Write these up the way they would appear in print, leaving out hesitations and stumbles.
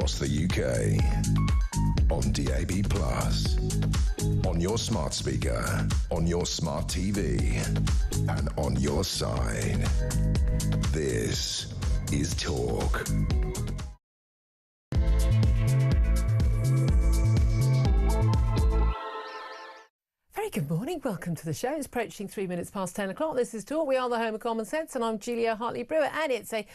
across the UK. On DAB+, on your smart speaker, on your smart TV, and on your side. This is Talk. Very good morning. Welcome to the show. It's approaching 3 minutes past 10 o'clock. This is Talk. We are the home of common sense, and I'm Julia Hartley-Brewer. And it's a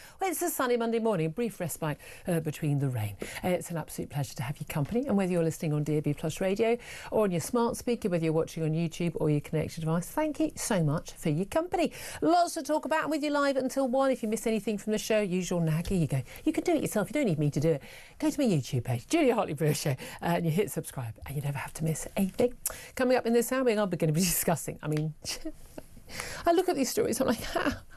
sunny Monday morning, a brief respite between the rain. It's an absolute pleasure to have your company. And whether you're listening on DAB+ radio or on your smart speaker, whether you're watching on YouTube or your connected device, thank you so much for your company. Lots to talk about with you live until 1. If you miss anything from the show, usual naggy, you go. You can do it yourself. You don't need me to do it. Go to my YouTube page, Julia Hartley-Brewer Show, and you hit subscribe, and you never have to miss a thing. Coming up in this hour, we're going to be discussing. I mean, I look at these stories, I'm like,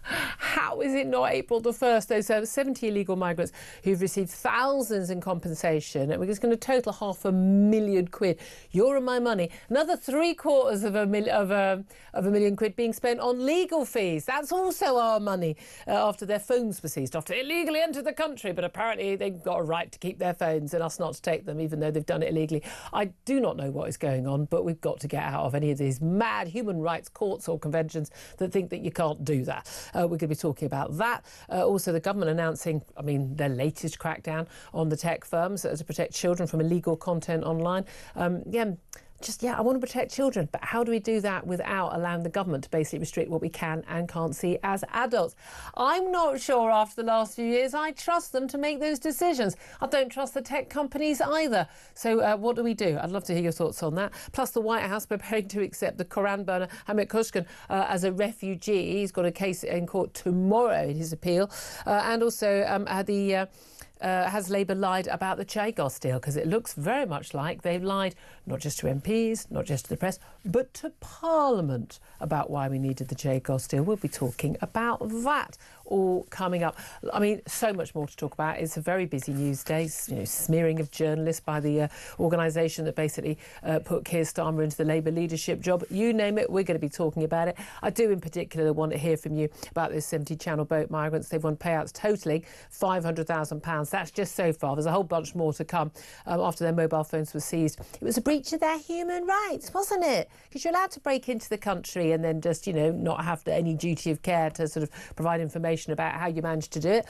how is it not April the 1st? Those 70 illegal migrants who've received thousands in compensation, and we're just going to total £500,000. Your and my money. Another £750,000 being spent on legal fees. That's also our money after their phones were seized, after they illegally entered the country. But apparently they've got a right to keep their phones and us not to take them, even though they've done it illegally. I do not know what is going on, but we've got to get out of any of these mad human rights courts or conventions that think that you can't do that. We're going to be talking about that. Also, the government announcing, their latest crackdown on the tech firms to protect children from illegal content online. I want to protect children, but how do we do that without allowing the government to basically restrict what we can and can't see as adults? I'm not sure after the last few years I trust them to make those decisions. I don't trust the tech companies either. So what do we do? I'd love to hear your thoughts on that. Plus, the White House preparing to accept the Koran burner Hamid Kushkan as a refugee. He's got a case in court tomorrow in his appeal. And also has Labour lied about the Chagos deal? Because it looks very much like they've lied not just to MPs, not just to the press, but to Parliament about why we needed the Chagos deal. We'll be talking about that all coming up. So much more to talk about. It's a very busy news day. Smearing of journalists by the organisation that basically put Keir Starmer into the Labour leadership job. You name it, we're going to be talking about it. I do in particular want to hear from you about those 70 Channel boat migrants. They've won payouts totalling £500,000. That's just so far. There's a whole bunch more to come after their mobile phones were seized. It was a breach of their human rights, wasn't it? Because you're allowed to break into the country and then just, not have any duty of care to sort of provide information about how you managed to do it.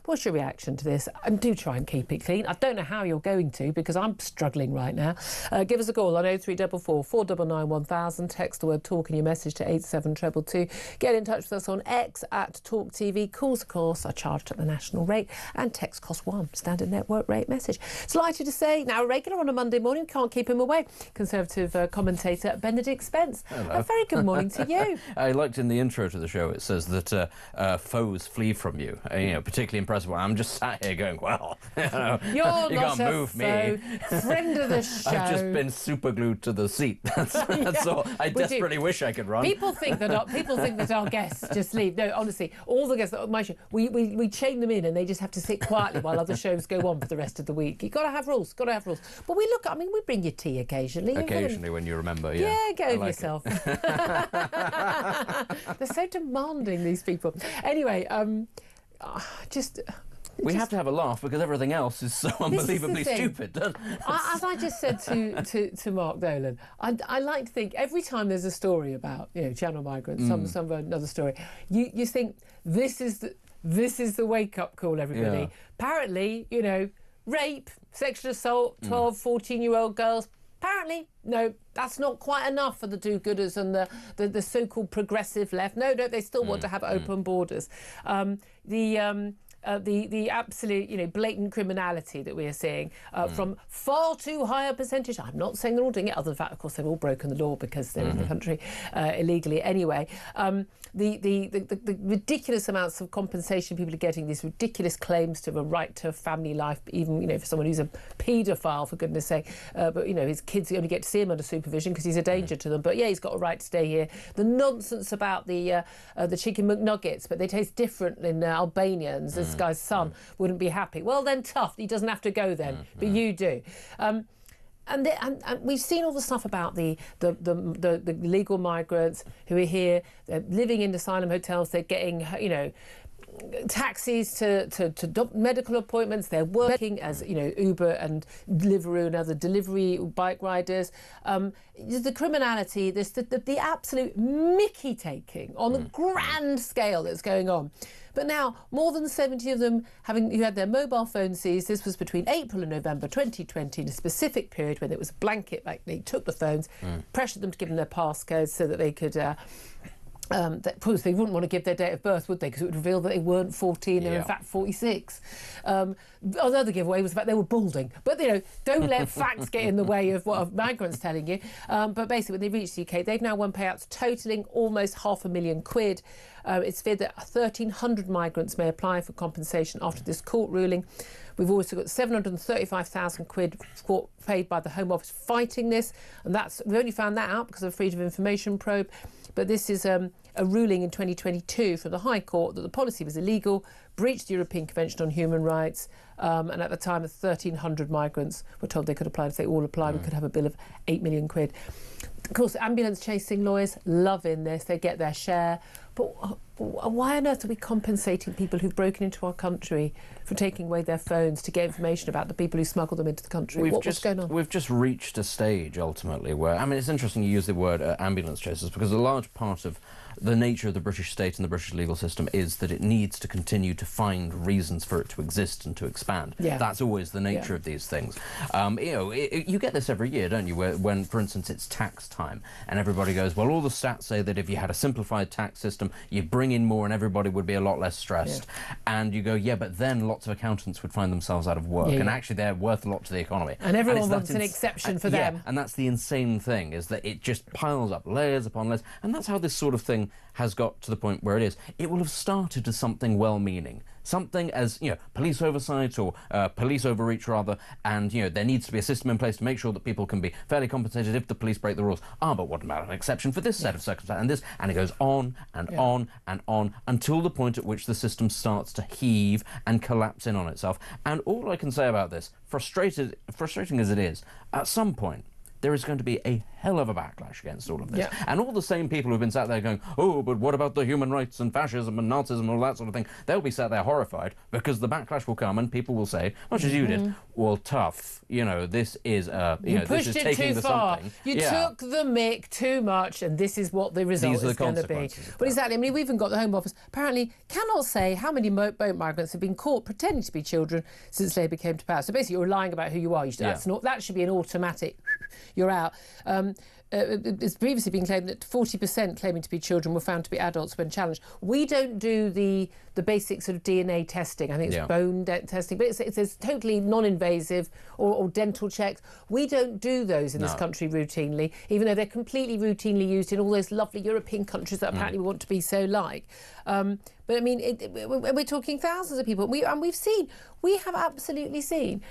What's your reaction to this? And do try and keep it clean. I don't know how you're going to, because I'm struggling right now. Give us a call on 0344 499 1000. Text the word TALK in your message to 87222. Get in touch with us on X at talkTV. Calls, of course, are charged at the national rate, and text cost £1, standard network rate message. Delighted to say, now regular on a Monday morning, can't keep him away, Conservative commentator Benedict Spence. Hello. A very good morning to you. I liked in the intro to the show, it says that foes flee from you. Particularly impressive. I'm just sat here going, well, You're you not can't a move foe. me. Friend of the show. I've just been super glued to the seat. That's all. I desperately wish I could run. People think that our guests just leave. No, honestly, all the guests on my show, we chain them in and they just have to sit quietly while other shows go on for the rest of the week. You've got to have rules. But we we bring you tea occasionally. Occasionally, when you remember, yeah. Yeah, go over yourself. They're so demanding, these people. Anyway, we have to have a laugh because everything else is so unbelievably stupid. As I just said to Mark Dolan, I like to think every time there's a story about Channel migrants, some another story, you think this is the wake up call, everybody. Yeah. Apparently, rape, sexual assault, 12, 14-year-old girls. Apparently, no, that's not quite enough for the do-gooders and the so-called progressive left. No, they still want to have open borders. The absolute, blatant criminality that we are seeing from far too high a percentage. I'm not saying they're all doing it. Other than that, of course, they've all broken the law because they're in the country illegally anyway. The ridiculous amounts of compensation people are getting, these ridiculous claims to a right to a family life, even, for someone who's a paedophile, for goodness sake. But, his kids only get to see him under supervision because he's a danger to them. But, yeah, he's got a right to stay here. The nonsense about the chicken McNuggets, but they taste different in Albanians. This guy's son wouldn't be happy. Well, then tough. He doesn't have to go then, but you do. And we've seen all the stuff about the legal migrants who are here, they're living in asylum hotels, they're getting, taxis to medical appointments. They're working as, you know, Uber and Deliveroo and other delivery bike riders. The criminality, the absolute mickey taking on a grand scale that's going on. But now, more than 70 of them who had their mobile phones seized. This was between April and November 2020, in a specific period when it was a blanket, like they took the phones, pressured them to give them their passcodes so that they could... of course, they wouldn't want to give their date of birth, would they? Because it would reveal that they weren't 14, they were in fact 46. Another giveaway was the fact they were balding. But, you know, don't let facts get in the way of what a migrant's telling you. But basically, when they reached the UK, they've now won payouts totalling almost £500,000. It's feared that 1,300 migrants may apply for compensation after this court ruling. We've also got £735,000 paid by the Home Office fighting this, and we only found that out because of a Freedom of Information probe. But this is a ruling in 2022 from the High Court that the policy was illegal, breached the European Convention on Human Rights, and at the time, 1,300 migrants were told they could apply. If they all applied, we could have a bill of £8 million. Of course, ambulance chasing lawyers loving this; they get their share. But why on earth are we compensating people who've broken into our country for taking away their phones to get information about the people who smuggled them into the country? What's going on? We've just reached a stage, ultimately, where... I mean, it's interesting you use the word ambulance chasers, because a large part of the nature of the British state and the British legal system is that it needs to continue to find reasons for it to exist and to expand. Yeah. That's always the nature of these things. You know, you get this every year, don't you, when, for instance, it's tax time, and everybody goes, well, all the stats say that if you had a simplified tax system, you'd bring in more and everybody would be a lot less stressed. And you go, yeah, but then lots of accountants would find themselves out of work, and actually they're worth a lot to the economy. And everyone wants an exception for them. And that's the insane thing, is that it just piles up layers upon layers, and that's how this sort of thing has got to the point where it is. It will have started as something well-meaning, something as, you know, police oversight or police overreach rather, and, you know, there needs to be a system in place to make sure that people can be fairly compensated if the police break the rules. But what about an exception for this set of circumstances and this? And it goes on and on and on until the point at which the system starts to heave and collapse in on itself. And all I can say about this, frustrating as it is, at some point there is going to be a hell of a backlash against all of this. And all the same people who've been sat there going, oh, but what about the human rights and fascism and Nazism and all that sort of thing? They'll be sat there horrified, because the backlash will come and people will say, much as you did, well, tough, you know, this is, you know, this is taking the something. You took the mick too much, and this is what the result is going to be. Well, exactly. I mean, we've even got the Home Office apparently cannot say how many boat migrants have been caught pretending to be children since Labour came to power. So basically, you're lying about who you are. That should be an automatic, you're out. It's previously been claimed that 40% claiming to be children were found to be adults when challenged. We don't do the basic sort of DNA testing. I think it's bone testing, but it's totally non-invasive, or dental checks. We don't do those in this country routinely, even though they're completely routinely used in all those lovely European countries that apparently we want to be so like. But I mean, we're talking thousands of people. We have absolutely seen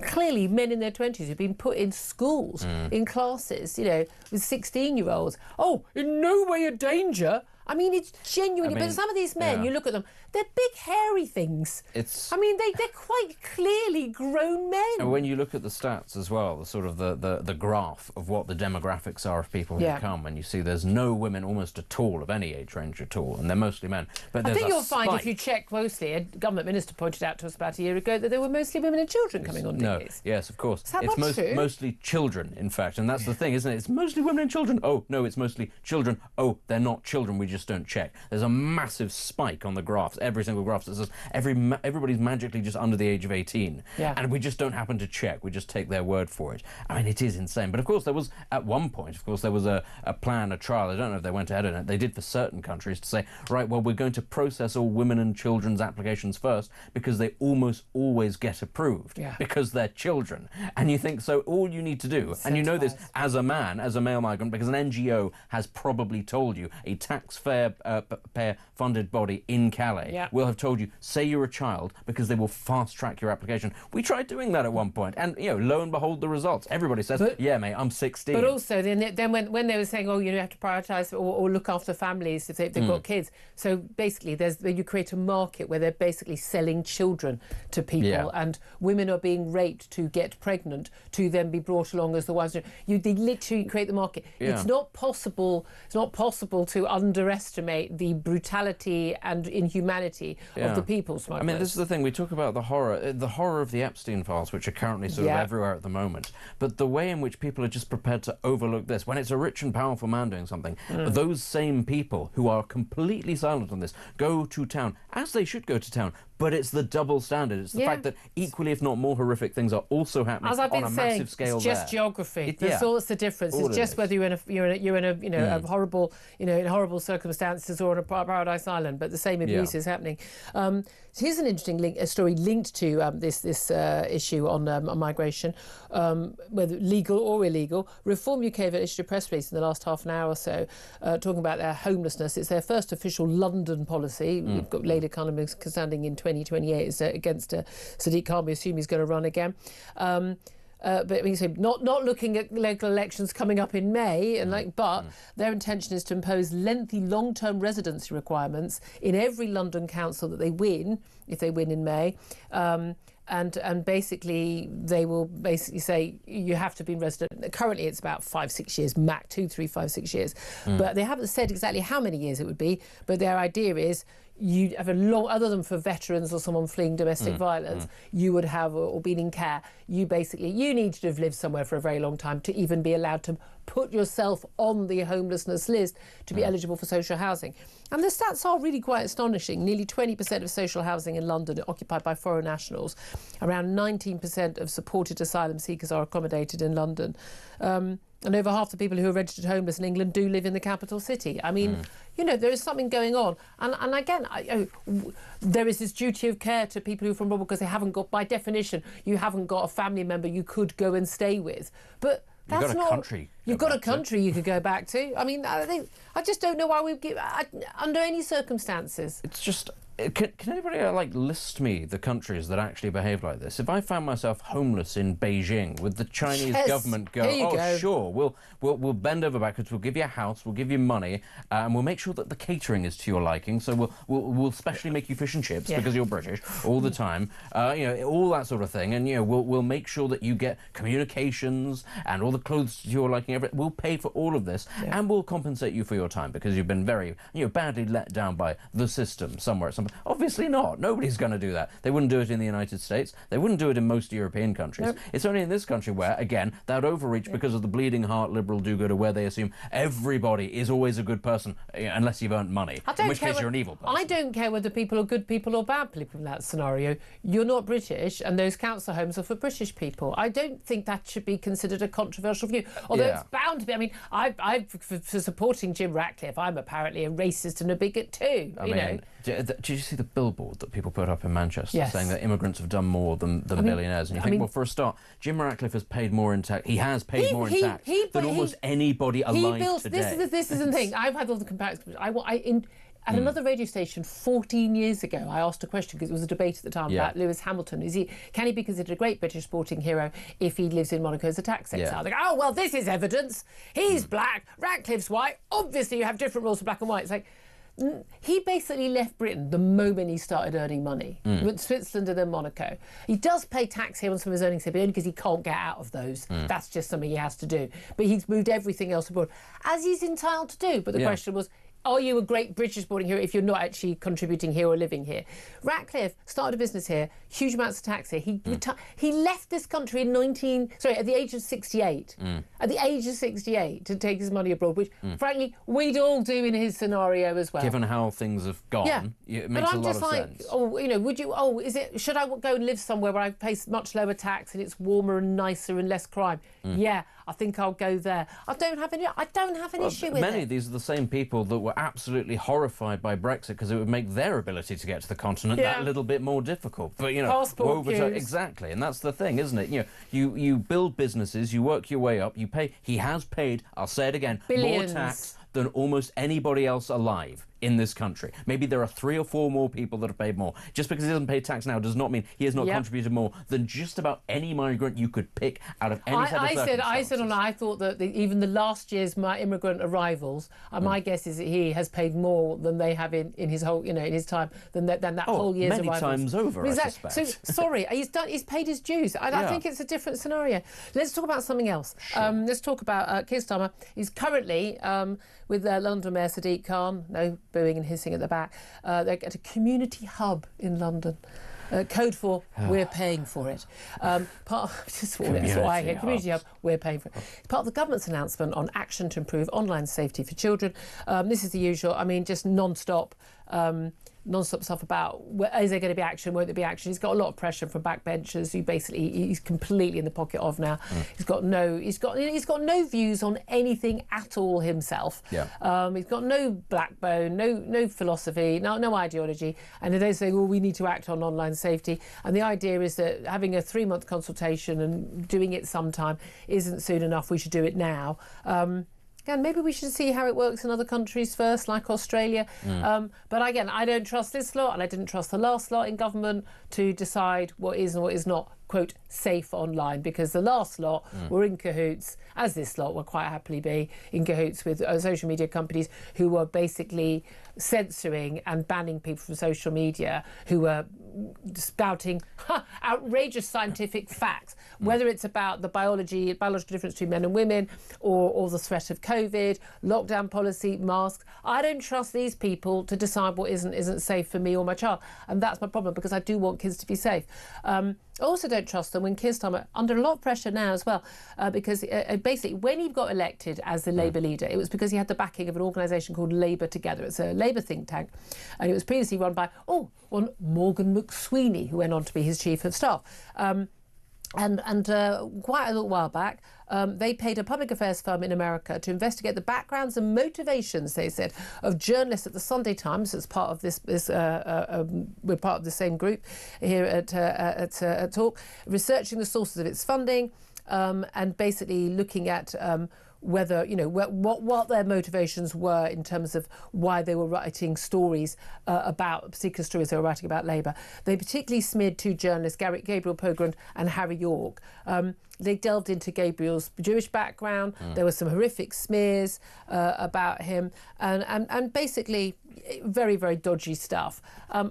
clearly men in their 20s who've been put in schools, in classes, you know, with 16-year-olds. Oh, in no way a danger. I mean, it's genuinely... but some of these men, you look at them, they're big, hairy things. I mean, they're quite clearly grown men. And when you look at the stats as well, the sort of the graph of what the demographics are of people who come, and you see there's no women almost at all of any age range at all, and they're mostly men. But I think you'll find, if you check closely, a government minister pointed out to us about a year ago that there were mostly women and children coming on days. Yes, of course. Is that not true? Mostly children, in fact, and that's the thing, isn't it? It's mostly women and children. Oh, no, it's mostly children. Oh, they're not children, we just don't check. There's a massive spike on the graphs, every single graph that says everybody's magically just under the age of 18, and we just don't happen to check, we just take their word for it. I mean, it is insane. But of course there was, at one point, there was a plan, a trial, I don't know if they went ahead on it, they did for certain countries, to say, right, well, we're going to process all women and children's applications first, because they almost always get approved, because they're children. And you think, so all you need to do, and you know this as a man, as a male migrant, because an NGO has probably told you, a taxpayer-funded body in Calais will have told you, say you're a child, because they will fast-track your application. We tried doing that at one point, and, you know, lo and behold, the results. Everybody says, yeah, mate, I'm 16. But also, then when they were saying, oh, you have to prioritise or look after families if they've got kids. So basically, you create a market where they're basically selling children to people, and women are being raped to get pregnant, to then be brought along as the wives. They literally create the market. It's not possible to underestimate the brutality and inhumanity of the people smugglers. I mean, this is the thing. We talk about the horror of the Epstein files, which are currently sort of everywhere at the moment. But the way in which people are just prepared to overlook this, when it's a rich and powerful man doing something, those same people who are completely silent on this go to town, as they should go to town. But it's the double standard. It's the fact that equally, if not more, horrific things are also happening on a massive scale. It's just geography. That's all that's the difference. It's just whether you're in a horrible, in horrible circumstances or on a paradise island. But the same abuse is happening. Here's an interesting story linked to this issue on migration, whether legal or illegal. Reform UK have issued a press release in the last half an hour or so, talking about their homelessness. It's their first official London policy. We've got Labour economists standing in 2028 against Sadiq Khan. We assume he's going to run again. But when you say not looking at local elections coming up in May, and but their intention is to impose lengthy long-term residency requirements in every London council that they win, if they win in May. And basically, they will basically say you have to be resident. Currently, it's about 5-6 years, max 2, 3, 5, 6 years. But they haven't said exactly how many years it would be. But their idea is you have a long, other than for veterans or someone fleeing domestic violence, you would have, or been in care, you need to have lived somewhere for a very long time to even be allowed to put yourself on the homelessness list to be eligible for social housing. And the stats are really quite astonishing. Nearly 20% of social housing in London are occupied by foreign nationals. Around 19% of supported asylum seekers are accommodated in London. And over half the people who are registered homeless in England do live in the capital city. I mean, there is something going on. And again, there is this duty of care to people who are vulnerable because they haven't got, by definition, you haven't got a family member you could go and stay with. But that's You've got a country. You've got a country you could go back to. I mean, I just don't know why we give, under any circumstances. It's just... Can anybody list me the countries that actually behave like this? If I found myself homeless in Beijing, would the Chinese government go, sure, we'll bend over backwards, we'll give you a house, we'll give you money, and we'll make sure that the catering is to your liking, so we'll specially make you fish and chips because you're British all the time, all that sort of thing, and we'll make sure that you get communications and all the clothes to your liking. We'll pay for all of this, and we'll compensate you for your time because you've been very badly let down by the system somewhere. Obviously not. Nobody's going to do that. They wouldn't do it in the United States. They wouldn't do it in most European countries. Nope. It's only in this country where, again, that overreach because of the bleeding heart liberal do-gooder, where they assume everybody is always a good person unless you've earned money, in which case you're an evil person. I don't care whether people are good people or bad people in that scenario. You're not British, and those council homes are for British people. I don't think that should be considered a controversial view, although it's bound to be. I mean, for supporting Jim Ratcliffe, I'm apparently a racist and a bigot too. Did you see the billboard that people put up in Manchester saying that immigrants have done more than millionaires? And you think, well, for a start, Jim Ratcliffe has paid more in tax. He has paid more in tax than almost anybody alive today. This is the thing. I've had all the comparisons. At another radio station 14 years ago, I asked a question because it was a debate at the time about Lewis Hamilton. Can he be considered a great British sporting hero if he lives in Monaco as a tax exile? They go, oh, well, this is evidence. He's black, Ratcliffe's white. Obviously, you have different rules for black and white. It's like, he basically left Britain the moment he started earning money. He went to Switzerland and then Monaco. He does pay tax here on some of his earnings here, but only because he can't get out of those. That's just something he has to do. But he's moved everything else abroad, as he's entitled to do. But the question was, are you a great British sporting hero if you're not actually contributing here or living here? Ratcliffe started a business here, huge amounts of tax here. He left this country at the age of 68. At the age of 68 to take his money abroad, which frankly we'd all do in his scenario as well. Given how things have gone, it makes a lot of sense. Should I go and live somewhere where I pay much lower tax and it's warmer and nicer and less crime? Yeah, I think I'll go there. I don't have an issue with it. Many of these are the same people that were absolutely horrified by Brexit because it would make their ability to get to the continent that little bit more difficult. But passport queues. Exactly, and that's the thing, isn't it? You build businesses, you work your way up, you pay. He has paid. I'll say it again, billions. More tax than almost anybody else alive in this country. Maybe there are 3 or 4 more people that have paid more. Just because he doesn't pay tax now does not mean he has not contributed more than just about any migrant you could pick out of any set of circumstances. I said on, I thought that even the last year's immigrant arrivals, my guess is that he has paid more than they have in his whole, in his time, than that whole year's many arrivals. times over, I suspect. So, sorry, he's paid his dues. I think it's a different scenario. Let's talk about something else. Sure. Let's talk about Keir Starmer. He's currently with London Mayor Sadiq Khan, no booing and hissing at the back. They're at a community hub in London. Code for we're paying for it. That's what I hear. Community hub, we're paying for it. It's part of the government's announcement on action to improve online safety for children. This is the usual. I mean, just non-stop stuff about is there going to be action, won't there be action. He's got a lot of pressure from backbenchers who basically he's completely in the pocket of now. He's got no views on anything at all himself. He's got no backbone, no philosophy, no ideology, and they say, well, we need to act on online safety, and the idea is that having a 3-month consultation and doing it sometime isn't soon enough. We should do it now. Again, maybe we should see how it works in other countries first, like Australia. But again, I don't trust this lot, and I didn't trust the last lot in government to decide what is and what is not, quote, safe online, because the last lot were in cahoots, as this lot will quite happily be, in cahoots with social media companies who were basically censoring and banning people from social media who were spouting outrageous scientific facts, whether it's about the biological difference between men and women, or the threat of COVID, lockdown policy, masks. I don't trust these people to decide what isn't safe for me or my child, and that's my problem, because I do want kids to be safe. I also don't trust them when Keir Starmer, under a lot of pressure now as well, because basically when he got elected as the Labour leader, it was because he had the backing of an organisation called Labour Together. It's a Labour think tank, and it was previously run by one Morgan McSweeney, who went on to be his chief of staff. And quite a little while back, they paid a public affairs firm in America to investigate the backgrounds and motivations, they said, of journalists at the Sunday Times. As part of this we're part of the same group here at Talk, researching the sources of its funding, and basically looking at whether, what their motivations were in terms of why they were writing stories about particular stories they were writing about Labour. They particularly smeared 2 journalists, Gabriel Pogrund and Harry York. They delved into Gabriel's Jewish background. There were some horrific smears about him, and basically very, very dodgy stuff.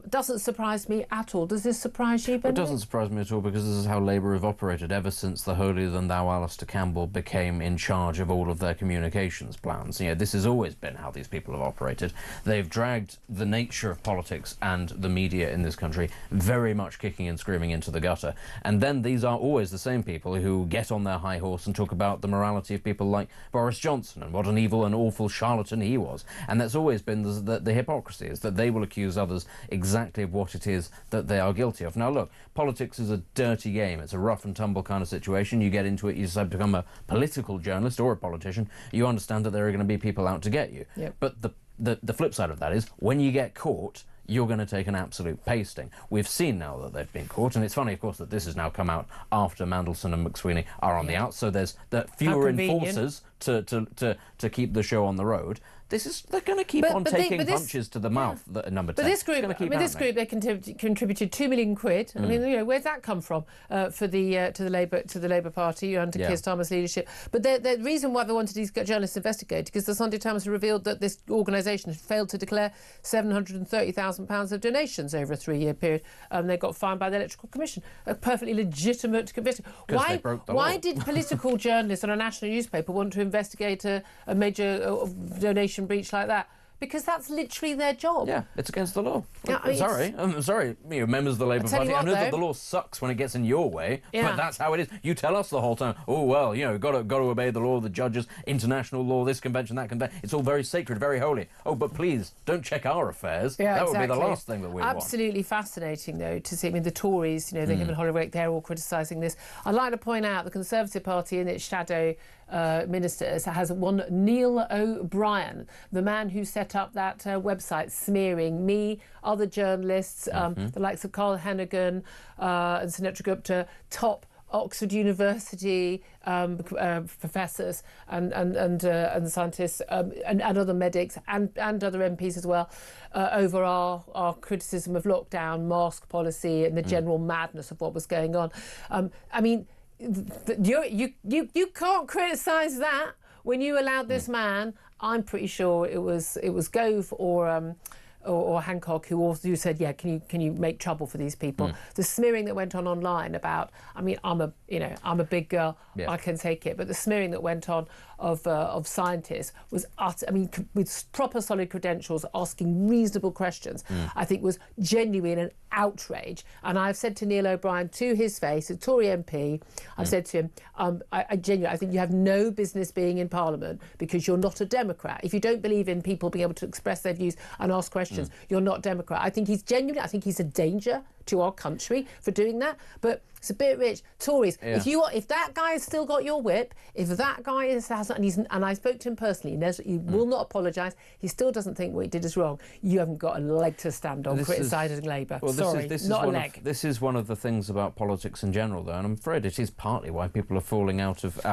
Doesn't surprise me at all. Does this surprise you, Ben? It doesn't surprise me at all, because this is how Labour have operated ever since the holier-than-thou Alistair Campbell became in charge of all of their communications plans. This has always been how these people have operated. They've dragged the nature of politics and the media in this country very much kicking and screaming into the gutter. And then these are always the same people who get on their high horse and talk about the morality of people like Boris Johnson and what an evil and awful charlatan he was. And that's always been the hypocrisy, is that they will accuse others exactly of what it is that they are guilty of. Now look, politics is a dirty game. It's a rough and tumble kind of situation. You get into it, you decide to become a political journalist or a politician, you understand that there are going to be people out to get you. But the flip side of that is, when you get caught, you're going to take an absolute pasting. We've seen now that they've been caught, and it's funny, of course, that this has now come out after Mandelson and McSweeney are on the out, so there's fewer enforcers to keep the show on the road. They're going to keep on taking punches to the mouth. Number 10. But this group, they contributed £2 million. I mean, where's that come from for the to the Labour Party under Keir Starmer's leadership? But the reason why they wanted these journalists investigated, because the Sunday Times revealed that this organisation had failed to declare £730,000 of donations over a 3-year period. They got fined by the Electoral Commission. A perfectly legitimate conviction. Why did political journalists on a national newspaper want to investigate a major donation breach like that? Because that's literally their job. Yeah, it's against the law. Yeah, I'm sorry, members of the Labour Party. I know that the law sucks when it gets in your way, but that's how it is. You tell us the whole time, got to obey the law, the judges, international law, this convention, that convention. It's all very sacred, very holy. Oh, but please, don't check our affairs. Yeah, that would be the last thing that we want. Absolutely fascinating, though, to see. I mean, the Tories, they him and Hollywood, they're all criticising this. I'd like to point out the Conservative Party in its shadow ministers has one Neil O'Brien, the man who set up that website smearing me, other journalists, the likes of Carl Hennigan and Sunetra Gupta, top Oxford University professors and scientists and other medics and other MPs as well over our criticism of lockdown, mask policy, and the general madness of what was going on. I mean, you can't criticise that when you allowed this man. I'm pretty sure it was Gove or Hancock who said, yeah, can you make trouble for these people? The smearing that went on online about, I mean, I'm a big girl, I can take it, but the smearing that went on of scientists was utter, I mean, with proper solid credentials, asking reasonable questions, I think was genuine and outrage. And I've said to Neil O'Brien to his face, a Tory MP, I've said to him, I genuinely, I think you have no business being in Parliament because you're not a Democrat. If you don't believe in people being able to express their views and ask questions, you're not Democrat. I think he's genuinely, I think he's a danger to our country for doing that. But it's a bit rich. Tories, if that guy has still got your whip, if that guy hasn't, and I spoke to him personally, he will not apologise, he still doesn't think what he did is wrong, you haven't got a leg to stand on criticising Labour. Well, Sorry, not a leg. This is one of the things about politics in general, though, and I'm afraid it is partly why people are falling out of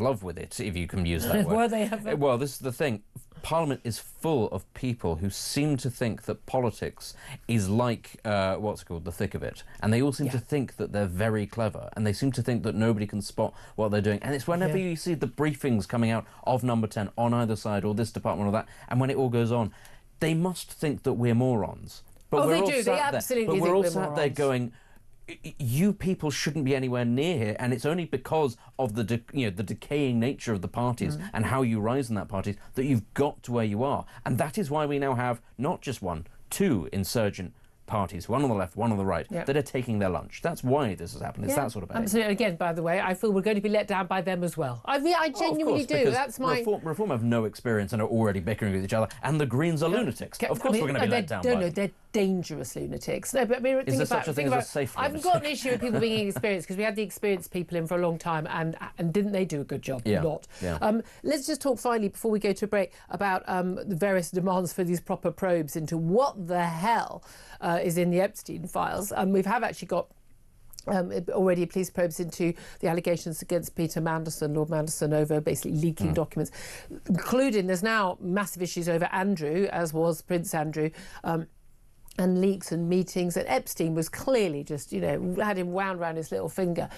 love with it, if you can use that word. Were they ever? Well, this is the thing. Parliament is full of people who seem to think that politics is like, the thick of it. And they all seem to think that they're very clever. And they seem to think that nobody can spot what they're doing. And it's whenever you see the briefings coming out of Number 10 on either side, or this department or that, and when it all goes on, they must think that we're morons. But they do. They absolutely think we're morons. But we're all sat there going, you people shouldn't be anywhere near here, and it's only because of the decaying nature of the parties and how you rise in that parties that you've got to where you are. And that is why we now have not just two insurgent parties, one on the left, one on the right, that are taking their lunch. That's why this has happened. It's that sort of behaviour. Absolutely. Again, by the way, I feel we're going to be let down by them as well. I genuinely do. That's my... Reform have no experience and are already bickering with each other, and the Greens are lunatics. Of course we're going to be let down by them. They're dangerous lunatics. No, but I mean, is there such a thing as a safe lunatic? I've got an issue with people being experienced, because we had the experienced people in for a long time, and didn't they do a good job? Not. Let's just talk finally, before we go to a break, about the various demands for these proper probes into what the hell is in the Epstein files. We've actually got already police probes into the allegations against Peter Mandelson, Lord Mandelson, over basically leaking documents, including there's now massive issues over Andrew, as was Prince Andrew, and leaks and meetings, and Epstein was clearly just, had him wound around his little finger.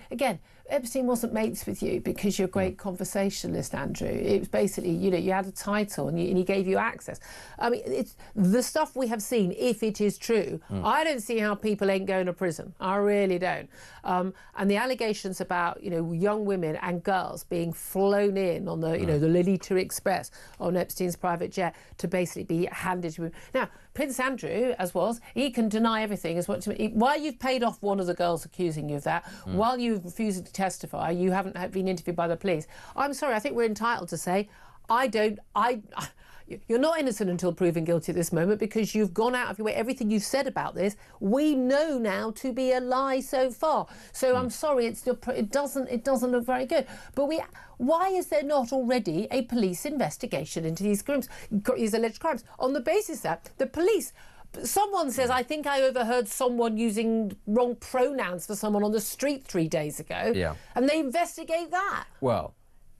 Again, Epstein wasn't mates with you because you're a great conversationalist, Andrew. It was basically, you had a title and he gave you access. I mean, it's the stuff we have seen, if it is true. I don't see how people ain't going to prison. I really don't. And the allegations about, young women and girls being flown in on the, the Lolita Express on Epstein's private jet to basically be handed to him. Now, Prince Andrew, he can deny everything. While you've paid off one of the girls accusing you of that, while you've refused to testify, you haven't been interviewed by the police. I'm sorry, I think we're entitled to say, you're not innocent until proven guilty at this moment, because you've gone out of your way. Everything you've said about this, we know now to be a lie so far. So I'm sorry, it doesn't look very good. But why is there not already a police investigation into these alleged crimes? On the basis that the police... Someone says, I think I overheard someone using wrong pronouns for someone on the street 3 days ago. Yeah. And they investigate that. Well,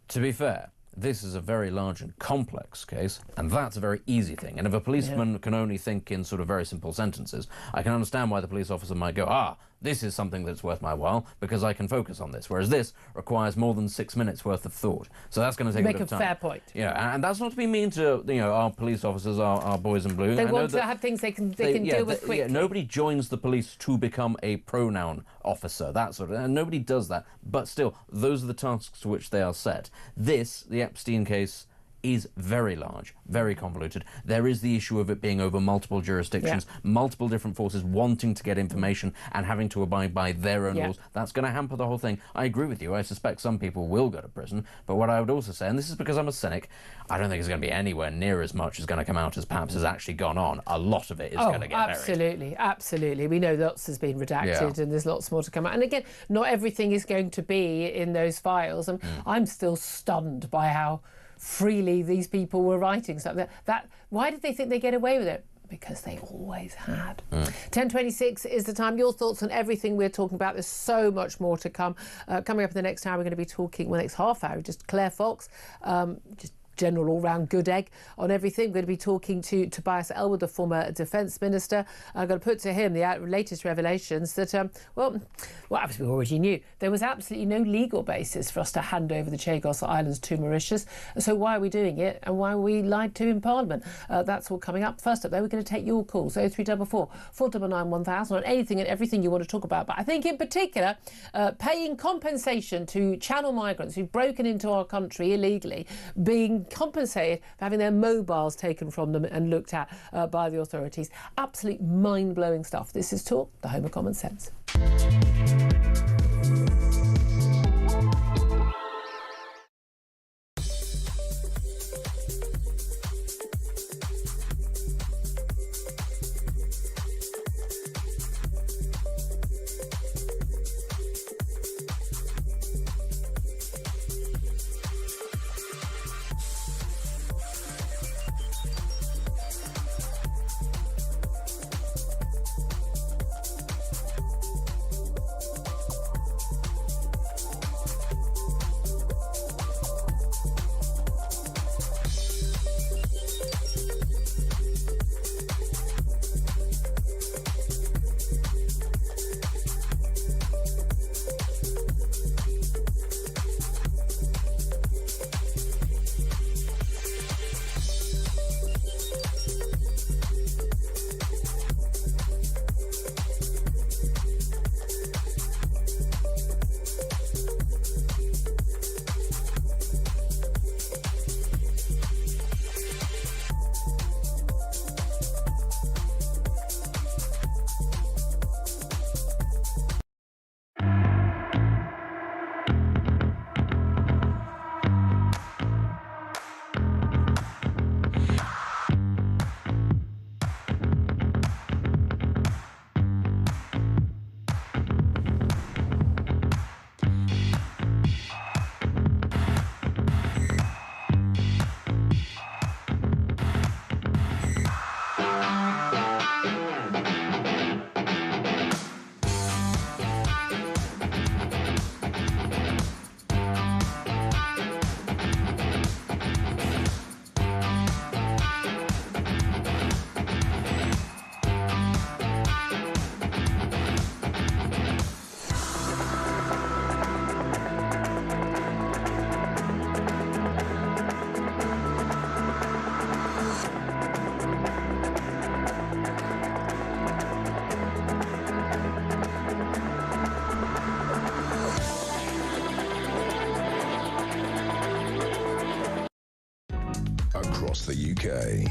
to be fair, this is a very large and complex case, and that's a very easy thing. And if a policeman can only think in sort of very simple sentences, I can understand why the police officer might go, this is something that's worth my while, because I can focus on this. Whereas this requires more than 6 minutes worth of thought. So that's going to take a bit of time. Make a fair point. Yeah, and that's not to be mean to our police officers, our boys in blue. They want to have things they can deal with quickly. Nobody joins the police to become a pronoun officer, that sort of, and nobody does that. But still, those are the tasks to which they are set. The Epstein case, is very large, very convoluted. There is the issue of it being over multiple jurisdictions, multiple different forces wanting to get information and having to abide by their own rules. That's going to hamper the whole thing. I agree with you. I suspect some people will go to prison. But what I would also say, and this is because I'm a cynic, I don't think it's going to be anywhere near as much as going to come out as perhaps has actually gone on. A lot of it is going to get buried. Absolutely. We know lots has been redacted and there's lots more to come out. And again, not everything is going to be in those files. And I'm still stunned by how freely these people were writing stuff. Why did they think they get away with it? because they always had. 10:26 is the time. Your thoughts on everything we're talking about. There's so much more to come. Coming up in the next hour, we're going to be talking, well, next half hour, just Claire Fox, just general all-round good egg on everything. We're going to be talking to Tobias Ellwood, the former Defence Minister. I'm going to put to him the latest revelations that, well, as we already knew, there was absolutely no legal basis for us to hand over the Chagos Islands to Mauritius. So why are we doing it, and why were we lied to in Parliament? That's all coming up. First up, though, we're going to take your calls, 0344 499 1000, on anything and everything you want to talk about. But I think in particular, paying compensation to channel migrants who've broken into our country illegally, being compensated for having their mobiles taken from them and looked at by the authorities. Absolute mind-blowing stuff. This is Talk, the home of common sense. Across the UK,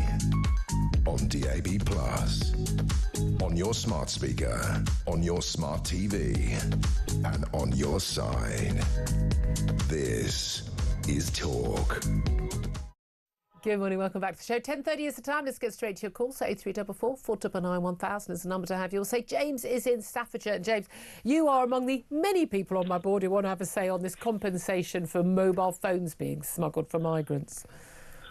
on DAB+, on your smart speaker, on your smart TV, and on your side. This is Talk. Good morning, welcome back to the show. 10:30 is the time. Let's get straight to your call. So 0344 499 1000 is the number to have. You'll say James is in Staffordshire. And James, you are among the many people on my board who want to have a say on this compensation for mobile phones being smuggled for migrants.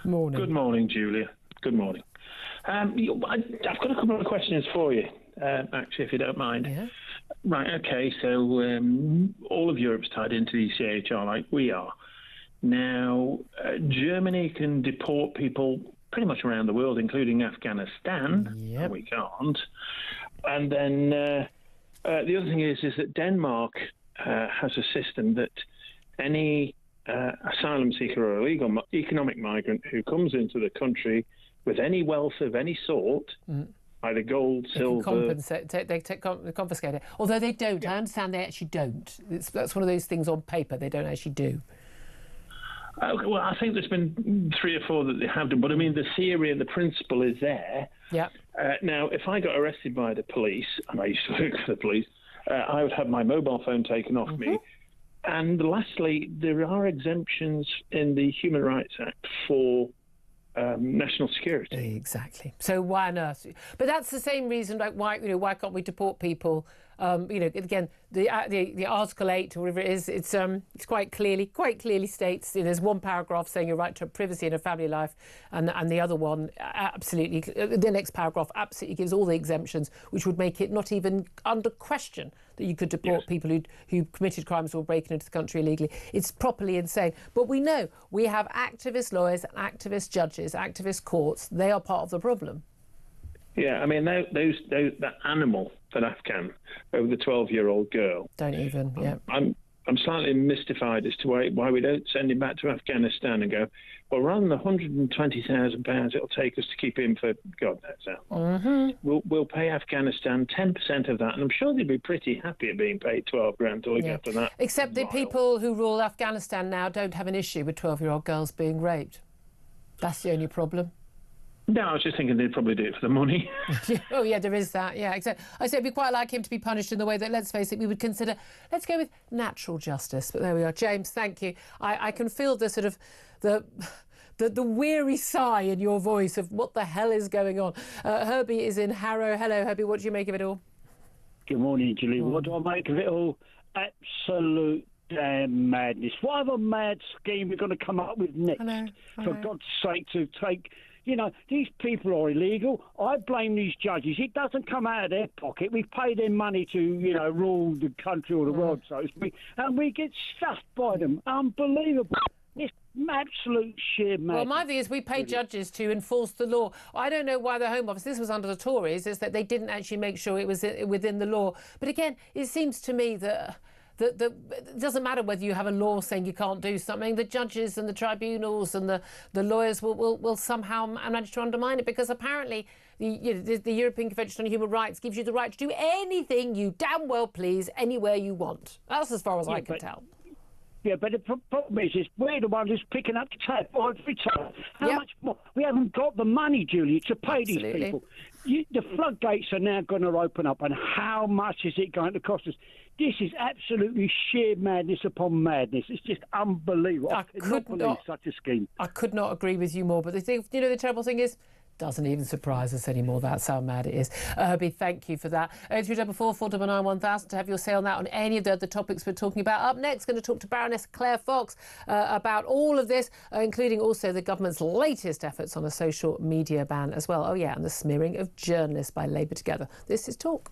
Morning. Good morning, Julia. Good morning. I've got a couple of questions for you, actually, if you don't mind. Yeah. Right, okay, so all of Europe's tied into the ECHR like we are. Now, Germany can deport people pretty much around the world, including Afghanistan. Yep. And we can't. And then the other thing is that Denmark has a system that any asylum seeker or illegal economic migrant who comes into the country with any wealth of any sort, either gold, silver... They confiscate it. Although they don't. Yeah. I understand they actually don't. That's one of those things on paper they don't actually do. Well, I think there's been 3 or 4 that they have done, but I mean, the theory and the principle is there. Yeah. Now, if I got arrested by the police, and I used to work for the police, I would have my mobile phone taken off me. And lastly, there are exemptions in the Human Rights Act for national security. Exactly. So why on earth? But that's the same reason, like why can't we deport people Again, the Article 8 or whatever it is, it's quite clearly states, there's one paragraph saying your right to privacy in a family life, and the other one absolutely, the next paragraph absolutely gives all the exemptions, which would make it not even under question that you could deport people who committed crimes or breaking into the country illegally. It's properly insane. But we know we have activist lawyers, activist judges, activist courts. They are part of the problem. Yeah, I mean, that animal, that Afghan, over the 12-year-old girl. Don't even, yeah. I'm slightly mystified as to why we don't send him back to Afghanistan and go, well, rather than the £120,000 it'll take us to keep him for God knows how long, we'll pay Afghanistan 10% of that, and I'm sure they'd be pretty happy at being paid 12 grand to look after that. Except the people who rule Afghanistan now don't have an issue with 12-year-old girls being raped. That's the only problem. No, I was just thinking they'd probably do it for the money. Oh, yeah, there is that, yeah. Except I said we'd quite like him to be punished in the way that, let's face it, we would consider, let's go with natural justice. But there we are. James, thank you. I can feel the sort of, the weary sigh in your voice of what the hell is going on. Herbie is in Harrow. Hello, Herbie. What do you make of it all? Good morning, Julie. What do I make of it all? Absolute damn madness. What other mad scheme we're going to come up with next? I know. For God's sake, to take... these people are illegal. I blame these judges. It doesn't come out of their pocket. We pay them money to, rule the country or the world, so to speak, and we get stuffed by them. Unbelievable. It's absolute sheer madness. Well, my view is we pay judges to enforce the law. I don't know why the Home Office, this was under the Tories, is that they didn't actually make sure it was within the law. But again, it seems to me that... it doesn't matter whether you have a law saying you can't do something. The judges and the tribunals and the lawyers will somehow manage to undermine it, because apparently the European Convention on Human Rights gives you the right to do anything you damn well please anywhere you want. That's as far as I can tell. Yeah, but the problem is we're the ones who's picking up the tab every time. How much more? We haven't got the money, Julie, to pay these people. The floodgates are now going to open up, and how much is it going to cost us? This is absolutely sheer madness upon madness. It's just unbelievable. I could not believe such a scheme. I could not agree with you more. But the thing, the terrible thing is, doesn't even surprise us anymore. That's how mad it is. Herbie, thank you for that. 0344 499 1000 to have your say on that, on any of the other topics we're talking about. Up next, going to talk to Baroness Claire Fox about all of this, including also the government's latest efforts on a social media ban as well. Oh, yeah, and the smearing of journalists by Labour Together. This is Talk.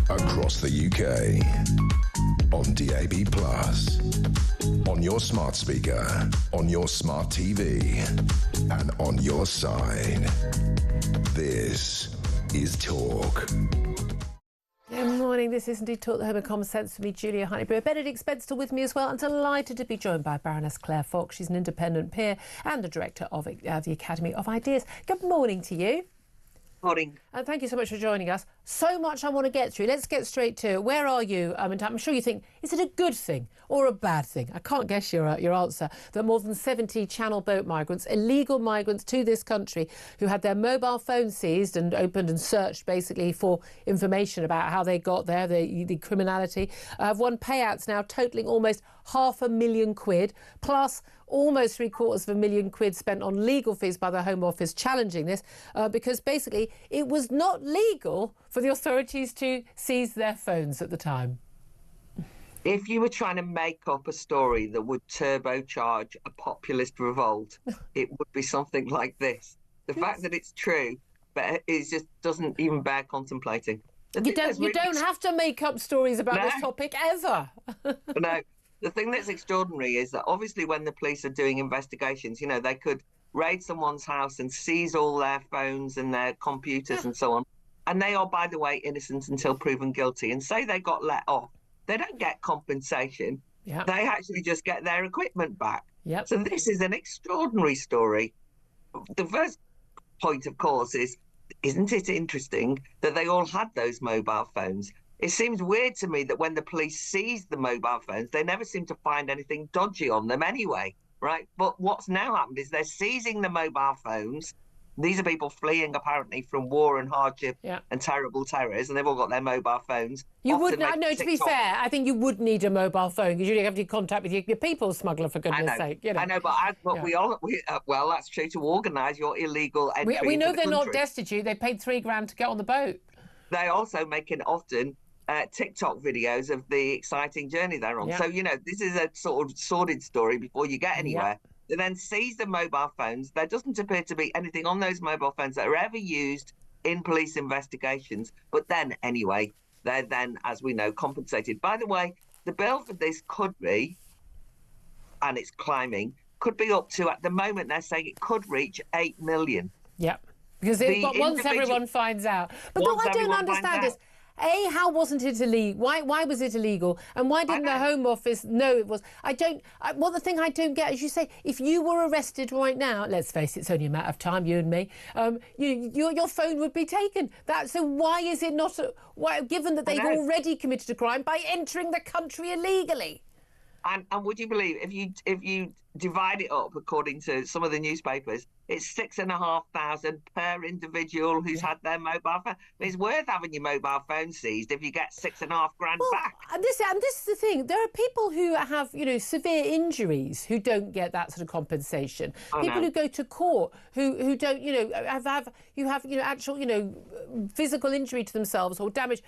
Across the UK, on DAB+, on your smart speaker, on your smart TV, and on your side. This is Talk. Good morning. This is indeed Talk, the home of common sense for me, Julia Hartley-Brewer. Benedict Spencer with me as well. I'm delighted to be joined by Baroness Claire Fox. She's an independent peer and the director of the Academy of Ideas. Good morning to you. Morning. And thank you so much for joining us. So much I want to get through. Let's get straight to it. Where are you? I'm sure you think, is it a good thing or a bad thing? I can't guess your answer. That more than 70 Channel boat migrants, illegal migrants to this country, who had their mobile phones seized and opened and searched basically for information about how they got there, the criminality, have won payouts now totalling almost £500,000, plus almost £750,000 spent on legal fees by the Home Office challenging this, because basically it was not legal for the authorities to seize their phones at the time. If you were trying to make up a story that would turbocharge a populist revolt, it would be something like this. The fact that it's true, but it just doesn't even bear contemplating. You don't have to make up stories about this topic ever. No. The thing that's extraordinary is that obviously when the police are doing investigations, you know, they could raid someone's house and seize all their phones and their computers and so on. And they are, by the way, innocent until proven guilty. And say they got let off, they don't get compensation. They actually just get their equipment back. So this is an extraordinary story. The first point, of course, is, isn't it interesting that they all had those mobile phones? It seems weird to me that when the police seized the mobile phones, they never seem to find anything dodgy on them anyway, right? But what's now happened is they're seizing the mobile phones. These are people fleeing, apparently, from war and hardship and terrible terrors, and they've all got their mobile phones. You would not, no, to be fair, I think you would need a mobile phone because you have to contact with your people smuggler, for goodness sake. You know. I know, but well, that's true, to organise your illegal entry. We know they're country. Not destitute. They paid £3,000 to get on the boat. They also make it often TikTok videos of the exciting journey they're on. So, you know, this is a sort of sordid story before you get anywhere. They then seize the mobile phones. There doesn't appear to be anything on those mobile phones that are ever used in police investigations. But then, anyway, they're then, as we know, compensated. By the way, the bill for this could be, and it's climbing, could be up to, at the moment, they're saying it could reach 8 million. Because once everyone finds out. But what I don't understand is, A, how wasn't it illegal? Why was it illegal? And why didn't the Home Office know it was? Well, the thing I don't get is, you say, if you were arrested right now, let's face it, it's only a matter of time, you and me, your phone would be taken. So why is it not, given that they've already committed a crime by entering the country illegally? And would you believe, if you divide it up according to some of the newspapers, it's 6,500 per individual who's had their mobile phone. It's worth having your mobile phone seized if you get $6,500 back. And this is the thing. There are people who have, severe injuries who don't get that sort of compensation. People who go to court who don't, have actual, physical injury to themselves or damage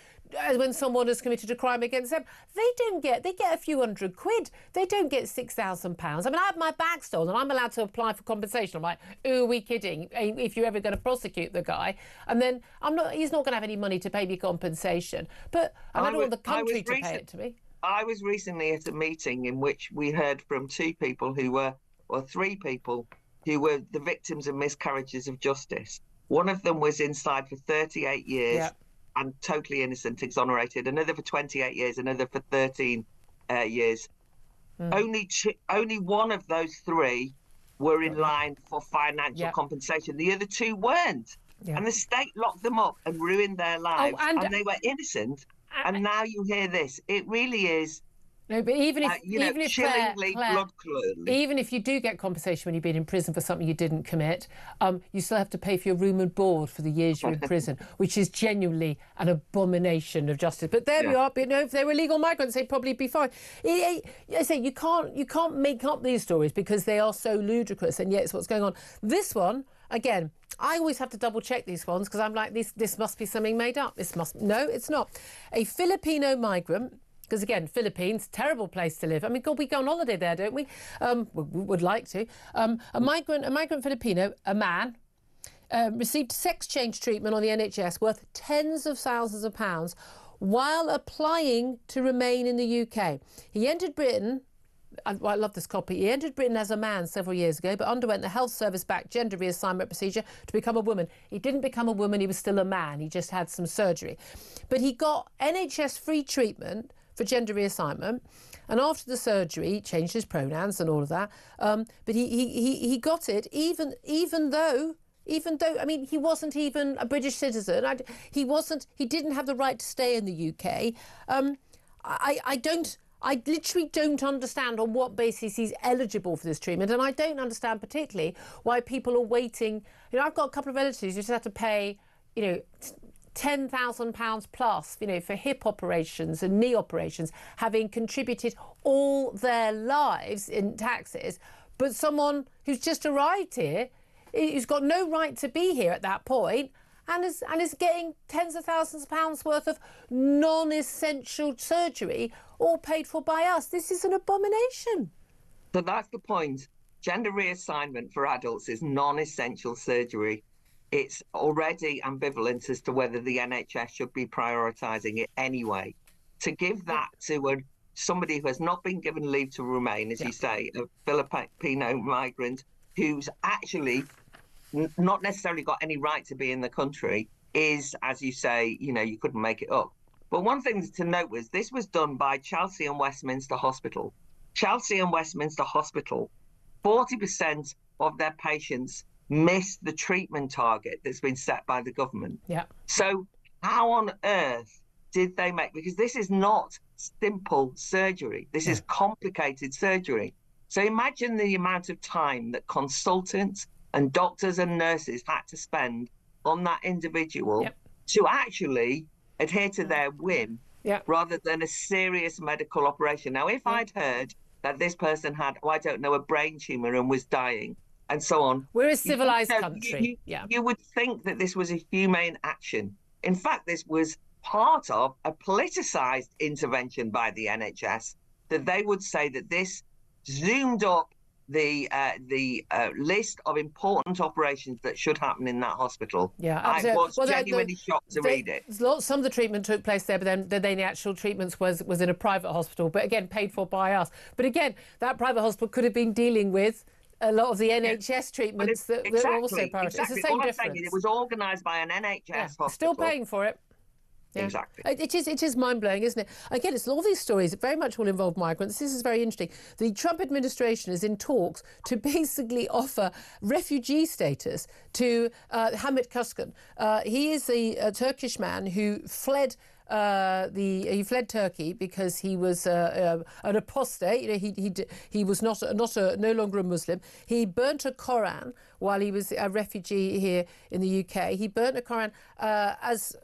when someone has committed a crime against them. They get a few £100. They don't get £6,000. I mean, I have my bag stolen. I'm allowed to apply for compensation. I'm like, are we kidding? If you're ever going to prosecute the guy, and then he's not going to have any money to pay me compensation. But I don't want the country to pay it to me. I was recently at a meeting in which we heard from three people who were the victims of miscarriages of justice. One of them was inside for 38 years and totally innocent, exonerated. Another for 28 years, another for 13 years. Only one of those three were in line for financial compensation. The other two weren't. And the state locked them up and ruined their lives. And they were innocent. And now you hear this. It really is. No, but even if chillingly blood-curdling. Even if you do get compensation when you've been in prison for something you didn't commit, you still have to pay for your room and board for the years you're in prison, which is genuinely an abomination of justice. But there we are. But, if they were illegal migrants, they'd probably be fine. I say you can't make up these stories because they are so ludicrous, and yet it's what's going on. This one, again, I always have to double check these ones because I'm like, this must be something made up. No, it's not. A Filipino migrant. Because, again, Philippines, terrible place to live. I mean, God, we go on holiday there, don't we? We would like to. A migrant Filipino, a man, received sex change treatment on the NHS worth tens of thousands of pounds while applying to remain in the UK. He entered Britain... I love this copy. He entered Britain as a man several years ago, but underwent the health service-backed gender reassignment procedure to become a woman. He didn't become a woman, he was still a man. He just had some surgery. But he got NHS-free treatment for gender reassignment, and after the surgery, he changed his pronouns and all of that. But he got it even though even though, I mean, he wasn't even a British citizen. He didn't have the right to stay in the UK. I literally don't understand on what basis he's eligible for this treatment. And I don't understand particularly why people are waiting. You know, I've got a couple of relatives who just have to pay, you know, £10,000 plus, you know, for hip operations and knee operations, having contributed all their lives in taxes. But someone who's just arrived here, who's got no right to be here at that point, and is getting tens of thousands of pounds worth of non-essential surgery, all paid for by us. This is an abomination. So that's the point. Gender reassignment for adults is non-essential surgery. It's already ambivalent as to whether the NHS should be prioritising it anyway. To give that to somebody who has not been given leave to remain, as you say, a Filipino migrant who's actually not necessarily got any right to be in the country, is, as you say, you know, you couldn't make it up. But one thing to note was this was done by Chelsea and Westminster Hospital. Chelsea and Westminster Hospital, 40% of their patients miss the treatment target that's been set by the government. Yeah. So how on earth did they make, because this is not simple surgery, this is complicated surgery. So imagine the amount of time that consultants and doctors and nurses had to spend on that individual to actually adhere to their whim rather than a serious medical operation. Now, if I'd heard that this person had, I don't know, a brain tumour and was dying and so on. We're a civilised country. You would think that this was a humane action. In fact, this was part of a politicised intervention by the NHS, that they would say that this zoomed up the list of important operations that should happen in that hospital. I was genuinely shocked to read it. Some of the treatment took place there, but then the actual treatments was in a private hospital, but again, paid for by us. But again, that private hospital could have been dealing with a lot of the NHS treatments that were also private. It's the same difference. It was organised by an NHS hospital. Still paying for it. Yeah. Exactly. It is mind-blowing, isn't it? Again, it's all these stories that very much will involve migrants. This is very interesting. The Trump administration is in talks to basically offer refugee status to Hamit Kuşkan. He is a Turkish man who fled he fled Turkey because he was an apostate. You know, he was no longer a Muslim. He burnt a Koran while he was a refugee here in the UK. He burnt a Koran as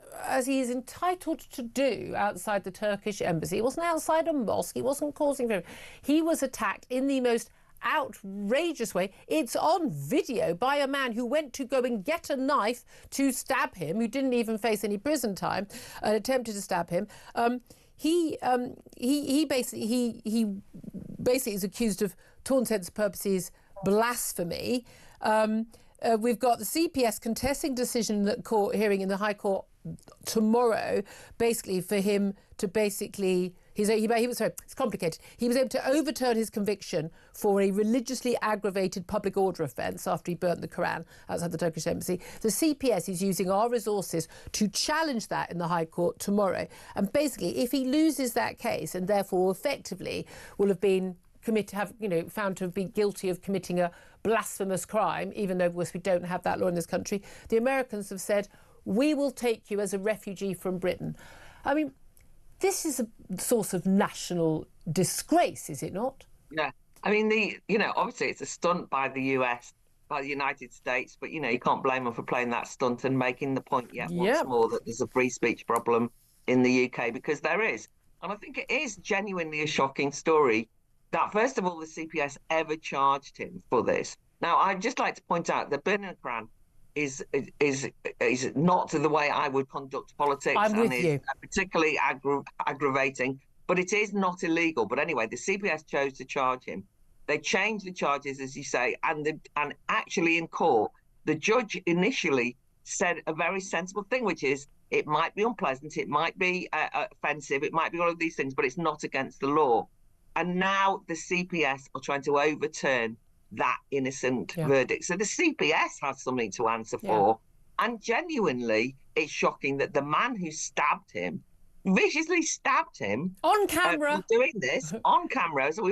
he is entitled to do outside the Turkish embassy. He wasn't outside a mosque. He wasn't causing fear. He was attacked in the most outrageous way. It's on video by a man who went to go and get a knife to stab him, who didn't even face any prison time, and attempted to stab him. He basically is accused of, to all intents and purposes, blasphemy. We've got the CPS contesting decision that court hearing in the High Court tomorrow, basically for him to basically. It's complicated. He was able to overturn his conviction for a religiously aggravated public order offence after he burnt the Koran outside the Turkish embassy. The CPS is using our resources to challenge that in the High Court tomorrow. And basically, if he loses that case and therefore effectively will have been found to have been guilty of committing a blasphemous crime, even though of course we don't have that law in this country, the Americans have said, we will take you as a refugee from Britain. I mean, this is a source of national disgrace, is it not? Yeah. I mean, obviously it's a stunt by the US, by the United States, but, you can't blame them for playing that stunt and making the point once more that there's a free speech problem in the UK, because there is. And I think it is genuinely a shocking story that, first of all, the CPS ever charged him for this. Now, I'd just like to point out that burning a Koran is not the way I would conduct politics. I'm with you. Particularly aggravating, but it is not illegal. But anyway, the CPS chose to charge him. They changed the charges, as you say, and actually in court, the judge initially said a very sensible thing, which is it might be unpleasant, it might be offensive, it might be all of these things, but it's not against the law. And now the CPS are trying to overturn that innocent verdict. So the CPS has something to answer for. And genuinely, it's shocking that the man who stabbed him, viciously stabbed him on camera, doing this on camera. So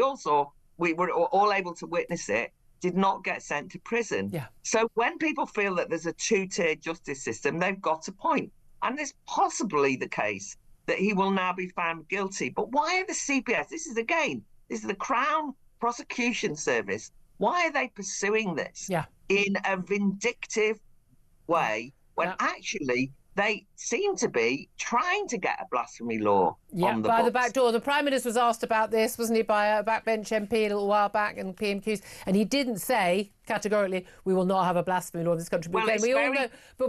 we were all able to witness it. did not get sent to prison. Yeah. So when people feel that there's a two-tier justice system, they've got a point. And it's possibly the case that he will now be found guilty. But why are the CPS, this is the Crown Prosecution Service, why are they pursuing this in a vindictive way when actually they seem to be trying to get a blasphemy law on the by books? the back door. The Prime Minister was asked about this, wasn't he, by a backbench MP a little while back in PMQs, and he didn't say categorically we will not have a blasphemy law in this country. Well,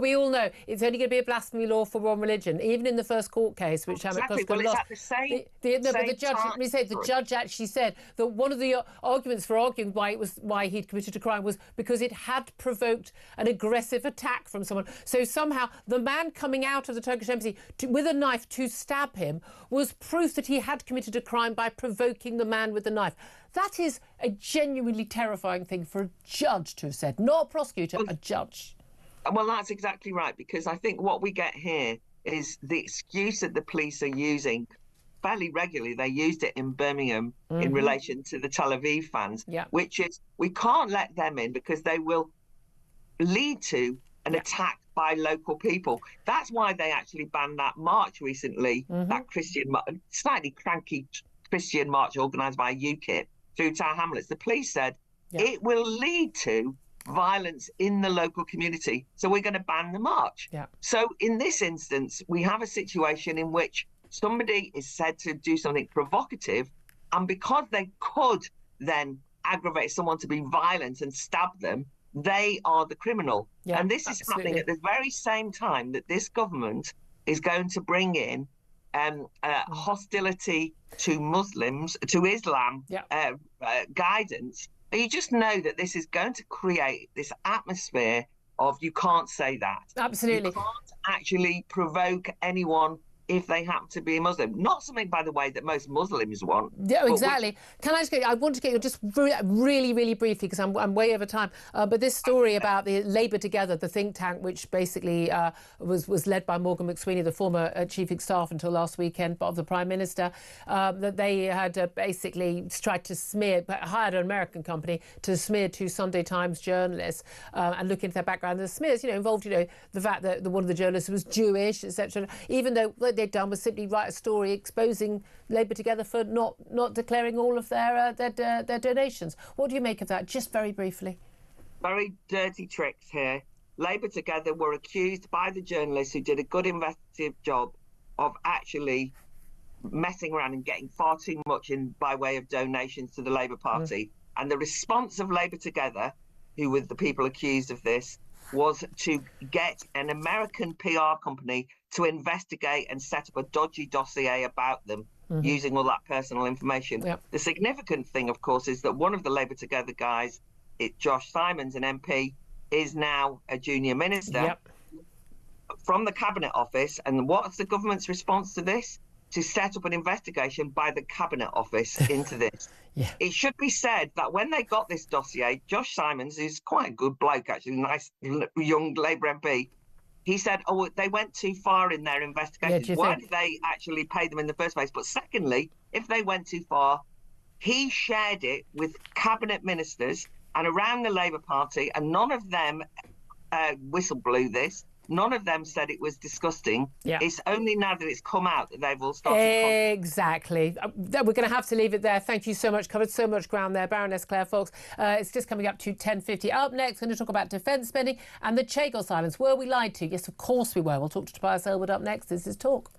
we all know it's only going to be a blasphemy law for one religion. Even in the first court case, which exactly. Well, it's at the same, the judge actually said that one of the arguments for arguing why he'd committed a crime was because it had provoked an aggressive attack from someone. So somehow the man coming out of the Turkish embassy with a knife to stab him was proof that he had committed a crime by provoking the man with the knife. That is a genuinely terrifying thing for a judge to have said, not a prosecutor, a judge. Well, that's exactly right, because I think what we get here is the excuse that the police are using fairly regularly. They used it in Birmingham in relation to the Tel Aviv fans, which is we can't let them in because they will lead to an attack by local people. That's why they actually banned that march recently, that slightly cranky Christian march organised by UKIP through Tower Hamlets. The police said it will lead to violence in the local community, so we're going to ban the march. So in this instance, we have a situation in which somebody is said to do something provocative, and because they could then aggravate someone to be violent and stab them, they are the criminal. And this is happening at the very same time that this government is going to bring in hostility to Muslims, to Islam guidance. You just know that this is going to create this atmosphere of you can't say that. Absolutely. You can't actually provoke anyone if they happen to be a Muslim. Not something, by the way, that most Muslims want. Yeah, exactly. Can I just I want to get you just really, really briefly, because I'm way over time, but this story about the Labour Together, the think tank, which basically was led by Morgan McSweeney, the former Chief of Staff until last weekend of the Prime Minister, that they had basically tried to hired an American company to smear two Sunday Times journalists and look into their background. The smears, involved, the fact that one of the journalists was Jewish, etc. Even though what they'd done was simply write a story exposing Labour Together for not declaring all of their donations. What do you make of that? Just very briefly. Very dirty tricks here. Labour Together were accused by the journalists who did a good investigative job of actually messing around and getting far too much in by way of donations to the Labour Party. And the response of Labour Together, who were the people accused of this, was to get an American PR company to investigate and set up a dodgy dossier about them using all that personal information. The significant thing, of course, is that one of the Labour Together guys, Josh Simons, an MP, is now a junior minister from the Cabinet Office. And what's the government's response to this? To set up an investigation by the Cabinet Office into this. It should be said that when they got this dossier, Josh Simons, who's quite a good bloke, actually, nice young Labour MP, he said, they went too far in their investigations. Why did they actually pay them in the first place? But secondly, if they went too far, he shared it with cabinet ministers and around the Labour Party, and none of them whistle-blew this. None of them said it was disgusting. It's only now that it's come out that they've all started. Exactly. We're going to have to leave it there. Thank you so much. Covered so much ground there. Baroness Claire Fox. It's just coming up to 10:50. Up next, going to talk about defence spending and the Chagos silence. Were we lied to? Yes, of course we were. We'll talk to Tobias Elwood up next. This is Talk.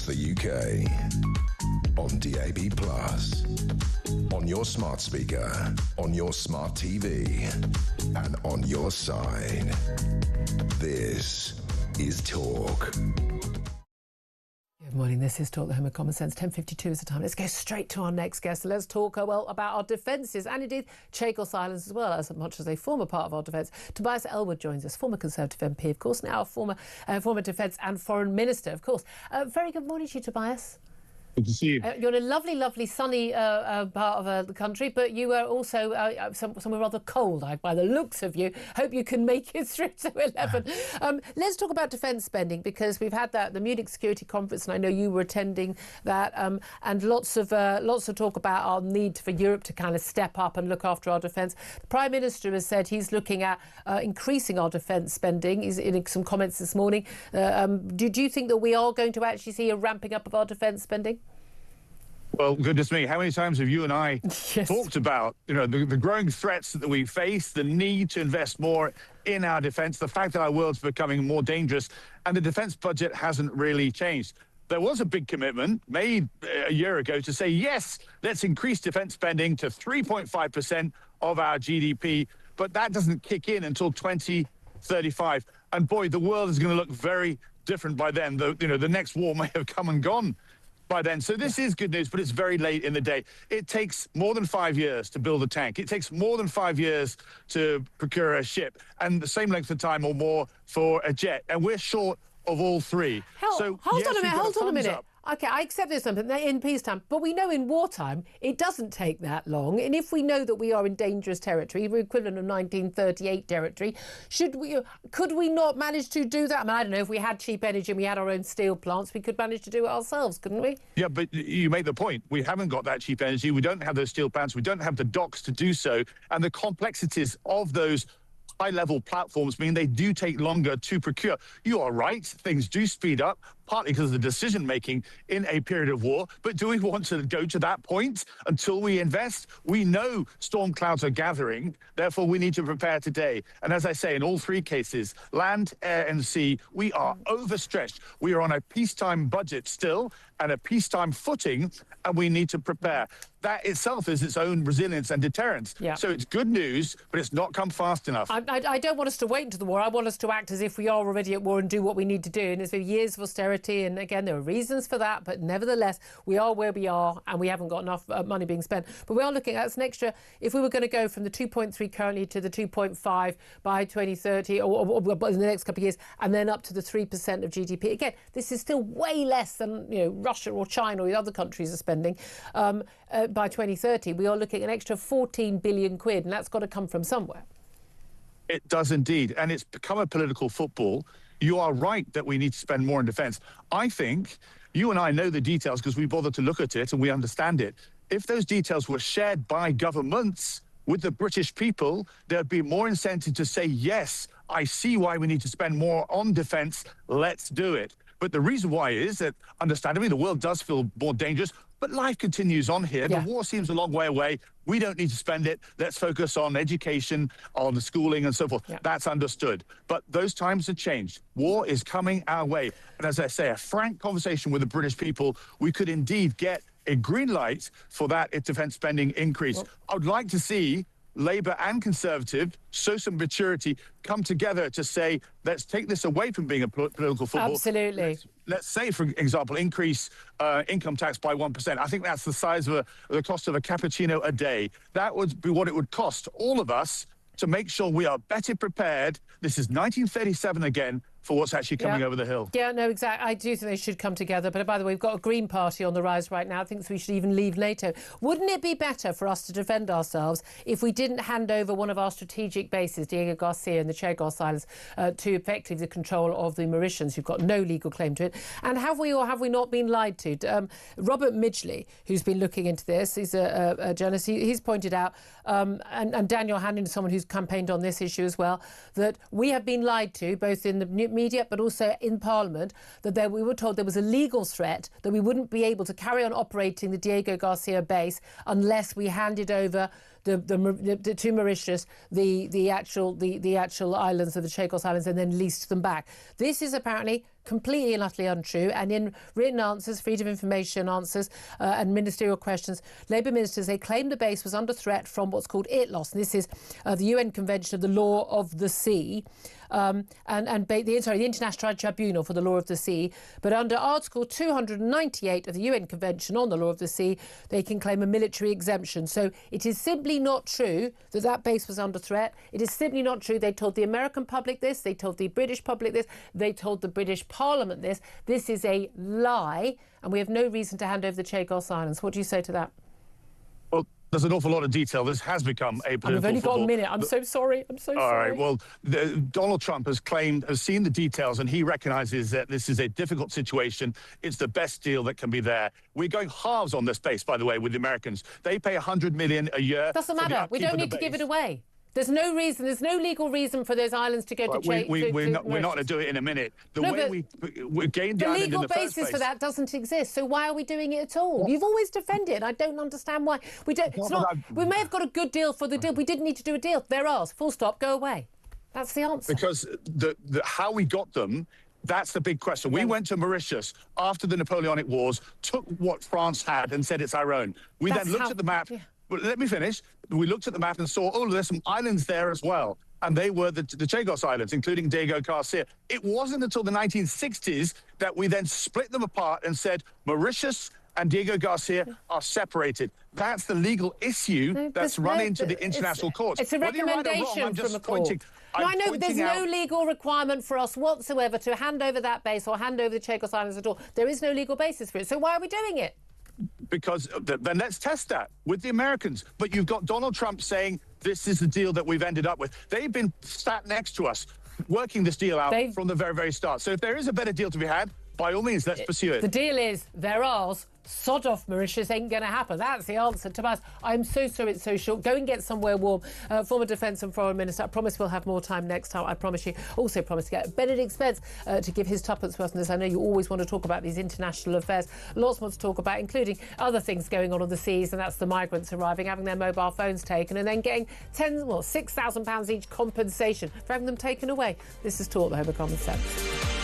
across the UK. On DAB+, on your smart speaker, on your smart TV, and on your side. This is Talk. Good morning, this is Talk, the home of common sense. 10:52 is the time. Let's go straight to our next guest. Let's talk, about our defences and indeed Chagos Islands as well, as much as a former part of our defence. Tobias Ellwood joins us, former Conservative MP, of course, now former Defence and Foreign Minister, of course. Very good morning to you, Tobias. Good to see you. You're in a lovely, lovely sunny part of the country, but you are also somewhere rather cold by the looks of you. Hope you can make it through to 11. Let's talk about defence spending, because we've had the Munich Security Conference, and I know you were attending that, and lots of talk about our need for Europe to kind of step up and look after our defence. The Prime Minister has said he's looking at increasing our defence spending. He's in some comments this morning. Do you think that we are going to actually see a ramping up of our defence spending? Well, goodness me, how many times have you and I Yes. talked about, the growing threats that we face, the need to invest more in our defence, the fact that our world's becoming more dangerous, and the defence budget hasn't really changed. There was a big commitment made a year ago to say, yes, let's increase defence spending to 3.5% of our GDP, but that doesn't kick in until 2035. And boy, the world is going to look very different by then. The next war may have come and gone by then. So this is good news, but it's very late in the day. It takes more than 5 years to build a tank. It takes more than 5 years to procure a ship, and the same length of time or more for a jet. And we're short of all three. Hold on a minute. OK, I accept this in peacetime, but we know in wartime it doesn't take that long. And if we know that we are in dangerous territory, we're equivalent of 1938 territory, could we not manage to do that? I mean, I don't know, if we had cheap energy and we had our own steel plants, we could manage to do it ourselves, couldn't we? Yeah, but you make the point. We haven't got that cheap energy. We don't have those steel plants. We don't have the docks to do so. And the complexities of those high-level platforms mean they do take longer to procure. You are right, things do speed up, partly because of the decision-making in a period of war. But do we want to go to that point until we invest? We know storm clouds are gathering, therefore we need to prepare today. And as I say, in all three cases, land, air and sea, we are overstretched. We are on a peacetime budget still and a peacetime footing, and we need to prepare. That itself is its own resilience and deterrence. Yeah. So it's good news, but it's not come fast enough. I don't want us to wait until the war. I want us to act as if we are already at war and do what we need to do. And it's been years of austerity, and again, there are reasons for that, but nevertheless, we are where we are, and we haven't got enough money being spent. But we are looking at an extra, if we were going to go from the 2.3 currently to the 2.5 by 2030, or in the next couple of years, and then up to the 3% of GDP. Again, this is still way less than Russia or China or the other countries are spending. By 2030, we are looking at an extra 14 billion quid, and that's got to come from somewhere. It does indeed, and it's become a political football. You are right that we need to spend more on defence. I think you and I know the details because we bothered to look at it and we understand it. If those details were shared by governments with the British people, there'd be more incentive to say, yes, I see why we need to spend more on defence, let's do it. But the reason why is that, understandably, the world does feel more dangerous, but life continues on here. Yeah. The war seems a long way away. We don't need to spend it. Let's focus on education, on schooling and so forth. Yeah. That's understood. But those times have changed. War is coming our way. And as I say, a frank conversation with the British people, we could indeed get a green light for that defence spending increase. Well, I would like to see Labour and Conservative show some maturity, come together to say, let's take this away from being a political football. Absolutely. Let's say, for example, increase income tax by 1%. I think that's the size of the cost of a cappuccino a day. That would be what it would cost all of us to make sure we are better prepared. This is 1937 again for what's actually coming over the hill. Yeah, no, exactly. I do think they should come together. But by the way, we've got a Green Party on the rise right now. I think we should even leave NATO. Wouldn't it be better for us to defend ourselves if we didn't hand over one of our strategic bases, Diego Garcia and the Chagos Islands, to effectively the control of the Mauritians, who've got no legal claim to it? And have we or have we not been lied to? Robert Midgley, who's been looking into this, he's a journalist, he's pointed out, and Daniel Hannon is someone who's campaigned on this issue as well, that we have been lied to, both in the media but also in Parliament, that we were told there was a legal threat that we wouldn't be able to carry on operating the Diego Garcia base unless we handed over to Mauritius the actual islands of the Chagos Islands and then leased them back. This is apparently completely and utterly untrue. And in written answers, freedom of information answers and ministerial questions, Labour ministers, they claimed the base was under threat from what's called ITLOS. And this is the UN Convention of the Law of the Sea. The International Tribunal for the Law of the Sea. But under Article 298 of the UN Convention on the Law of the Sea, they can claim a military exemption. So it is simply not true that that base was under threat. It is simply not true. They told the American public this. They told the British public this. They told the British Parliament this. This is a lie, and we have no reason to hand over the Chagos Islands. What do you say to that? Well, there's an awful lot of detail. This has become a political We've only got a minute. I'm so sorry. All right. Well, Donald Trump has seen the details, and he recognises that this is a difficult situation. It's the best deal that can be there. We're going halves on this base, by the way, with the Americans. They pay $100 million a year. Doesn't matter. We don't need to give it away. There's no reason. There's no legal reason for those islands to go to Chagos. We're not going to do it in a minute. We gained the island in the first place. The legal basis for that doesn't exist. So why are we doing it at all? You've always defended it. I don't understand why. We don't. It's not. We may have got a good deal for the deal. We didn't need to do a deal. They're ours. Full stop. Go away. That's the answer. Because how we got them. That's the big question. We went to Mauritius after the Napoleonic Wars, took what France had and said it's our own. We then looked at the map. Yeah. Well, let me finish. We looked at the map and saw, there's some islands there as well. And they were the Chagos Islands, including Diego Garcia. It wasn't until the 1960s that we then split them apart and said Mauritius and Diego Garcia are separated. That's the legal issue that's run into the international courts. It's a recommendation from a court. No, I know, but there's no legal requirement for us whatsoever to hand over that base or hand over the Chagos Islands at all. There is no legal basis for it. So why are we doing it? Because then let's test that with the Americans. But you've got Donald Trump saying this is the deal that we've ended up with. They've been sat next to us working this deal out from the very, very start. So if there is a better deal to be had, by all means, let's pursue it. The deal is they're ours. Sod off, Mauritius ain't going to happen. That's the answer. Tobias, I'm so sorry it's so short. Go and get somewhere warm. Former Defence and Foreign Minister. I promise we'll have more time next time. I promise you. Also promise to get Benedict Spence to give his tuppence for us on this. I know you always want to talk about these international affairs. Lots more to talk about, including other things going on the seas, and that's the migrants arriving, having their mobile phones taken, and then getting £6,000 each compensation for having them taken away. This is Talk, the Home of Common Sense.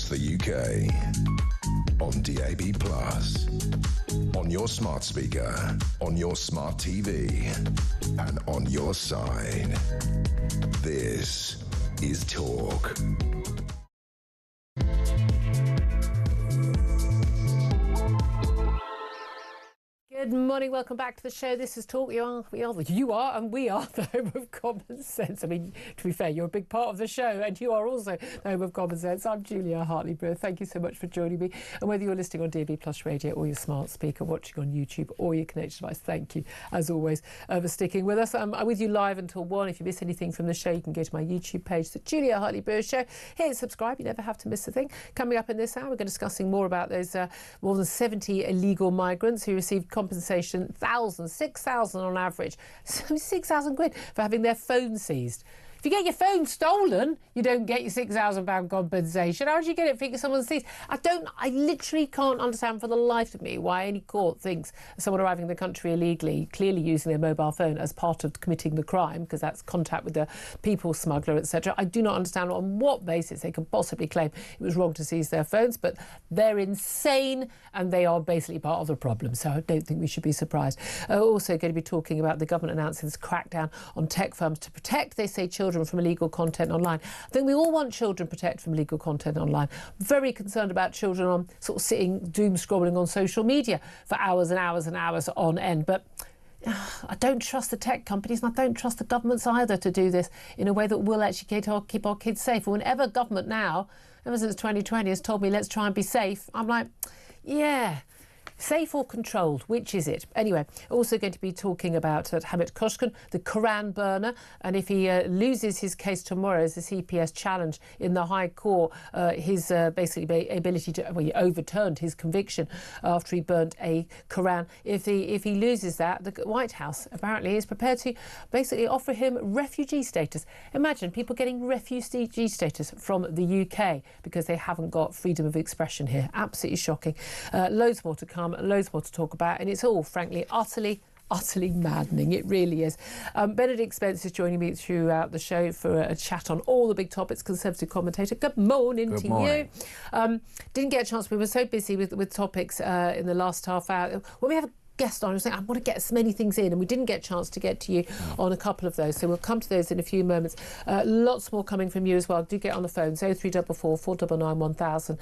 across the UK. On DAB+, on your smart speaker, on your smart TV, and on your side. This is Talk. Good morning, welcome back to the show. This is Talk. You are, and we are the home of common sense. I mean, to be fair, you're a big part of the show, and you are also the home of common sense. I'm Julia Hartley-Brewer. Thank you so much for joining me. And whether you're listening on DAB+ radio or your smart speaker, watching on YouTube or your connected device, thank you, as always, for sticking with us. I'm with you live until 1. If you miss anything from the show, you can go to my YouTube page, the Julia Hartley-Brewer Show. Hit subscribe. You never have to miss a thing. Coming up in this hour, we're going to be discussing more about those more than 70 illegal migrants who received compensation, 6,000 on average, 6,000 quid for having their phone seized. If you get your phone stolen, you don't get your £6,000 compensation. How do you get it if someone's seized? I literally can't understand for the life of me why any court thinks someone arriving in the country illegally, clearly using their mobile phone as part of committing the crime, because that's contact with the people smuggler, etc. I do not understand on what basis they can possibly claim it was wrong to seize their phones, but they're insane and they are basically part of the problem. So I don't think we should be surprised. Also going to be talking about the government announcing this crackdown on tech firms to protect, they say, children from illegal content online. I think we all want children protected from illegal content online. Very concerned about children on sort of sitting doom scrolling on social media for hours and hours and hours on end. But I don't trust the tech companies, and I don't trust the governments either to do this in a way that will actually keep our kids safe. Whenever government now, ever since 2020, has told me let's try and be safe, I'm like, yeah. Safe or controlled? Which is it? Anyway, also going to be talking about Hamid Koshkan, the Quran burner, and if he loses his case tomorrow as the CPS challenge in the High Court, his basically ability to, he overturned his conviction after he burnt a Quran. If he loses that, the White House apparently is prepared to basically offer him refugee status. Imagine people getting refugee status from the UK because they haven't got freedom of expression here. Absolutely shocking. Loads more to come. Loads more to talk about, and it's all frankly utterly maddening. It really is. Benedict Spence is joining me throughout the show for a chat on all the big topics. Conservative commentator. Good morning to you. Didn't get a chance. We were so busy with topics in the last half hour. When we have a guest on, I was saying I want to get as many things in, and we didn't get a chance to get to you on a couple of those, so we'll come to those in a few moments. Lots more coming from you as well. Do get on the phone, 0344 499 1000,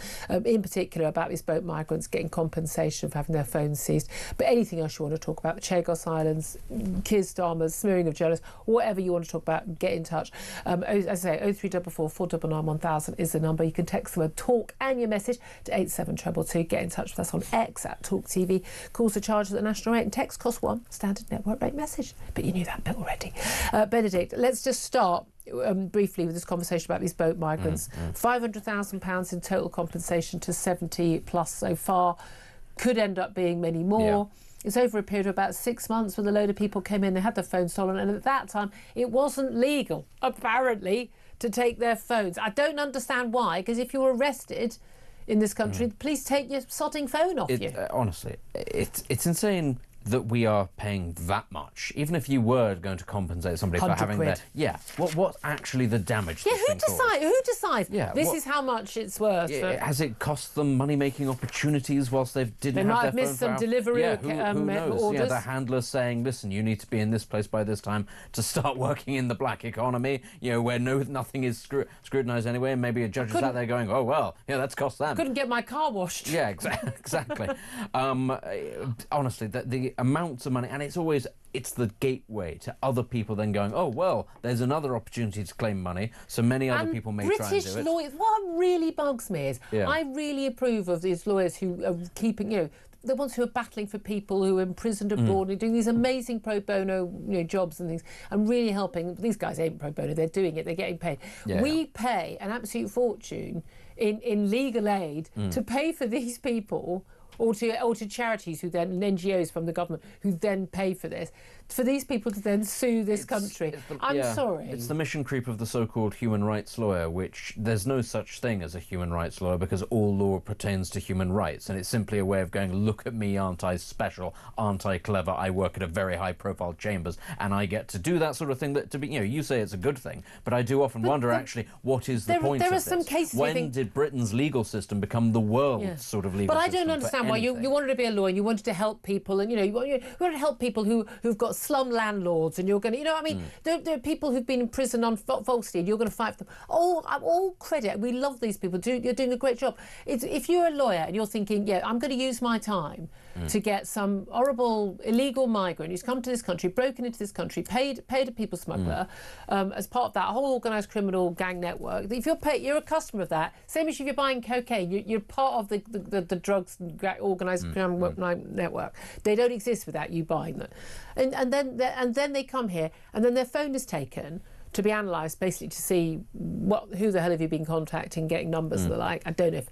in particular about these boat migrants getting compensation for having their phones seized, but anything else you want to talk about, the Chagos Islands, Keir Starmer's smearing of journalists, whatever you want to talk about, get in touch. As I say, 0344 499 1000 is the number. You can text the word talk and your message to 87222. Get in touch with us on X at talkTV. Calls are charged at the national rate, and text costs £1, standard network rate message. But you knew that bit already. Benedict, let's just start briefly with this conversation about these boat migrants. £500,000 in total compensation to 70 plus so far. Could end up being many more. Yeah. It's over a period of about 6 months when a load of people came in, they had their phones stolen, and at that time it wasn't legal, apparently, to take their phones. I don't understand why, because if you're arrested in this country, please take your sodding phone off you. Honestly, it's insane that we are paying that much, even if you were going to compensate somebody for having quid. their... What's actually the damage? Yeah, who decides? Yeah, this is how much it's worth. Has it cost them money-making opportunities whilst they didn't have their phone? They might have missed some delivery who knows? orders. Yeah, the handler's saying, listen, you need to be in this place by this time to start working in the black economy, where nothing is scrutinised anyway, and maybe a judge is out there going, oh, well, yeah, that's cost them. Couldn't get my car washed. Yeah, exactly. Honestly, the amounts of money, and it's the gateway to other people then going, oh, well, there's another opportunity to claim money, so many other people may try and do it. British lawyers, what really bugs me is, I really approve of these lawyers who are keeping, the ones who are battling for people who are imprisoned abroad and doing these amazing pro bono jobs and things, and really helping. These guys ain't pro bono, they're doing it, they're getting paid. We pay an absolute fortune in legal aid to pay for these people, or to charities who then, and NGOs from the government who then pay for this. for these people to then sue this country. I'm sorry. It's the mission creep of the so-called human rights lawyer, which there's no such thing as a human rights lawyer because all law pertains to human rights, and it's simply a way of going, look at me, aren't I special, aren't I clever, I work at a very high-profile chambers, and I get to do that sort of thing that, to be, you say it's a good thing, but I do often wonder, actually, what is the point of this? There are some cases when did Britain's legal system become the world's sort of legal system? But I don't understand why you wanted to be a lawyer and you wanted to help people, and you wanted to help people who've got slum landlords, and you're going to, there are people who've been in prison on falsity, and you're going to fight for them. All credit. We love these people. You're doing a great job. If you're a lawyer and you're thinking, I'm going to use my time to get some horrible illegal migrant who's come to this country, broken into this country, paid a people smuggler as part of that whole organised criminal gang network. If you're a customer of that, same as if you're buying cocaine, you're part of the drugs organised criminal network. They don't exist without you buying them, and then they come here, and then their phone is taken to be analysed, basically to see who the hell have you been contacting, getting numbers and the like. I don't know if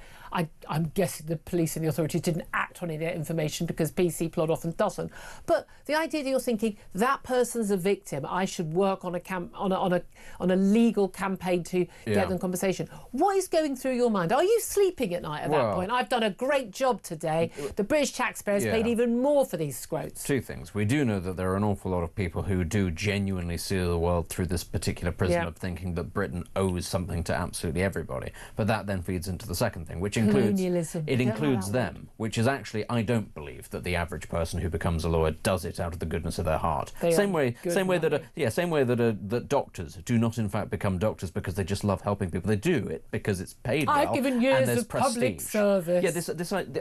I'm guessing the police and the authorities didn't act on any information because PC plot often doesn't. But the idea that you're thinking that person's a victim, I should work on a legal campaign to get them compensation. What is going through your mind? Are you sleeping at night at that point? I've done a great job today. The British taxpayers paid even more for these scroats. Two things. We do know that there are an awful lot of people who do genuinely see the world through this particular prism of thinking that Britain owes something to absolutely everybody. But that then feeds into the second thing, which includes them, which is actually, I don't believe that the average person who becomes a lawyer does it out of the goodness of their heart. Same way that doctors do not in fact become doctors because they just love helping people. They do it because it's paid well. I've given years of public service.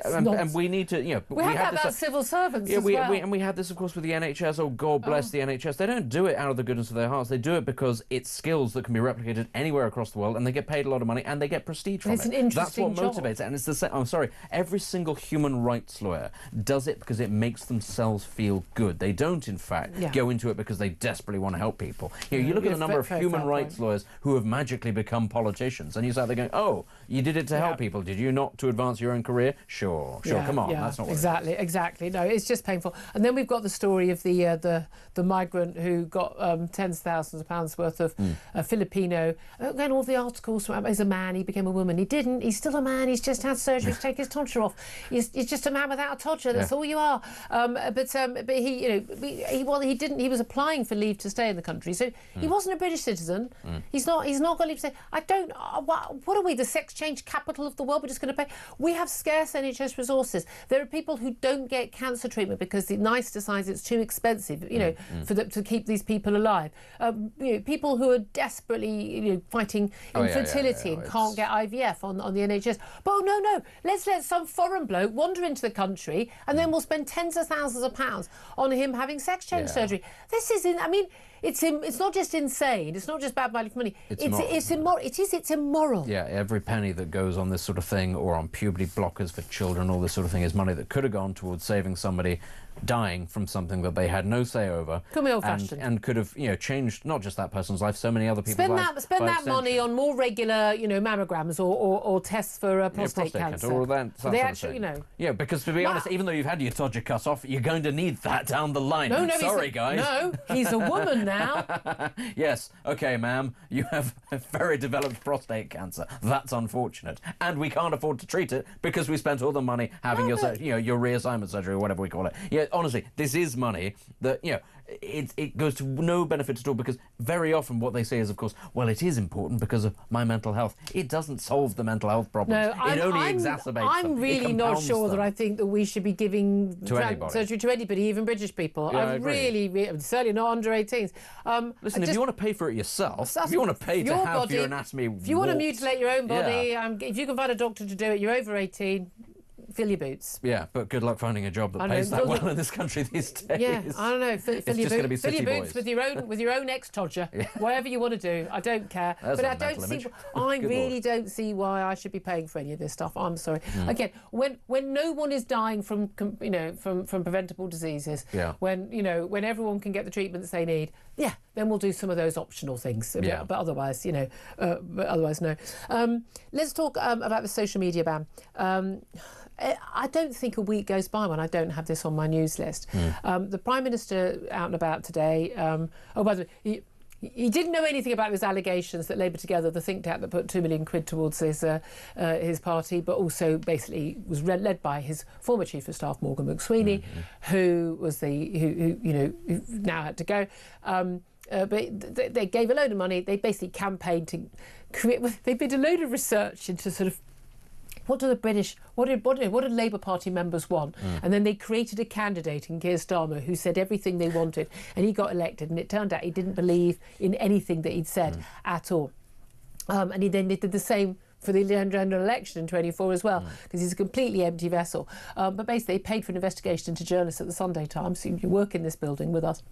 And we need to, we have that about civil servants as well. And we had this, of course, with the NHS. Oh, God bless the NHS. They don't do it out of the goodness of their hearts. They do it because it's skills that can be replicated anywhere across the world, and they get paid a lot of money, and they get prestige from it. It's an interesting That's what motivates it, and it's the same. I'm sorry, every single human rights lawyer does it because it makes themselves feel good. They don't, in fact, go into it because they desperately want to help people. You look at the number of human rights lawyers who have magically become politicians, and you start there going, oh, you did it to help people, did you not to advance your own career? Sure, come on, that's not what exactly. No, it's just painful. And then we've got the story of the migrant who got tens of thousands of pounds worth of Filipino. Again, all the articles from as a man, he became a woman. He didn't. He's still a man. He's just had surgery to take his tonsure off. He's just a man without a tonsure. That's all you are. But he didn't. He was applying for leave to stay in the country, so he wasn't a British citizen. He's not got leave to stay. I don't. What are we? The sex change capital of the world? We're just going to pay. We have scarce NHS resources. There are people who don't get cancer treatment because the NICE decides it's too expensive. To keep these people alive. People who are desperately fighting infertility and can't get IVF on the NHS. But no, let's let some foreign bloke wander into the country and then we'll spend tens of thousands of pounds on him having sex change surgery. This isn't, it's not just insane, it's not just bad value for money, it's immoral. It's immoral. Yeah, every penny that goes on this sort of thing, or on puberty blockers for children, all this sort of thing, is money that could have gone towards saving somebody dying from something that they had no say over, and could have changed not just that person's life, so many other people's lives. Spend that money on more regular mammograms or tests for prostate cancer. Or that sort of thing. Yeah, because to be honest, even though you've had your todger cut off, you're going to need that down the line. No, sorry guys. No, he's a woman now. Yes, okay, ma'am, you have very developed prostate cancer. That's unfortunate, and we can't afford to treat it because we spent all the money having your reassignment surgery or whatever we call it. Yeah, honestly, this is money that it goes to no benefit at all, because very often what they say is, of course, well, it is important because of my mental health. It doesn't solve the mental health problems. No, it only exacerbates them. I'm really not sure that I think that we should be giving surgery to anybody, even British people. Yeah, I'm really, certainly not under 18s. Listen, if you want to pay for it yourself, if you want to pay to have your anatomy if you want to mutilate your own body, if you can find a doctor to do it, you're over 18. Fill your boots. Yeah, but good luck finding a job that pays that well in this country these days. Yeah, I don't know. Fill your boots with your own ex-todger. Whatever you want to do, I don't care. But I don't see. I really don't see why I should be paying for any of this stuff. I'm sorry. Again, when no one is dying from preventable diseases, when everyone can get the treatments they need, then we'll do some of those optional things. Yeah. But otherwise, no. Let's talk about the social media ban. I don't think a week goes by when I don't have this on my news list. The Prime Minister out and about today. By the way, he didn't know anything about those allegations that Labour Together, the think tank that put £2 million towards his party, but also basically was led by his former Chief of Staff Morgan McSweeney, who was who now had to go. But they gave a load of money. They basically campaigned to create. They did a load of research into sort of what did Labour Party members want? And then they created a candidate in Keir Starmer who said everything they wanted, and he got elected. And it turned out he didn't believe in anything that he'd said at all. And he then did the same for the general election in 24 as well, because he's a completely empty vessel. But basically, they paid for an investigation into journalists at the Sunday Times, who work in this building with us,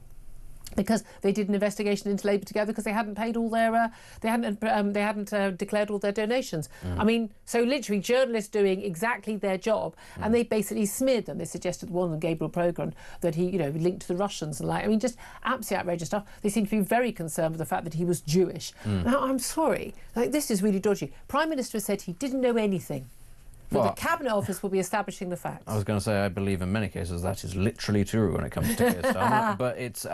because they did an investigation into Labour Together because they hadn't paid all their, they hadn't declared all their donations. I mean, so literally journalists doing exactly their job, and they basically smeared them. They suggested one of Gabriel Progrand that he, linked to the Russians and just absolutely outrageous stuff. They seem to be very concerned with the fact that he was Jewish. Now, I'm sorry, this is really dodgy. Prime Minister said he didn't know anything. But the Cabinet Office will be establishing the facts. I was going to say, I believe in many cases that is literally true when it comes to Keir Starmer, but it's...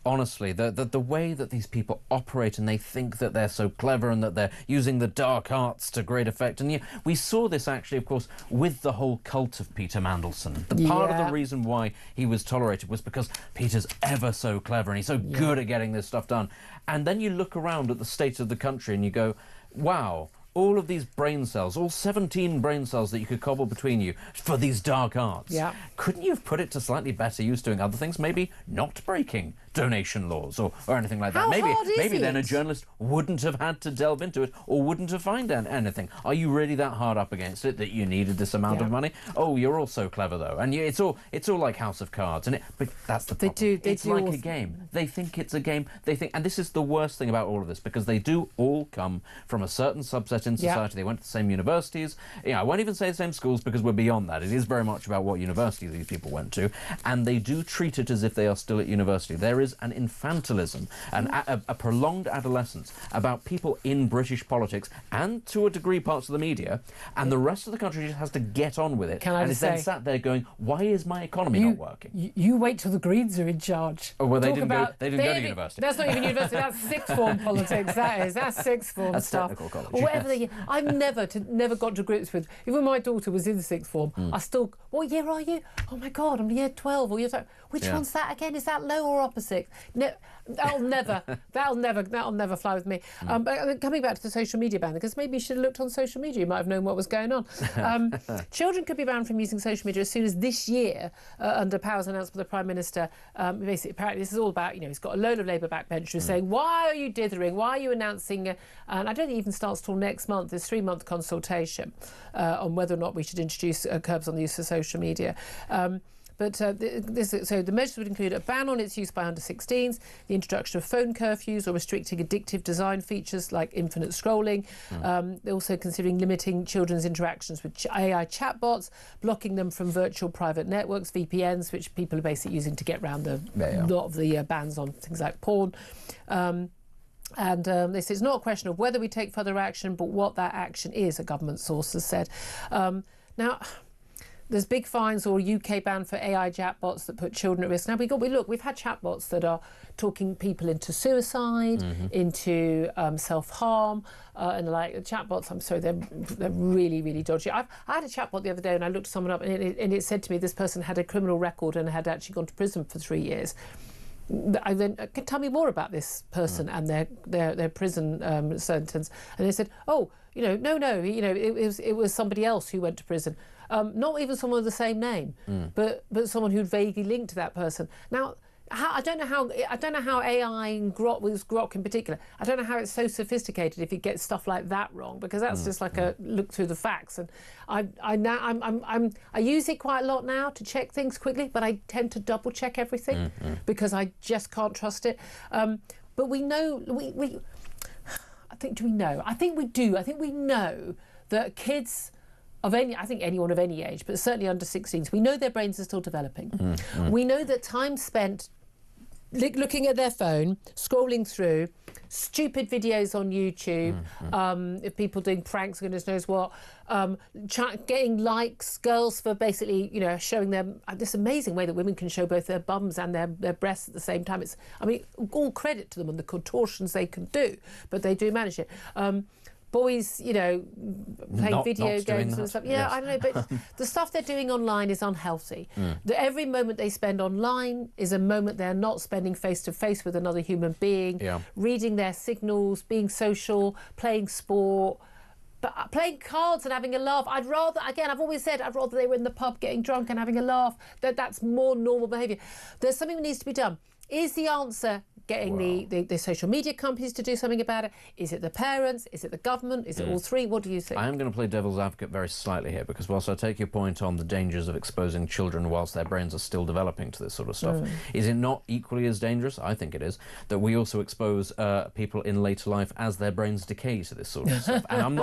honestly, the way that these people operate, and they think that they're so clever and that they're using the dark arts to great effect. And we saw this actually, of course, with the whole cult of Peter Mandelson. Part of the reason why he was tolerated was because Peter's ever so clever and he's so good at getting this stuff done. And then you look around at the state of the country and you go, wow, all of these brain cells, all 17 brain cells that you could cobble between you for these dark arts. Couldn't you have put it to slightly better use doing other things? Maybe not breaking donation laws or anything like that. Maybe then a journalist wouldn't have had to delve into it or wouldn't have found anything. Are you really that hard up against it that you needed this amount of money? Oh, you're all so clever though, and it's all like House of Cards, but that's the problem. It's like a game. They think it's a game. And this is the worst thing about all of this, because they do all come from a certain subset in society. They went to the same universities. I won't even say the same schools, because we're beyond that. It is very much about what university these people went to, and they do treat it as if they are still at university. There is an infantilism and a prolonged adolescence about people in British politics, and to a degree parts of the media, and the rest of the country just has to get on with it. And is then sat there going, why is my economy not working? You wait till the Greens are in charge. Oh, well, they didn't go to university. That's not even university, that's sixth form politics, that's sixth form stuff. Technical college. Or whatever I've never got to grips with. Even my daughter was in sixth form, I still, what year are you? Oh my God, I'm year 12 or year 12. Which one's that again? Is that low or opposite? No, that'll never fly with me. But coming back to the social media ban, because maybe you should have looked on social media, you might have known what was going on. Children could be banned from using social media as soon as this year, under powers announced by the Prime Minister. Basically, apparently this is all about, he's got a load of Labour backbenchers saying, why are you dithering? Why are you announcing? And I don't think it even starts till next month, this 3-month consultation on whether or not we should introduce curbs on the use of social media. So the measures would include a ban on its use by under-16s, the introduction of phone curfews or restricting addictive design features like infinite scrolling. They're also considering limiting children's interactions with AI chatbots, blocking them from virtual private networks, VPNs, which people are basically using to get around a lot of the bans on things like porn. And they say it's not a question of whether we take further action, but what that action is, a government source has said. Now, there's big fines or a UK ban for AI chatbots that put children at risk. Now, we've had chatbots that are talking people into suicide, into self-harm, and like chatbots, I'm sorry, they're really, really dodgy. I had a chatbot the other day and I looked someone up and it said to me this person had a criminal record and had actually gone to prison for 3 years. I then tell me more about this person and their prison sentence. And they said, no, it was somebody else who went to prison. Not even someone with the same name, but someone who'd vaguely linked to that person. Now, I don't know how AI and Grok in particular. I don't know how it's so sophisticated if it gets stuff like that wrong, because that's just like a look through the facts. And I use it quite a lot now to check things quickly, but I tend to double check everything because I just can't trust it. But we know I think we do. I think we know that kids of anyone of any age, but certainly under 16s, we know their brains are still developing. We know that time spent looking at their phone, scrolling through, stupid videos on YouTube, if people doing pranks, goodness knows what, getting likes, girls for basically, you know, showing them this amazing way that women can show both their bums and their breasts at the same time. I mean, all credit to them and the contortions they can do, but they do manage it. Boys, you know, playing video games and stuff. Yeah, yes. I don't know, but the stuff they're doing online is unhealthy. Every moment they spend online is a moment they're not spending face-to-face with another human being, reading their signals, being social, playing sport, but playing cards and having a laugh. I'd rather, again, I've always said, I'd rather they were in the pub getting drunk and having a laugh. That's more normal behaviour. There's something that needs to be done. Is the answer getting the social media companies to do something about it? Is it the parents? Is it the government? Is it all three? What do you think? I am going to play devil's advocate very slightly here, because whilst I take your point on the dangers of exposing children whilst their brains are still developing to this sort of stuff, is it not equally as dangerous? I think it is, that we also expose people in later life as their brains decay to this sort of stuff. And I'm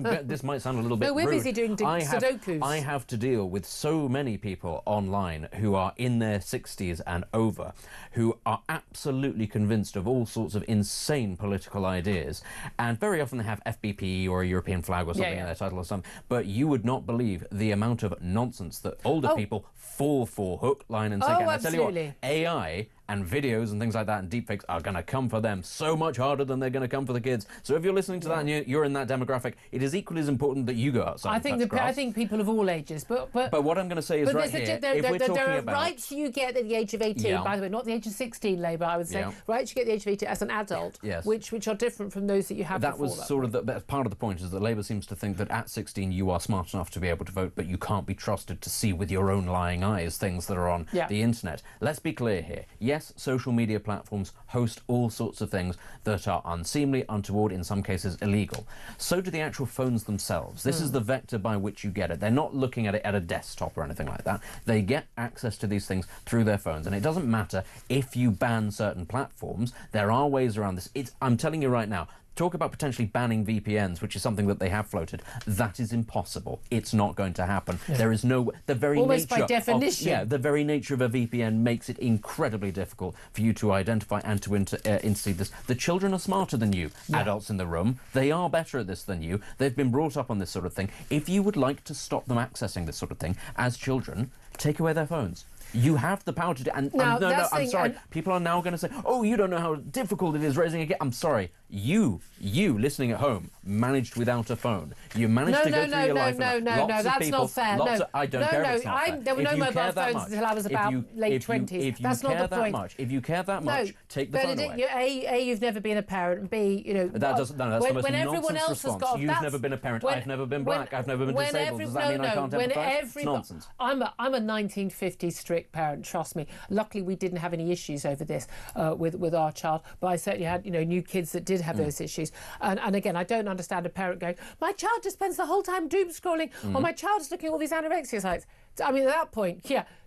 not, this might sound a little bit rude. We're busy doing Sudokus. I have to deal with so many people online who are in their 60s and over, who are absolutely convinced of all sorts of insane political ideas, and very often they have FBP or a European flag or something in their title or something, but you would not believe the amount of nonsense that older people fall for hook, line and sinker. And I tell you what, AI and videos and things like that and deepfakes are going to come for them so much harder than they're going to come for the kids. So if you're listening to that and you're in that demographic, it is equally as important that you go outside. I think people of all ages, but what I'm going to say is right here, if we're talking there are about rights you get at the age of 18, by the way, not the age of 16, Labour, I would say, rights you get at the age of 18 as an adult, which are different from those that you have that was sort of that's part of the point, is that Labour seems to think that at 16 you are smart enough to be able to vote, but you can't be trusted to see with your own lying eyes things that are on the internet. Let's be clear here. Yes, social media platforms host all sorts of things that are unseemly, untoward, in some cases illegal. So do the actual phones themselves. This is the vector by which you get it. They're not looking at it at a desktop or anything like that. They get access to these things through their phones, and it doesn't matter if you ban certain platforms. There are ways around this. I'm telling you right now, talk about potentially banning VPNs, which is something that they have floated. That is impossible. It's not going to happen. There is no... The very almost nature by definition. the very nature of a VPN makes it incredibly difficult for you to identify and to intercede this. The children are smarter than you. Adults in the room, they are better at this than you. They've been brought up on this sort of thing. If you would like to stop them accessing this sort of thing as children, take away their phones. You have the power to do... And no, I'm sorry. People are now going to say, oh, you don't know how difficult it is raising a kid. I'm sorry. You listening at home, managed without a phone. You managed to go through your life. No, that's not fair. I don't care if it's not fair. There were no mobile phones until I was about late 20s. That's not the point. If you care that much, take the phone away. A, you've never been a parent, and B, you know... That's the most nonsense response. You've never been a parent. I've never been black. I've never been disabled. Does that mean I can't empathise? It's nonsense. I'm a 1950s strict parent, trust me. Luckily, we didn't have any issues over this with our child, but I certainly had, new kids that did have those issues. And again, I don't understand a parent going, my child just spends the whole time doom scrolling, or my child's looking at all these anorexia sites. I mean, at that point,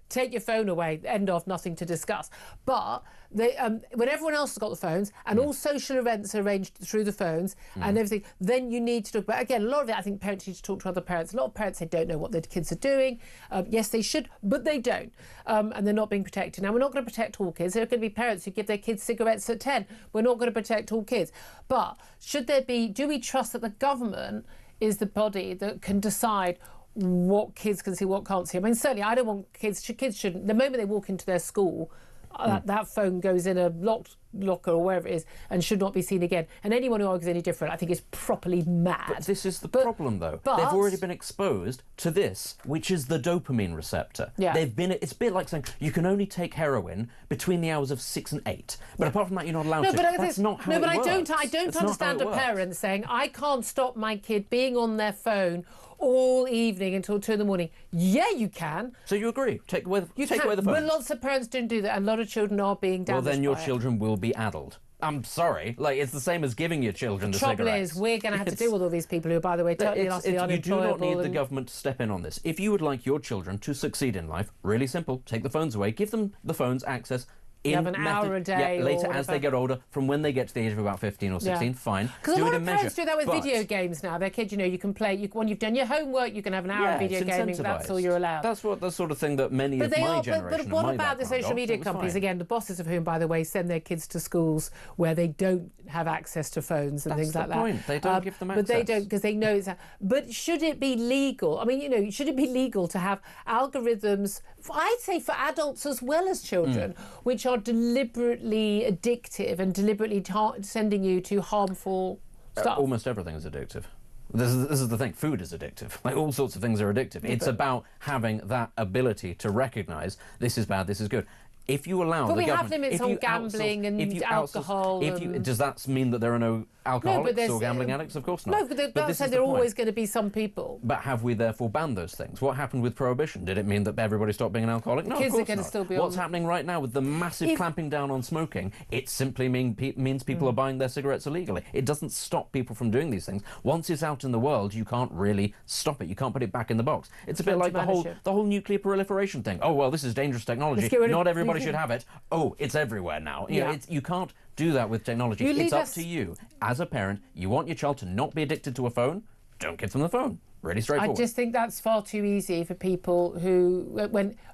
take your phone away, end of, nothing to discuss. But when everyone else has got the phones and all social events are arranged through the phones and everything, then you need to talk about, again, a lot of it, I think parents need to talk to other parents. A lot of parents, they don't know what their kids are doing. Yes, they should, but they don't. And they're not being protected. Now, we're not going to protect all kids. There are going to be parents who give their kids cigarettes at 10. We're not going to protect all kids. But do we trust that the government is the body that can decide what kids can see, what can't see? I mean, certainly I don't want kids shouldn't, the moment they walk into their school, that phone goes in a locked locker or wherever it is and should not be seen again. And anyone who argues any different, I think, is properly mad. But this is the problem, though. They've already been exposed to this, which is the dopamine receptor. It's a bit like saying you can only take heroin between the hours of 6 and 8. But apart from that, you're not allowed to. That's not how it works. I don't understand a parent saying, I can't stop my kid being on their phone all evening until 2 in the morning. Yeah, you can. So you agree? Take away the phones. But lots of parents don't do that, and a lot of children are being damaged. Well, then your children will be addled. I'm sorry. It's the same as giving your children the cigarettes. The trouble is, we're going to have to deal with all these people who, by the way, totally unemployable. You do not need the government to step in on this. If you would like your children to succeed in life, really simple, take the phones away, give them the phones access You have an hour a day. Yeah, later or as they get older, from when they get to the age of about 15 or 16, fine. Because a lot of parents measure. do that with video games now. Their kids, you can play. When you've done your homework, you can have an hour of video gaming. That's all you're allowed. That's the sort of thing that many of my generation. But what about the social media companies? Again, the bosses of whom, by the way, send their kids to schools where they don't have access to phones and things like that. That's the point. They don't give them access. But they don't, because they know it's. But should it be legal? I mean, should it be legal to have algorithms? I'd say for adults as well as children, which are deliberately addictive and deliberately sending you to harmful stuff. Almost everything is addictive. This is the thing. Food is addictive. Like, all sorts of things are addictive. It's about having that ability to recognise this is bad, this is good. If you allow but the we government, have limits on gambling and alcohol. Does that mean that there are no alcoholics or gambling addicts? Of course not. No, but there are always going to be some people. But have we therefore banned those things? What happened with Prohibition? Did it mean that everybody stopped being an alcoholic? No, kids of course are going not. to still be What's happening right now with the massive clamping down on smoking? It simply means people are buying their cigarettes illegally. It doesn't stop people from doing these things. Once it's out in the world, you can't really stop it. You can't put it back in the box. It's a bit like the whole nuclear proliferation thing. Oh, well, this is dangerous technology. Not everybody should have it. Oh, it's everywhere now. You can't do that with technology. It's up to you. As a parent, you want your child to not be addicted to a phone, don't give them the phone. Really straightforward. I just think that's far too easy for people who,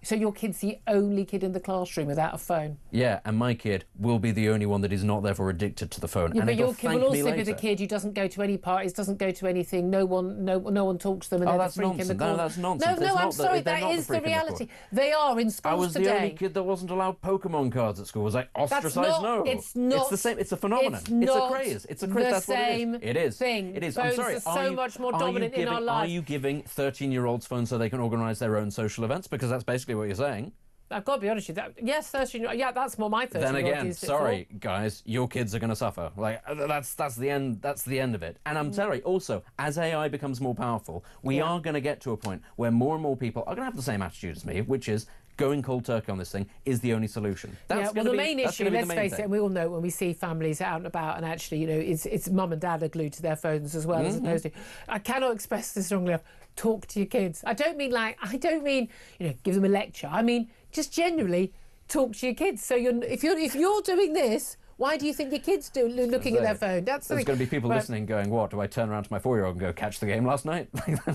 so your kid's the only kid in the classroom without a phone. Yeah, and my kid will be the only one that is not therefore addicted to the phone. Yeah, and but your kid will also be the later. kid who doesn't go to any parties, doesn't go to anything. No one talks to them. And that's nonsense. No, that's nonsense. No, I'm sorry. That is the reality. They are in schools today. I was the only kid that wasn't allowed Pokemon cards at school. Was like ostracised? No, it's not. It's the same. It's a phenomenon. It's a craze. It's a craze. That's what it is. It is. It is. I'm sorry. Phones are so much more dominant in our lives. Are you giving 13-year-olds phones so they can organise their own social events? Because that's basically what you're saying. I've got to be honest with you. Yes, 13. Yeah, that's more my 13. Then again, sorry, guys, your kids are going to suffer. Like that's the end. That's the end of it. And I'm sorry. Also, as AI becomes more powerful, we are going to get to a point where more and more people are going to have the same attitude as me, which is going cold turkey on this thing is the only solution. The main issue, let's face it, and we all know when we see families out and about, and actually, it's mum and dad are glued to their phones as well, as opposed to. I cannot express this strongly enough. Talk to your kids. I don't mean give them a lecture. I mean just generally talk to your kids. So if you're doing this, why do you think your kids looking at their phone? There's going to be people listening going, what, do I turn around to my 4-year-old and go, catch the game last night?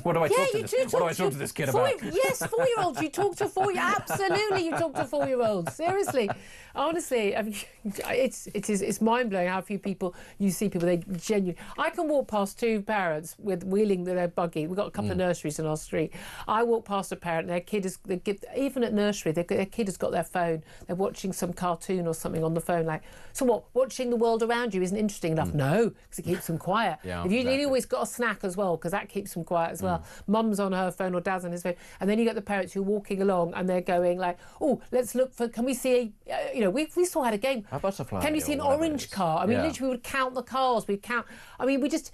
What do I talk to this kid about? Yes, 4-year-olds. You talk to 4-year-olds. Absolutely, you talk to 4-year-olds. Seriously. Honestly, it's mind-blowing how few people, you see people, they genuinely... I can walk past two parents wheeling their buggy. We've got a couple of nurseries in our street. I walk past a parent, their kid is... Even at nursery, their kid has got their phone. They're watching some cartoon or something on the phone, like... So what, watching the world around you isn't interesting enough? No, because it keeps them quiet. If you always got a snack as well, because that keeps them quiet as well. Mum's on her phone or dad's on his phone. And then you get the parents who are walking along and they're going like, oh, let's look for... Can we see a... we still had a game. A butterfly. Can you see an orange car? I mean, literally we would count the cars. We'd count... I mean, we just...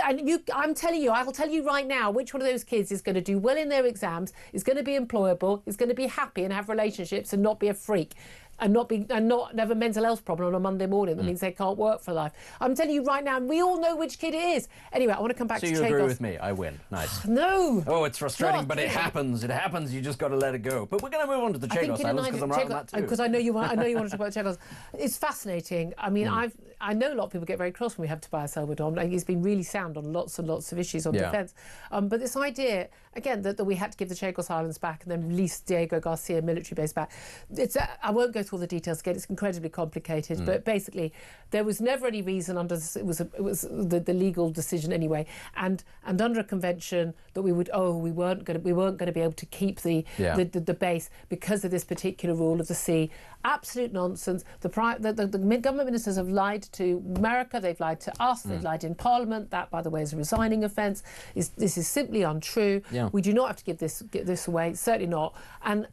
I'm telling you, I'll tell you right now, which one of those kids is going to do well in their exams, is going to be employable, is going to be happy and have relationships and not be a freak. And not have a mental health problem on a Monday morning. That means they can't work for life. I'm telling you right now, and we all know which kid it is. Anyway, I want to come back to Chagos. So you agree with me? I win. Nice. No. Oh, it's frustrating, but it happens. It happens. You just got to let it go. But we're going to move on to the Chagos Islands because I'm right on that too. Because I know you want to talk about Chagos. It's fascinating. I mean, I know a lot of people get very cross when we have Tobias Elwood. Like, he's been really sound on lots and lots of issues on defence. But this idea, again, that we had to give the Chagos Islands back and then release Diego Garcia military base back. I won't go through all the details again. It's incredibly complicated, but basically there was never any reason under this. It was the legal decision anyway, and under a convention that we weren't going to be able to keep the base because of this particular rule of the sea. Absolute nonsense. The government ministers have lied to America. They've lied to us. They've lied in Parliament. That, by the way, is a resigning offence. This is simply untrue. We do not have to give this away. Certainly not. And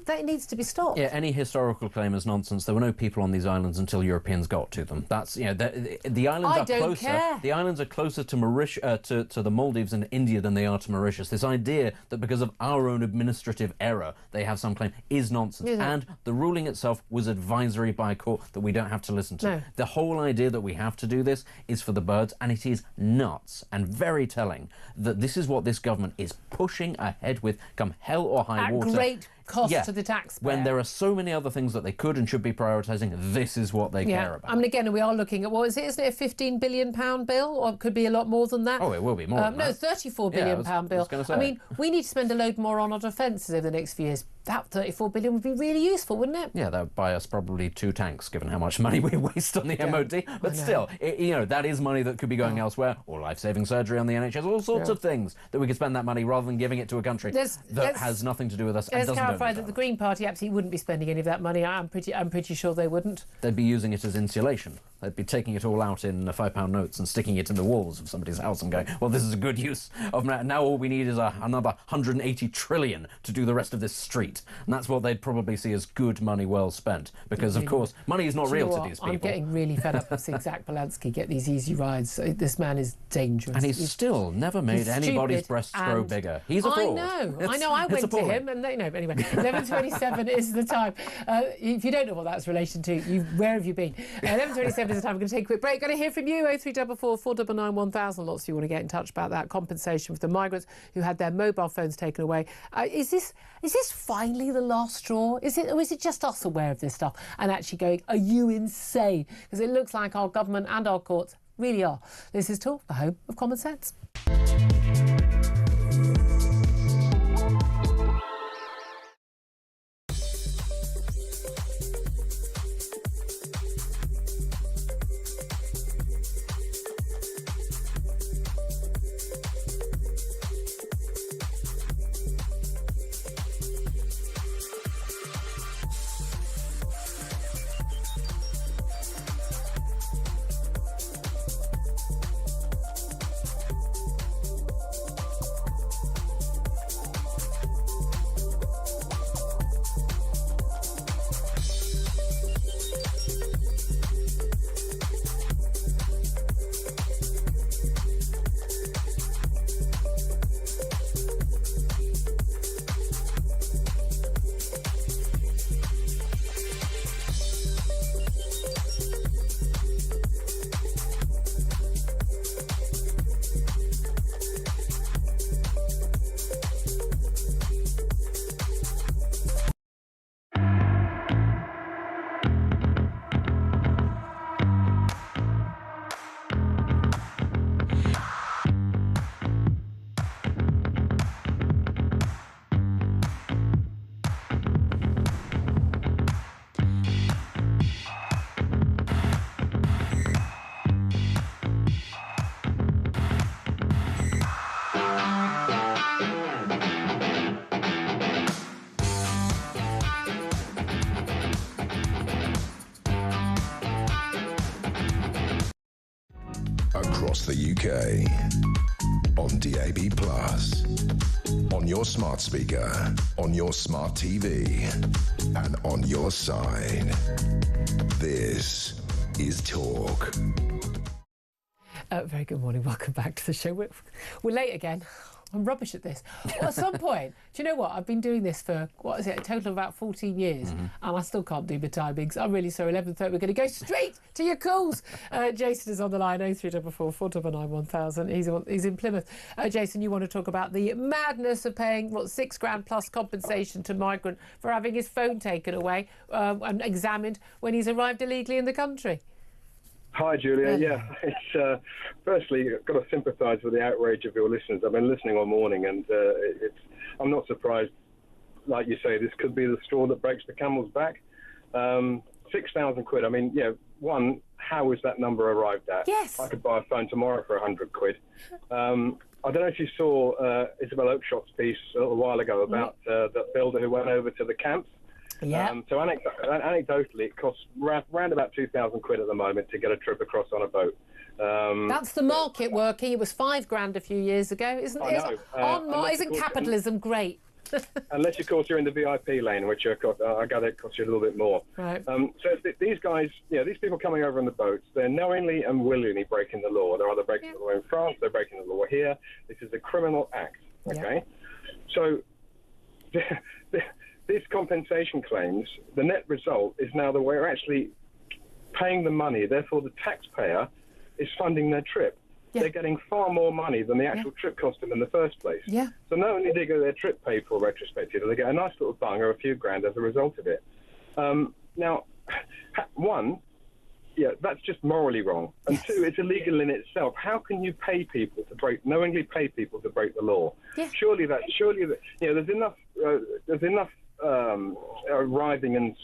that needs to be stopped. Yeah. Any historical claim is nonsense. There were no people on these islands until Europeans got to them. That's the islands are closer. Care. The islands are closer to Mauritius, to the Maldives and India than they are to Mauritius. This idea that because of our own administrative error they have some claim is nonsense. And the ruling itself was advisory by a court that we don't have to listen to. The whole idea that we have to do this is for the birds, and it is nuts and very telling that this is what this government is pushing ahead with, come hell or high water. cost to the taxpayer. When there are so many other things that they could and should be prioritising, this is what they care about. I mean, again, we are looking at, isn't it a £15 billion bill, or it could be a lot more than that? Oh, it will be more than that. No, £34 billion bill. I mean, we need to spend a load more on our defences over the next few years. That £34 billion would be really useful, wouldn't it? Yeah, that would buy us probably 2 tanks, given how much money we waste on the MOD. But still, that is money that could be going elsewhere, or life-saving surgery on the NHS, all sorts of things that we could spend that money rather than giving it to a country that has nothing to do with us and doesn't. Let's clarify that the Green Party absolutely wouldn't be spending any of that money. I'm pretty sure they wouldn't. They'd be using it as insulation. They'd be taking it all out in £5 notes and sticking it in the walls of somebody's house and going, well, this is a good use of now all we need is another 180 trillion to do the rest of this street. And that's what they'd probably see as good money well spent. Because, of course, money is not real to these people. I'm getting really fed up with seeing Zach Polanski get these easy rides. This man is dangerous. And he's still never made anybody's breasts grow bigger. He's a fraud. I know. I went to him and but anyway, 11:27 is the time. If you don't know what that's relation to, where have you been? 11:27 is the time. We're going to take a quick break. Going to hear from you. 0344 499 1000. Lots of you want to get in touch about that compensation for the migrants who had their mobile phones taken away. Is this finally the last straw? Is it just us aware of this stuff and actually going, are you insane? Because it looks like our government and our courts really are. This is Talk, the home of common sense. Across the UK, on DAB+, on your smart speaker, on your smart TV, and on your side. This is Talk. Very good morning. Welcome back to the show. We're late again. I'm rubbish at this. Well, at some point, do you know what? I've been doing this for, a total of about 14 years, and I still can't do my timings. I'm really sorry. 11:30, we're going to go straight to your calls. Jason is on the line, 0344 499 1000. He's in Plymouth. Jason, you want to talk about the madness of paying, £6,000 plus compensation to migrant for having his phone taken away and examined when he's arrived illegally in the country. Hi, Julia. Yeah, it's firstly, I've got to sympathise with the outrage of your listeners. I've been listening all morning, and I'm not surprised. Like you say, this could be the straw that breaks the camel's back. 6,000 quid. I mean, one, how is that number arrived at? Yes. I could buy a phone tomorrow for 100 quid. I don't know if you saw Isabel Oakshot's piece a little while ago about the builder who went over to the camps. Yeah. So anecdotally, it costs round about 2,000 quid at the moment to get a trip across on a boat. That's the market working. It was £5,000 a few years ago, isn't it? Isn't capitalism great? Unless, of course, you're in the VIP lane, which I gather it costs you a little bit more. Right. So these guys, these people coming over on the boats, they're knowingly and willingly breaking the law. They're either breaking the law in France, they're breaking the law here. This is a criminal act. Okay. So these compensation claims, the net result is now that we're actually paying the money. Therefore, the taxpayer is funding their trip. they're getting far more money than the actual trip cost them in the first place. Yeah. So not only do they get their trip paid for retrospectively, they get a nice little bung or a few grand as a result of it. Now, one, that's just morally wrong. And two, it's illegal in itself. How can you knowingly pay people to break the law? Yeah. Surely there's enough writhing and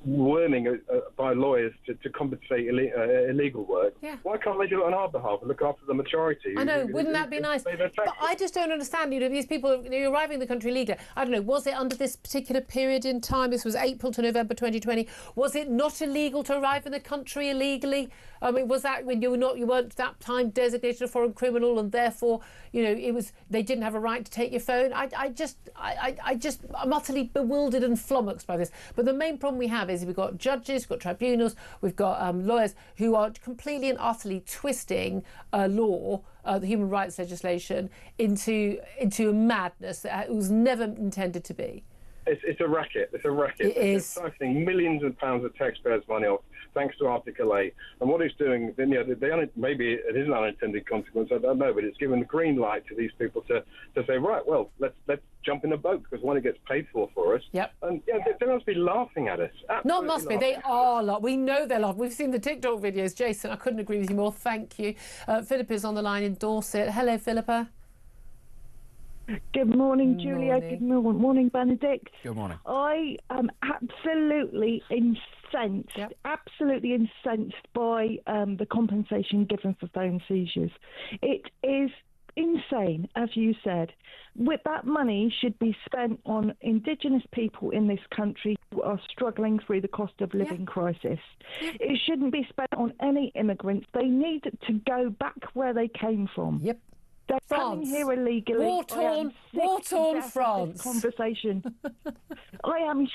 worming by lawyers to compensate illegal work. Yeah. Why can't they do it on our behalf and look after the majority? I know, wouldn't that be nice? But I just don't understand, these people, arriving in the country legally. I don't know, was it under this particular period in time? This was April to November 2020. Was it not illegal to arrive in the country illegally? I mean, was that when you weren't that time designated a foreign criminal, and therefore, they didn't have a right to take your phone? I'm utterly bewildered and flummoxed by this. But the main problem we have is we've got judges, we've got tribunals, we've got lawyers who are completely and utterly twisting law, the human rights legislation, into a madness that it was never intended to be. It's a racket. It's a racket. It is. It's siphoning millions of pounds of taxpayers' money off, thanks to Article 8. And what it's doing, maybe it is an unintended consequence, I don't know, but it's given the green light to these people to say, right, well, let's jump in a boat, because one, it gets paid for us. Yep. And they must be laughing at us. Not must be. They are. We know they're laughing. We've seen the TikTok videos. Jason, I couldn't agree with you more. Thank you. Philippa's on the line in Dorset. Hello, Philippa. Good morning, Julia. Good morning, Benedict. Good morning. I am absolutely incensed, by the compensation given for phone seizures. It is insane, as you said. With that money should be spent on Indigenous people in this country who are struggling through the cost of living crisis. It shouldn't be spent on any immigrants. They need to go back where they came from. Yep. They're coming here illegally. War-torn France. Conversation. I am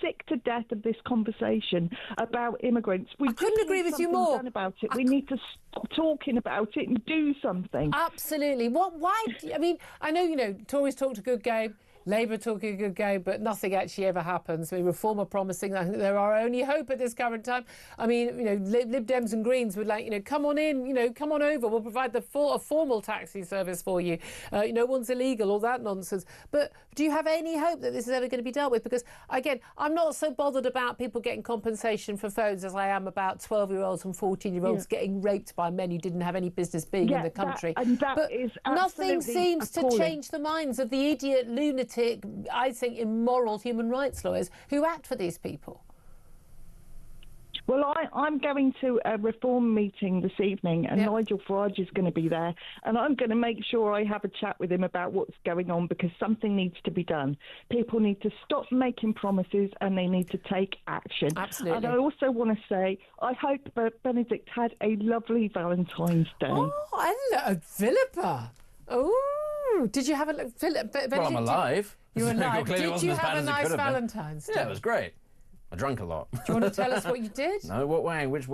sick to death of this conversation about immigrants. I couldn't agree with you more. About it. We need to stop talking about it and do something. Absolutely. I know, Tories talked a good game. Labour talking a good game, but nothing actually ever happens. Reform are promising. I think they're our only hope at this current time. Lib Dems and Greens would come on in, come on over. We'll provide a formal taxi service for you. No one's illegal, all that nonsense. But do you have any hope that this is ever going to be dealt with? Because, again, I'm not so bothered about people getting compensation for phones as I am about 12-year-olds and 14-year-olds getting raped by men who didn't have any business being in the country. That is nothing seems appalling. to change the minds of the idiot, lunatic, I think, immoral human rights lawyers who act for these people. Well, I'm going to a reform meeting this evening, and Nigel Farage is going to be there, and I'm going to make sure I have a chat with him about what's going on, because something needs to be done. People need to stop making promises, and they need to take action. Absolutely. And I also want to say, I hope Benedict had a lovely Valentine's Day. Oh, hello, Philippa. Oh, did you have a look, Philip? Well, I'm alive. You were alive. Did you have a nice Valentine's Day? Yeah, it was great. I drank a lot. Do you want to tell us what you did? No, what way? Which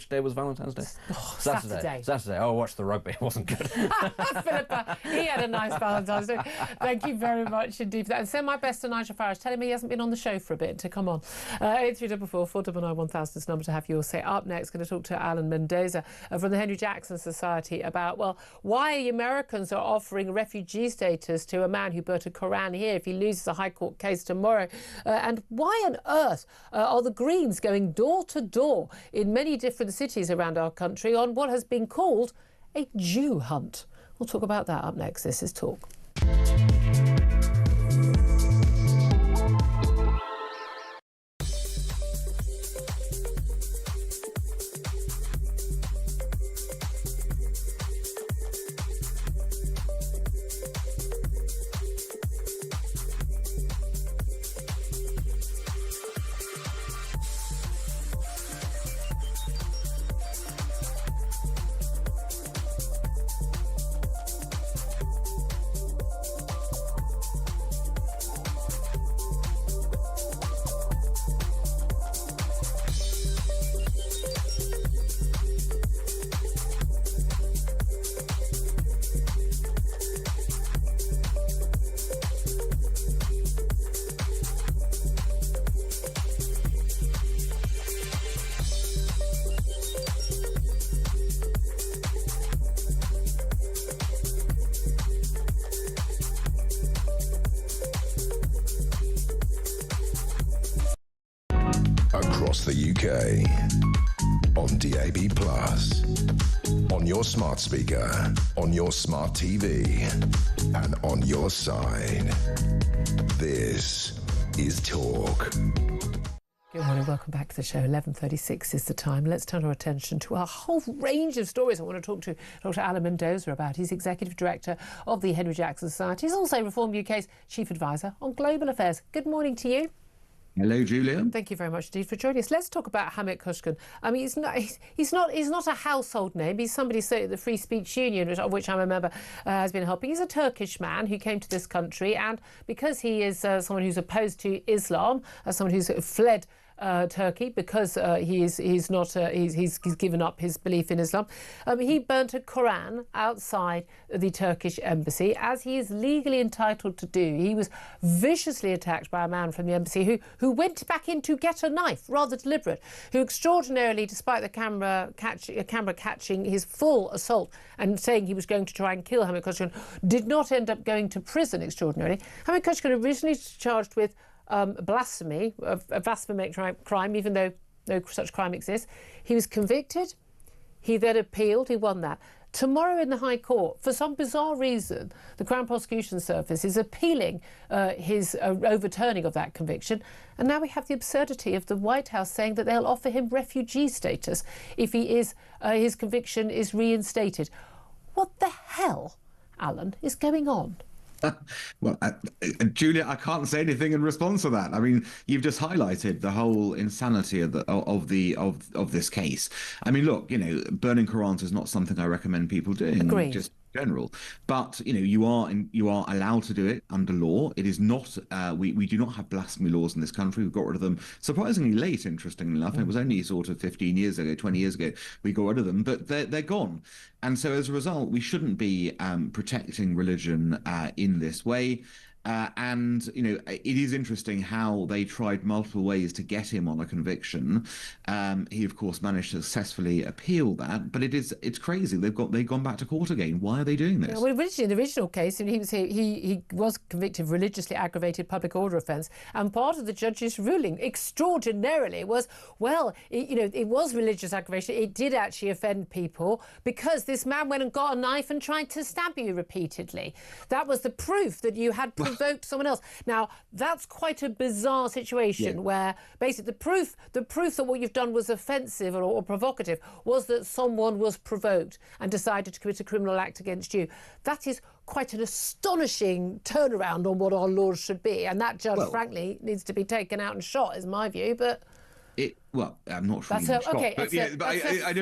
day was Valentine's Day? Oh, Saturday. Oh, I watched the rugby. It wasn't good. Philippa, he had a nice Valentine's Day. Thank you very much indeed for that. And send my best to Nigel Farage. Tell him he hasn't been on the show for a bit to come on. 8344 499 1000 is the number to have your say. Up next, going to talk to Alan Mendoza from the Henry Jackson Society about, why Americans are offering refugee status to a man who burnt a Koran here if he loses a High Court case tomorrow. And why on earth are the Greens going door to door in many different cities around our country on what has been called a Jew hunt? We'll talk about that up next. This is Talk. across the UK. On DAB+, on your smart speaker, on your smart TV, and on your side. This is Talk. Good morning, welcome back to the show. 11:36 is the time. Let's turn our attention to a whole range of stories I want to talk to Dr. Alan Mendoza about. He's Executive Director of the Henry Jackson Society. He's also Reform UK's Chief Advisor on Global Affairs. Good morning to you. Hello, Julia. Thank you very much indeed for joining us. Let's talk about Hamid Kushkan. I mean, he's not a household name. He's somebody at the Free Speech Union, of which I'm a member, has been helping. He's a Turkish man who came to this country, and because he is someone who's opposed to Islam, someone who's fled Turkey because he's given up his belief in Islam. He burnt a Quran outside the Turkish embassy, as he is legally entitled to do. He was viciously attacked by a man from the embassy who went back in to get a knife, rather deliberate, who extraordinarily, despite the camera catching his full assault and saying he was going to try and kill Hamid Kushkan, did not end up going to prison, extraordinarily. Hamid Kushkan originally charged with blasphemy, a blasphemic crime, even though no such crime exists. He was convicted. He then appealed. He won that. Tomorrow in the High Court, for some bizarre reason, the Crown Prosecution Service is appealing his overturning of that conviction. And now we have the absurdity of the White House saying that they'll offer him refugee status if his conviction is reinstated. What the hell, Alan, is going on? Well, Julia, I can't say anything in response to that. I mean, you've just highlighted the whole insanity of this case. I mean, look, burning Qurans is not something I recommend people doing. Agreed. Just general, but you are allowed to do it under law. It is not. We do not have blasphemy laws in this country. We got rid of them surprisingly late. Interestingly enough, it was only sort of 15 years ago, 20 years ago we got rid of them, but they're gone. And so as a result, we shouldn't be protecting religion in this way. And it is interesting how they tried multiple ways to get him on a conviction. He of course managed to successfully appeal that, but it's crazy. They've gone back to court again. Why are they doing this? Well, originally, in the original case, he was convicted of religiously aggravated public order offence, and part of the judge's ruling, extraordinarily, was it was religious aggravation. It did actually offend people because this man went and got a knife and tried to stab you repeatedly. That was the proof that you had provoked someone else. Now, that's quite a bizarre situation where basically the proof that what you've done was offensive or provocative was that someone was provoked and decided to commit a criminal act against you. That is quite an astonishing turnaround on what our laws should be, and that judge, frankly, needs to be taken out and shot, is my view, but... I'm not sure. I know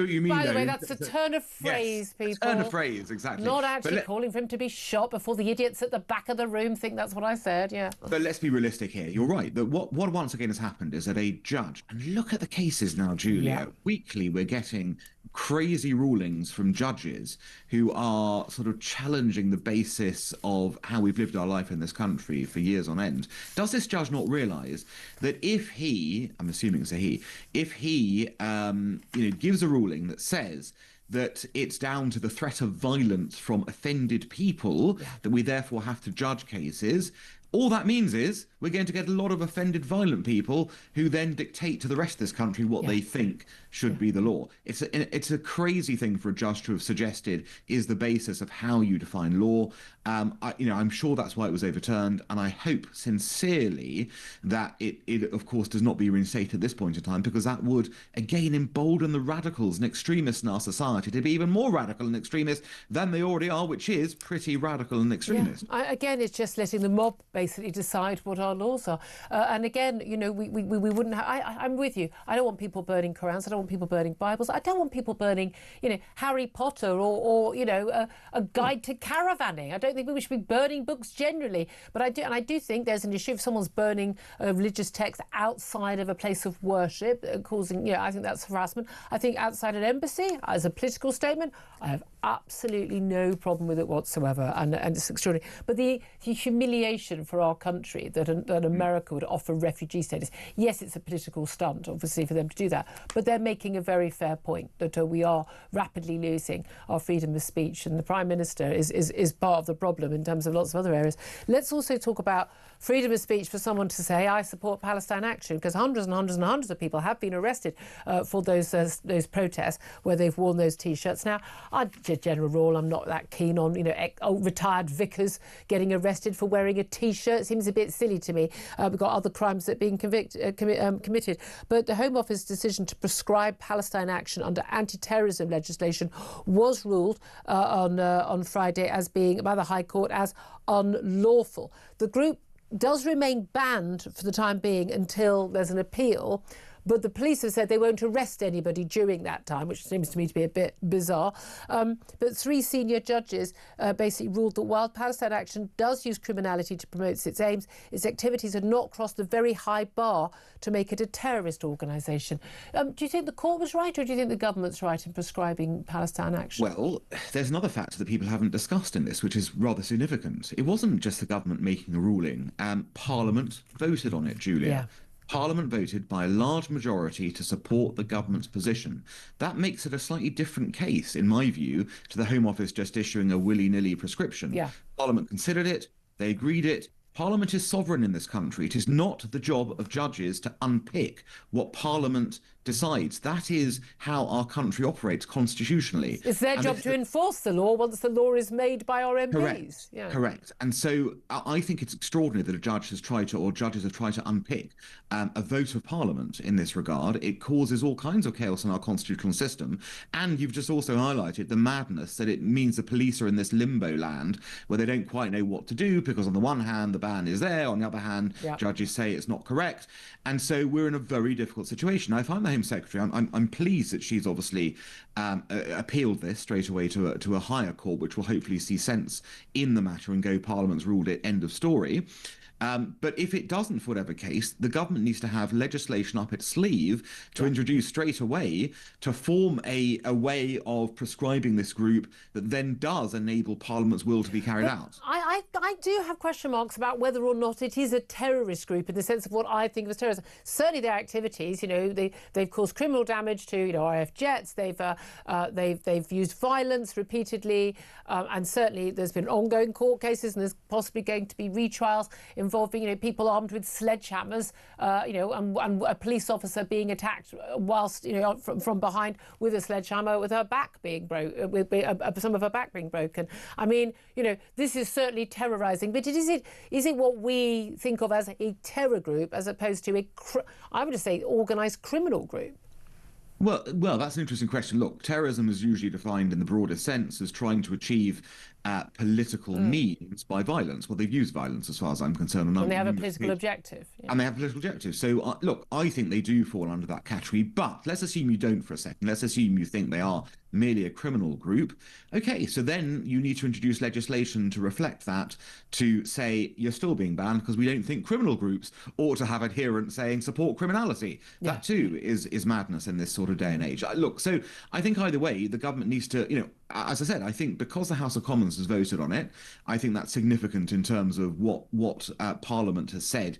what you mean. By the way, that's a turn of phrase, people. A turn of phrase, exactly. Not actually calling for him to be shot before the idiots at the back of the room think that's what I said, yeah. But let's be realistic here. You're right. That what once again has happened is that a judge, and look at the cases now, Julia. Yeah. Weekly, we're getting crazy rulings from judges who are sort of challenging the basis of how we've lived our life in this country for years on end. Does this judge not realise that if he, I'm assuming it's a he, if he gives a ruling that says that it's down to the threat of violence from offended people that we therefore have to judge cases, all that means is we're going to get a lot of offended violent people who then dictate to the rest of this country what they think should be the law. It's a crazy thing for a judge to have suggested is the basis of how you define law. I'm sure that's why it was overturned, and I hope sincerely that it of course does not be reinstated at this point in time, because that would again embolden the radicals and extremists in our society to be even more radical and extremist than they already are, which is pretty radical and extremist. Again, it's just letting the mob basically decide what our laws are. And again, we wouldn't have... I'm with you. I don't want people burning Qurans. I don't want people burning Bibles. I don't want people burning, Harry Potter or a guide to caravanning. I don't think we should be burning books generally. But I do think there's an issue if someone's burning a religious text outside of a place of worship, causing, I think that's harassment. I think outside an embassy, as a political statement, I have absolutely no problem with it whatsoever. And it's extraordinary. But the humiliation for our country that America would offer refugee status. Yes, it's a political stunt, obviously, for them to do that, but they're making a very fair point that we are rapidly losing our freedom of speech, and the Prime Minister is part of the problem in terms of lots of other areas. Let's also talk about freedom of speech for someone to say, I support Palestine Action, because hundreds and hundreds and hundreds of people have been arrested for those protests where they've worn those T-shirts. Now, as a general rule, I'm not that keen on, retired vicars getting arrested for wearing a T-shirt. It seems a bit silly to me. We've got other crimes that are being committed. But the Home Office decision to prescribe Palestine Action under anti-terrorism legislation was ruled on Friday as being, by the High Court, as unlawful. The group does remain banned for the time being until there's an appeal. But the police have said they won't arrest anybody during that time, which seems to me to be a bit bizarre. But 3 senior judges basically ruled that while Palestine Action does use criminality to promote its aims, its activities had not crossed the very high bar to make it a terrorist organisation. Do you think the court was right, or do you think the government's right in prescribing Palestine Action? Well, there's another factor that people haven't discussed in this, which is rather significant. It wasn't just the government making a ruling. Parliament voted on it, Julia. Yeah. Parliament voted by a large majority to support the government's position. That makes it a slightly different case, in my view, to the Home Office just issuing a willy-nilly prescription. Yeah. Parliament considered it, they agreed it. Parliament is sovereign in this country. It is not the job of judges to unpick what Parliament decides. That is how our country operates constitutionally. It's their job to enforce the law once the law is made by our MPs. Correct. Yeah. Correct. And so I think it's extraordinary that a judge has tried to, or judges have tried to unpick a vote of Parliament in this regard. It causes all kinds of chaos in our constitutional system. And you've just also highlighted the madness that it means the police are in this limbo land where they don't quite know what to do, because on the one hand, the ban is there. On the other hand, judges say it's not correct. And so we're in a very difficult situation. I find the Home Secretary, I'm pleased that she's obviously appealed this straight away to a higher court, which will hopefully see sense in the matter and go, Parliament's ruled it, end of story. But if it doesn't, for whatever case, the government needs to have legislation up its sleeve to introduce straight away to form a way of prescribing this group that then does enable Parliament's will to be carried out. I do have question marks about whether or not it is a terrorist group in the sense of what I think of as terrorism. Certainly their activities, they've caused criminal damage to, RAF jets. They've used violence repeatedly, and certainly there's been ongoing court cases, and there's possibly going to be retrials involving, people armed with sledgehammers, and a police officer being attacked whilst, from behind with a sledgehammer, with her back being some of her back being broken. I mean, this is certainly terrorising, but is it what we think of as a terror group as opposed to I would just say, organised criminal group? Well, that's an interesting question. Look, terrorism is usually defined in the broadest sense as trying to achieve political means by violence. Well, they've used violence as far as I'm concerned. And they have a political objective. Yeah. And they have a political objective. So, look, I think they do fall under that category. But let's assume you don't for a second. Let's assume you think they are merely a criminal group. OK, so then you need to introduce legislation to reflect that, to say you're still being banned because we don't think criminal groups ought to have adherents saying support criminality. Yeah. That, too, is madness in this sort of day and age. Look, so I think either way, the government needs to, as I said, I think because the House of Commons has voted on it, I think that's significant in terms of what Parliament has said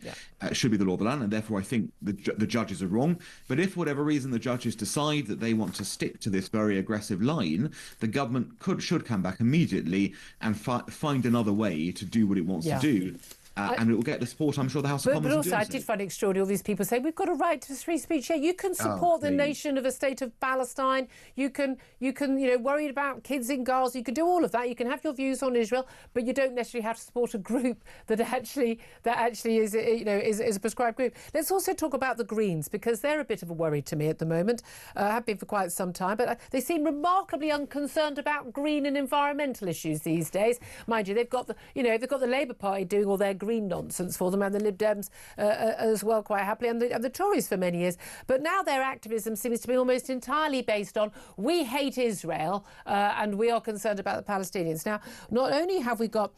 should be the law of the land, and therefore I think the judges are wrong. But if for whatever reason the judges decide that they want to stick to this very aggressive line, the government should come back immediately and find another way to do what it wants to do. And it will get the support, I'm sure, the House of Commons. But also, I did find it extraordinary, all these people say, we've got a right to free speech. Yeah, you can support the nation of a state of Palestine. You can, worry about kids in Gaza. You can do all of that. You can have your views on Israel, but you don't necessarily have to support a group that actually is, is a prescribed group. Let's also talk about the Greens, because they're a bit of a worry to me at the moment. Have been for quite some time, but they seem remarkably unconcerned about green and environmental issues these days. Mind you, they've got the Labour Party doing all their green nonsense for them, and the Lib Dems as well, quite happily, and the Tories for many years. But now their activism seems to be almost entirely based on we hate Israel and we are concerned about the Palestinians. Now, not only have we got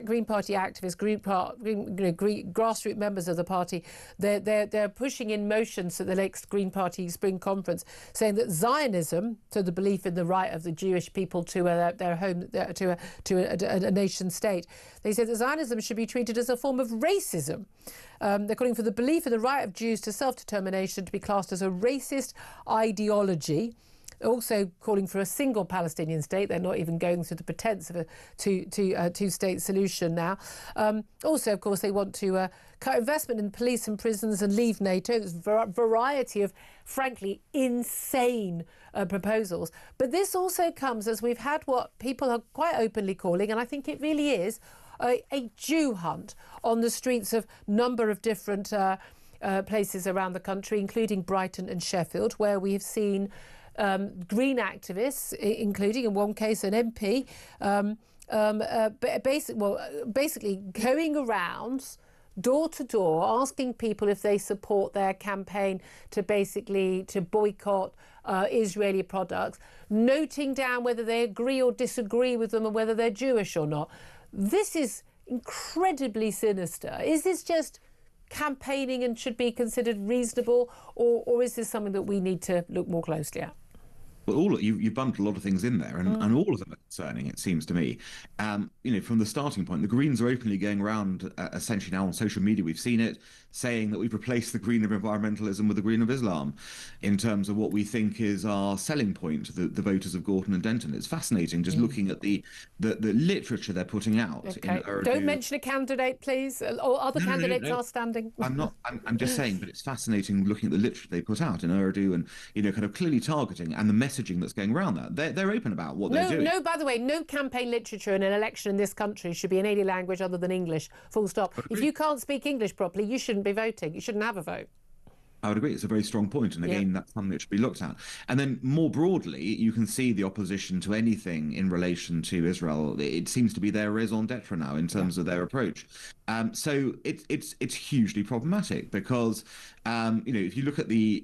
Green Party activists, grassroots members of the party, they're pushing in motions at the next Green Party Spring Conference, saying that Zionism, so the belief in the right of the Jewish people to their home, to a nation state, they said that Zionism should be treated painted as a form of racism. They're calling for the belief in the right of Jews to self-determination to be classed as a racist ideology. Also calling for a single Palestinian state. They're not even going through the pretense of a two-state solution now. Also, of course, they want to cut investment in police and prisons and leave NATO. There's a variety of, frankly, insane proposals. But this also comes as we've had what people are quite openly calling, and I think it really is, a Jew hunt on the streets of a number of different places around the country, including Brighton and Sheffield, where we have seen Green activists, including in one case an MP, basically going around door to door asking people if they support their campaign to boycott Israeli products, noting down whether they agree or disagree with them and whether they're Jewish or not. This is incredibly sinister. Is this just campaigning and should be considered reasonable, or is this something that we need to look more closely at? Well, you bumped a lot of things in there, and all of them are concerning, it seems to me. From the starting point, the Greens are openly going around, essentially now on social media, we've seen it, saying that we've replaced the green of environmentalism with the green of Islam in terms of what we think is our selling point to the voters of Gorton and Denton. It's fascinating just looking at the literature they're putting out. Okay. Don't mention a candidate, please, or other candidates are standing. I'm just saying, but it's fascinating looking at the literature they put out in Urdu and, kind of clearly targeting and the messaging that's going around that. They're open about what they're doing. No, by the way, no campaign literature in an election in this country should be in any language other than English, full stop. If you can't speak English properly, you shouldn't be voting. You shouldn't have a vote. I would agree. It's a very strong point. And again, that's something that should be looked at. And then more broadly, you can see the opposition to anything in relation to Israel. It seems to be their raison d'etre now in terms of their approach. So it's hugely problematic because, if you look at the,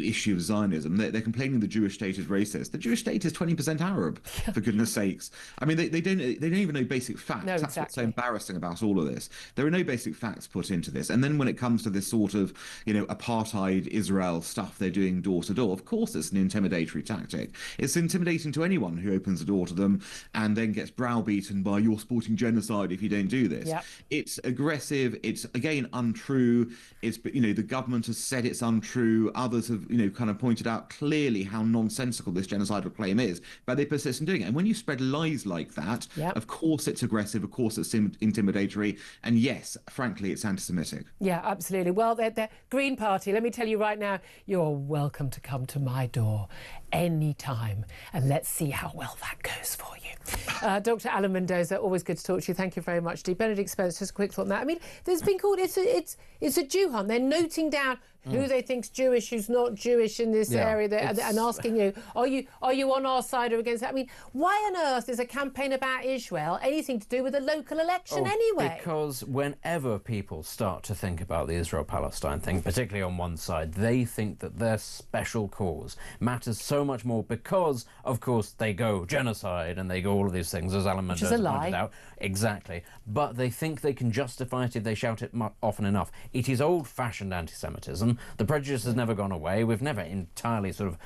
issue of Zionism, they're complaining the Jewish state is racist. The Jewish state is 20% Arab, for goodness sakes. I mean, they don't even know basic facts. No, That's what's so embarrassing about all of this. There are no basic facts put into this. And then when it comes to this sort of, apartheid Israel stuff they're doing door to door, of course it's an intimidatory tactic. It's intimidating to anyone who opens the door to them and then gets browbeaten by you're supporting genocide if you don't do this. Yep. It's aggressive. It's again untrue. It's the government has said it's untrue. Others have kind of pointed out clearly how nonsensical this genocidal claim is, but they persist in doing it. And when you spread lies like that, of course it's aggressive. Of course it's intimidatory. And yes, frankly, it's anti-Semitic. Yeah, absolutely. Well, the Green Party, let me tell you right now, you're welcome to come to my door anytime, and let's see how well that goes for you. Dr. Alan Mendoza, always good to talk to you. Thank you very much. Benedict Spence, just a quick thought on that. I mean, there's been called, it's a Jew hunt. They're noting down who they think's Jewish, who's not Jewish in this area, and asking you, are you on our side or against that? I mean, why on earth is a campaign about Israel anything to do with a local election anyway? Because whenever people start to think about the Israel-Palestine thing, particularly on one side, they think that their special cause matters so much more because, of course, they go genocide and they go all of these things, as Alan Mendoza pointed out. Exactly. But they think they can justify it if they shout it often enough. It is old-fashioned anti-Semitism. The prejudice has never gone away. We've never entirely sort of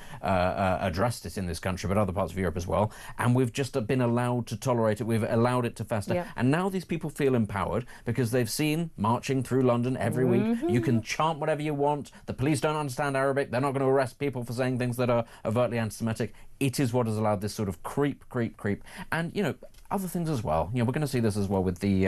addressed it in this country, but other parts of Europe as well. And we've just been allowed to tolerate it. We've allowed it to fester. Yeah. And now these people feel empowered because they've seen marching through London every week. You can chant whatever you want. The police don't understand Arabic. They're not going to arrest people for saying things that are overtly anti-Semitic. It is what has allowed this sort of creep. And, other things as well. We're going to see this as well with the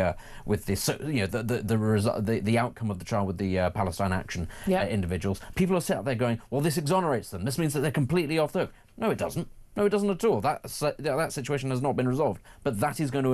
outcome of the trial with the Palestine Action individuals. People are sat there going, well, this exonerates them. This means that they're completely off the hook. No, it doesn't. No, it doesn't at all. That situation has not been resolved. But that is going to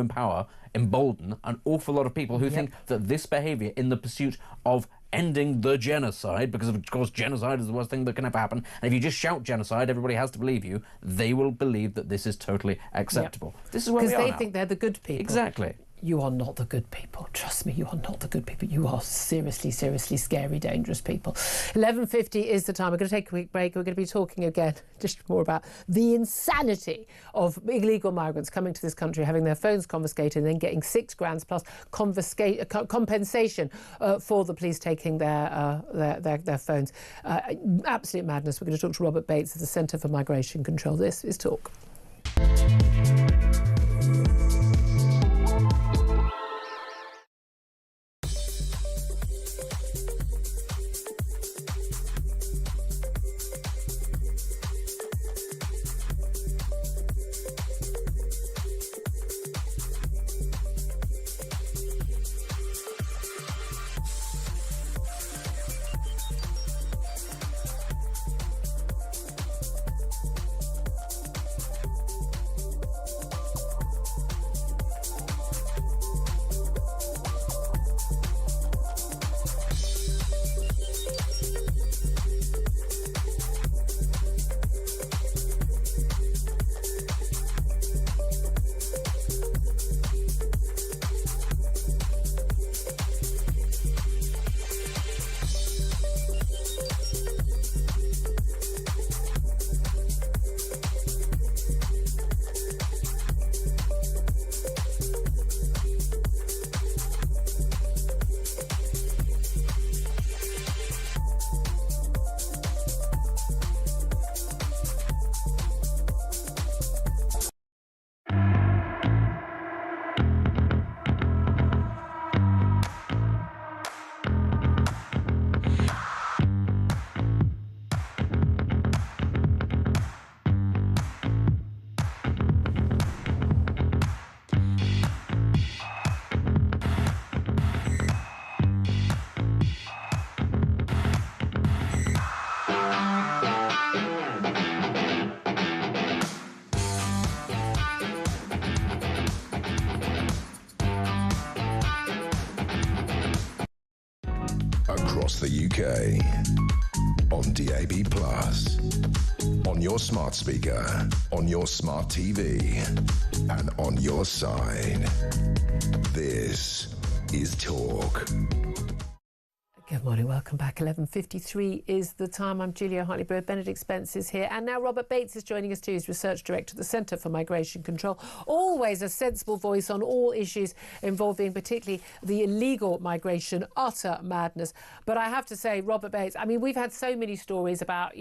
embolden an awful lot of people who think that this behaviour in the pursuit of ending the genocide, because of course genocide is the worst thing that can ever happen, and if you just shout genocide, everybody has to believe you, they will believe that this is totally acceptable. This is where we are now. Because they think they're the good people. Exactly. You are not the good people. Trust me, you are not the good people. You are seriously scary, dangerous people. 11:50 is the time. We're going to take a quick break. We're going to be talking again just more about the insanity of illegal migrants coming to this country, having their phones confiscated and then getting £6,000 plus compensation for the police taking their phones. Absolute madness. We're going to talk to Robert Bates of the Centre for Migration Control. This is Talk. the UK. On DAB+, on your smart speaker, on your smart TV, and on your side. This is Talk. Good morning, welcome back. 11:53 is the time. I'm Julia Hartley-Brewer. Benedict Spence is here. And now Robert Bates is joining us too. He's Research Director at the Centre for Migration Control. Always a sensible voice on all issues involving particularly the illegal migration, utter madness. But I have to say, Robert Bates, I mean, we've had so many stories about,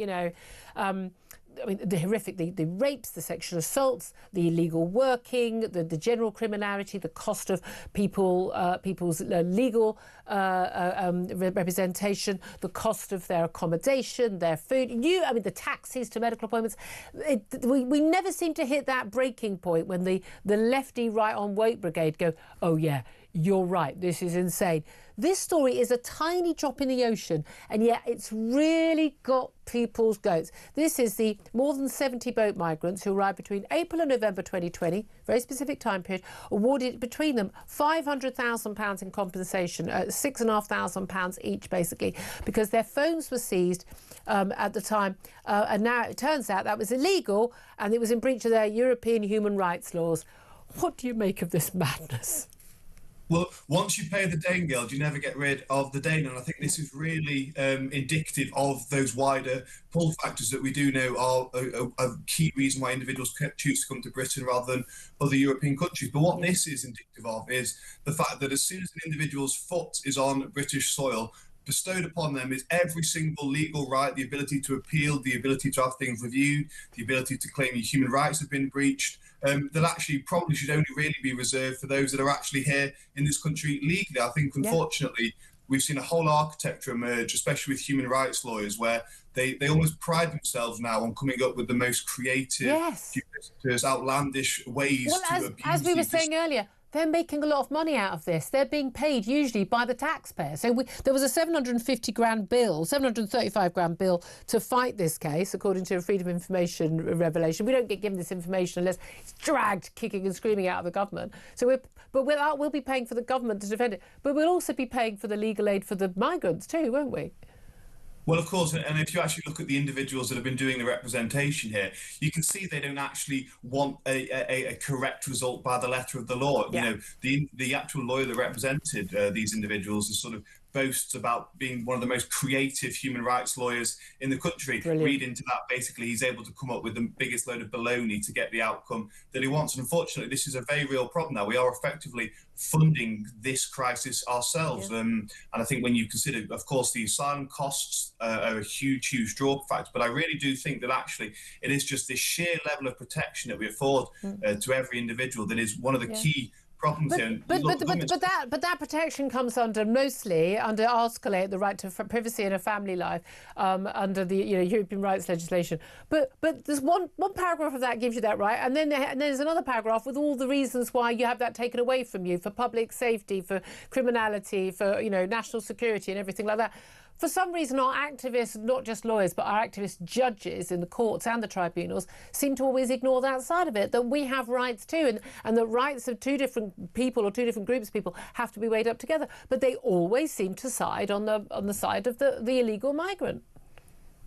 the horrific, the rapes, the sexual assaults, the illegal working, the general criminality, the cost of people's legal representation, the cost of their accommodation, their food. The taxis to medical appointments. We never seem to hit that breaking point when the lefty right on woke brigade go, oh yeah, you're right, this is insane. This story is a tiny drop in the ocean, and yet it's really got people's goats. This is the more than 70 boat migrants who arrived between April and November 2020, very specific time period, awarded between them £500,000 in compensation, £6,500 each basically, because their phones were seized at the time. And now it turns out that was illegal and it was in breach of their European human rights laws. What do you make of this madness? Well, once you pay the Dane Guild, you never get rid of the Dane. And I think this is really indicative of those wider pull factors that we do know are a key reason why individuals choose to come to Britain rather than other European countries. But what this is indicative of is the fact that as soon as an individual's foot is on British soil, bestowed upon them is every single legal right, the ability to appeal, the ability to have things reviewed, the ability to claim your human rights have been breached, that actually probably should only really be reserved for those that are actually here in this country legally. I think, unfortunately, we've seen a whole architecture emerge, especially with human rights lawyers, where they almost pride themselves now on coming up with the most creative, outlandish ways to abuse. As we were saying earlier, they're making a lot of money out of this. They're being paid usually by the taxpayer. So there was a 750 grand bill, 735 grand bill to fight this case, according to a Freedom of Information revelation. We don't get given this information unless it's dragged kicking and screaming out of the government. So we'll be paying for the government to defend it. But we'll also be paying for the legal aid for the migrants too, won't we? Well, of course, and if you actually look at the individuals that have been doing the representation here, you can see they don't actually want a correct result by the letter of the law. Yeah. The actual lawyer that represented these individuals is sort of boasts about being one of the most creative human rights lawyers in the country. Brilliant. Read into that, basically, he's able to come up with the biggest load of baloney to get the outcome that he wants. And unfortunately, this is a very real problem now. We are effectively funding this crisis ourselves. And I think when you consider, of course, the asylum costs are a huge drawback factor. But I really do think that actually it is just this sheer level of protection that we afford to every individual that is one of the key problems here. But that protection comes mostly under Article 8, the right to privacy in a family life, under the European rights legislation. But there's one paragraph of that gives you that right, and then there's another paragraph with all the reasons why you have that taken away from you, for public safety, for criminality, for national security and everything like that. For some reason, our activists, not just lawyers, but our activist judges in the courts and the tribunals seem to always ignore that side of it, that we have rights too, and the rights of two different people or two different groups of people have to be weighed up together. But they always seem to side on the side of the illegal migrant.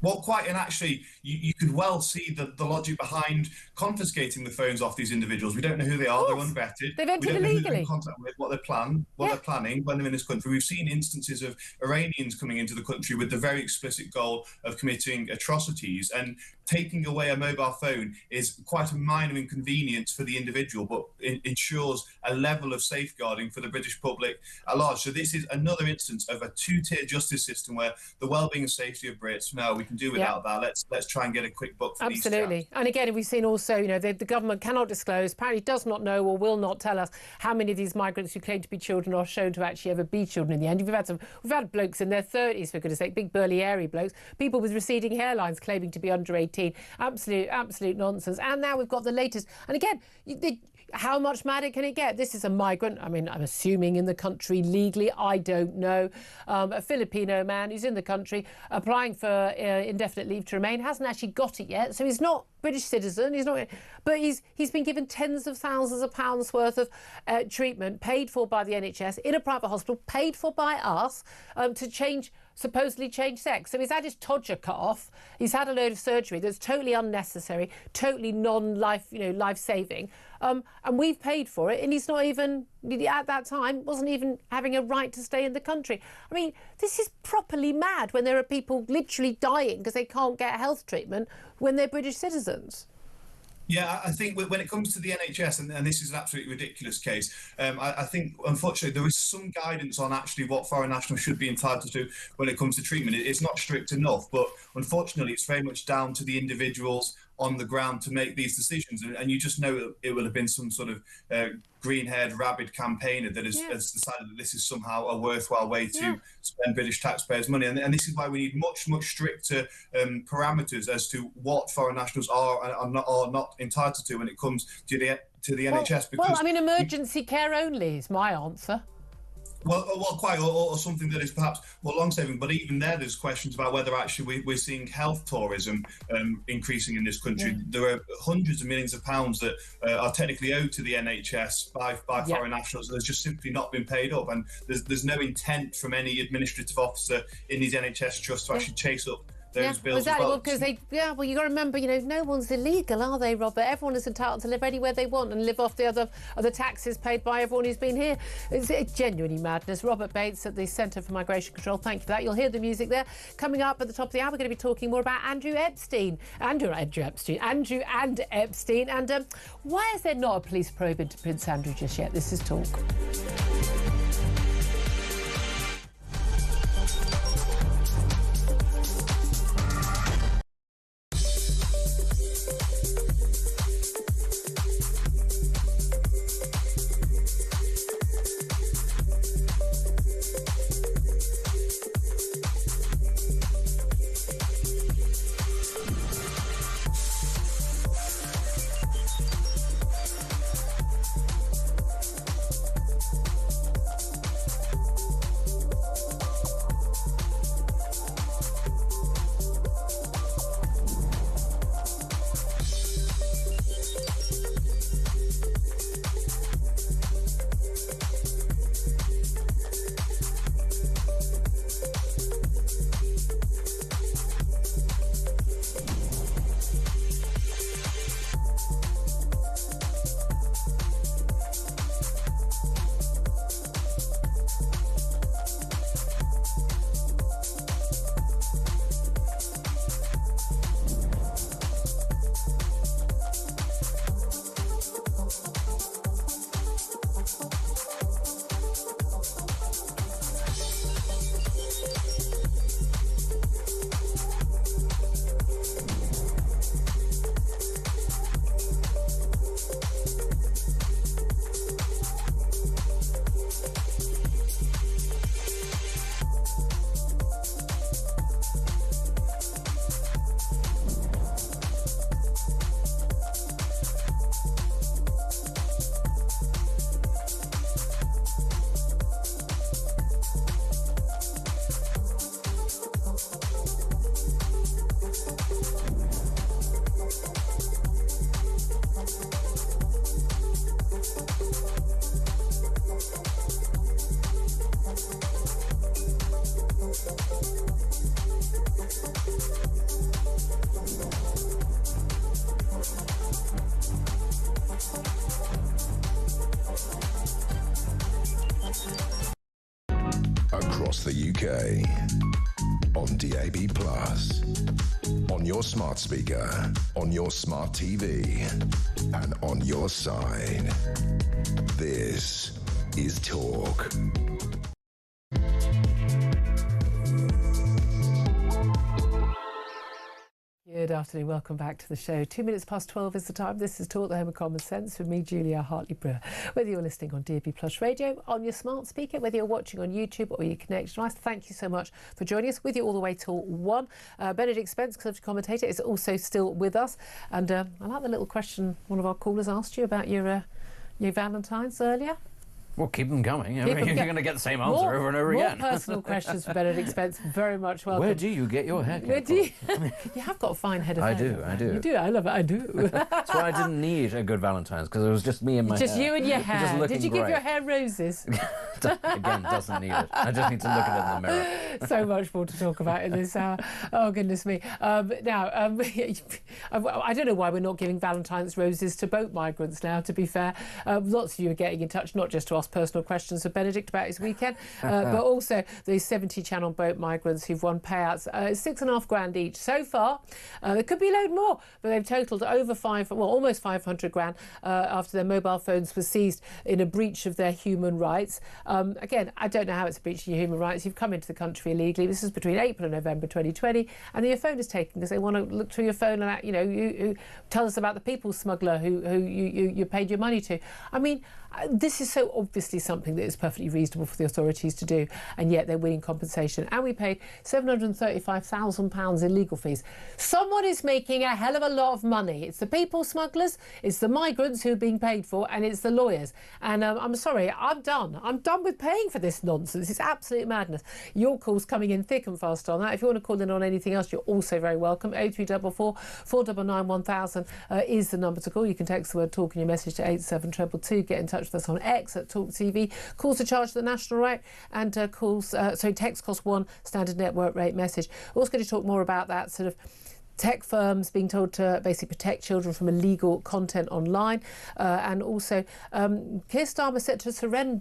Well, quite, and actually, you could well see the logic behind confiscating the phones off these individuals. We don't know who they are; they're unvetted. They've entered we don't know who they're illegally. in contact with, what they're planning when they're in this country. We've seen instances of Iranians coming into the country with the very explicit goal of committing atrocities, and taking away a mobile phone is quite a minor inconvenience for the individual, but ensures a level of safeguarding for the British public at large. So this is another instance of a two-tier justice system where the well-being and safety of Brits, no, we can do without that. Let's try and get a quick buck for these chaps. Absolutely. And again, we've seen also, the government cannot disclose, apparently does not know or will not tell us how many of these migrants who claim to be children are shown to actually ever be children in the end. We've had blokes in their 30s, for goodness sake, big burly airy blokes, people with receding hairlines claiming to be under 18. Absolute nonsense. And now we've got the latest. And again, how much madder can it get? This is a migrant. I mean, I'm assuming in the country legally. I don't know. A Filipino man who's in the country applying for indefinite leave to remain, hasn't actually got it yet. So he's not British citizen. He's not, but he's been given tens of thousands of pounds worth of treatment paid for by the NHS in a private hospital, paid for by us, to change supposedly changed sex. So he's had his todger cut off. He's had a load of surgery that's totally unnecessary, totally non-life, life-saving. And we've paid for it, and he's not even, at that time, wasn't even having a right to stay in the country. I mean, this is properly mad when there are people literally dying because they can't get health treatment when they're British citizens. Yeah, I think when it comes to the NHS, and this is an absolutely ridiculous case, I think, unfortunately, there is some guidance on actually what foreign nationals should be entitled to when it comes to treatment. It's not strict enough, but unfortunately, it's very much down to the individuals on the ground to make these decisions. And you just know it will have been some sort of green-haired, rabid campaigner that has decided that this is somehow a worthwhile way to spend British taxpayers' money. And this is why we need much, much stricter parameters as to what foreign nationals are not entitled to when it comes to the NHS. Because emergency care only is my answer. Well, quite, or something that is perhaps more long-saving. But even there's questions about whether actually we're seeing health tourism increasing in this country. Yeah. There are hundreds of millions of pounds that are technically owed to the NHS by foreign nationals that's just simply not been paid up. And there's no intent from any administrative officer in these NHS trusts to actually chase up those bills. Exactly. Well, because you got to remember, no one's illegal, are they, Robert? Everyone is entitled to live anywhere they want and live off the other taxes paid by everyone who's been here. It's genuinely madness. Robert Bates at the Centre for Migration Control. Thank you for that. You'll hear the music there. Coming up at the top of the hour, we're going to be talking more about Andrew and Epstein. And why is there not a police probe into Prince Andrew just yet? This is Talk. Across the UK, on DAB+, on your smart speaker, on your smart TV, and on your side. This is Talk. Good afternoon, welcome back to the show. 2 minutes past 12 is the time. This is Talk, the Home of Common Sense, with me, Julia Hartley-Brewer. Whether you're listening on DAB+ radio, on your smart speaker, whether you're watching on YouTube or your connected device, thank you so much for joining us. With you all the way till 1. Benedict Spence, Conservative commentator, is also still with us. And I like the little question one of our callers asked you about your Valentine's earlier. Well, keep them coming. I mean, you're going to get the same answer over and over again. More personal questions for Benedict Spence. Very much welcome. Where do you get your haircut? Where do you? You have got a fine head of hair. I do. You do. I love it. I do. That's why I didn't need a good Valentine's, because it was just me and my hair. Just you and your hair. Did you give your hair roses? Again, doesn't need it. I just need to look at it in the mirror. So much more to talk about in this hour. Oh, goodness me. Now, I don't know why we're not giving Valentine's roses to boat migrants now, to be fair. Lots of you are getting in touch, not just to ask personal questions of Benedict about his weekend, but also the 70 Channel boat migrants who've won payouts, $6.5 grand each so far. There could be a load more, but they've totaled over almost 500 grand after their mobile phones were seized in a breach of their human rights. Again, I don't know how it's a breach of your human rights. You've come into the country illegally. This is between April and November 2020, and your phone is taken because they want to look through your phone and, you tell us about the people smuggler who you paid your money to. I mean, this is so obviously something that is perfectly reasonable for the authorities to do, and yet they're winning compensation. And we paid £735,000 in legal fees. Someone is making a hell of a lot of money. It's the people smugglers, it's the migrants who are being paid for, and it's the lawyers. And I'm sorry, I'm done. I'm done with paying for this nonsense. It's absolute madness. Your calls coming in thick and fast on that. If you want to call in on anything else, you're also very welcome. 0344 499 1000 is the number to call. You can text the word talk in your message to 87222. Get in touch with us on X at talkTV. Calls are charged at the national rate, and text cost £1 standard network rate message. We're also going to talk more about that sort of tech firms being told to basically protect children from illegal content online, and also Keir Starmer set to surrender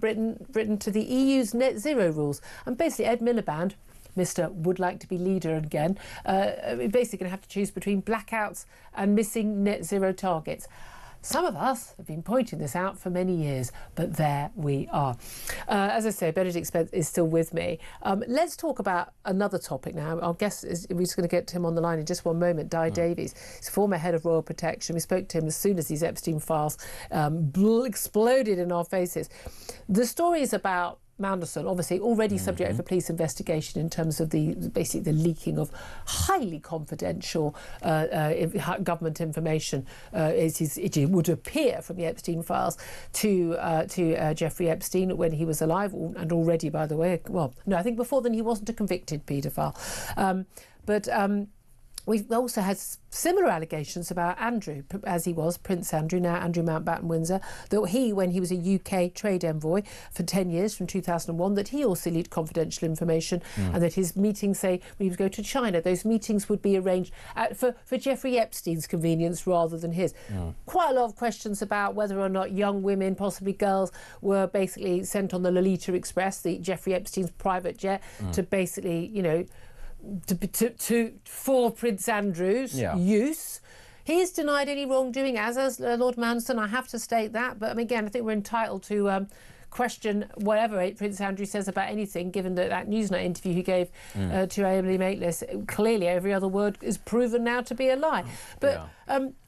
Britain to the EU's net zero rules. And basically Ed Miliband, Mr. would like to be leader again, basically going to have to choose between blackouts and missing net zero targets. Some of us have been pointing this out for many years, but there we are. As I say, Benedict Spence is still with me. Let's talk about another topic now. Our guest we're just going to get him on the line in just one moment. Di Davies, he's former head of Royal Protection. We spoke to him as soon as these Epstein files exploded in our faces. The story is about Mandelson, obviously already subject for police investigation in terms of the leaking of highly confidential government information, it would appear, from the Epstein files to Jeffrey Epstein when he was alive, and already, by the way, I think before then he wasn't a convicted paedophile. We've also had similar allegations about Andrew, as he was, Prince Andrew, now Andrew Mountbatten Windsor, that when he was a UK trade envoy for 10 years, from 2001, that he also leaked confidential information, and that his meetings, say, when he would go to China, those meetings would be arranged for Jeffrey Epstein's convenience rather than his. Quite a lot of questions about whether or not young women, possibly girls, were basically sent on the Lolita Express, the Jeffrey Epstein's private jet, to basically, for Prince Andrew's use. He's denied any wrongdoing, as has Lord Mandelson. I have to state that. But again, I think we're entitled to question whatever Prince Andrew says about anything, given that Newsnight interview he gave to Emily Maitlis. Clearly, every other word is proven now to be a lie. But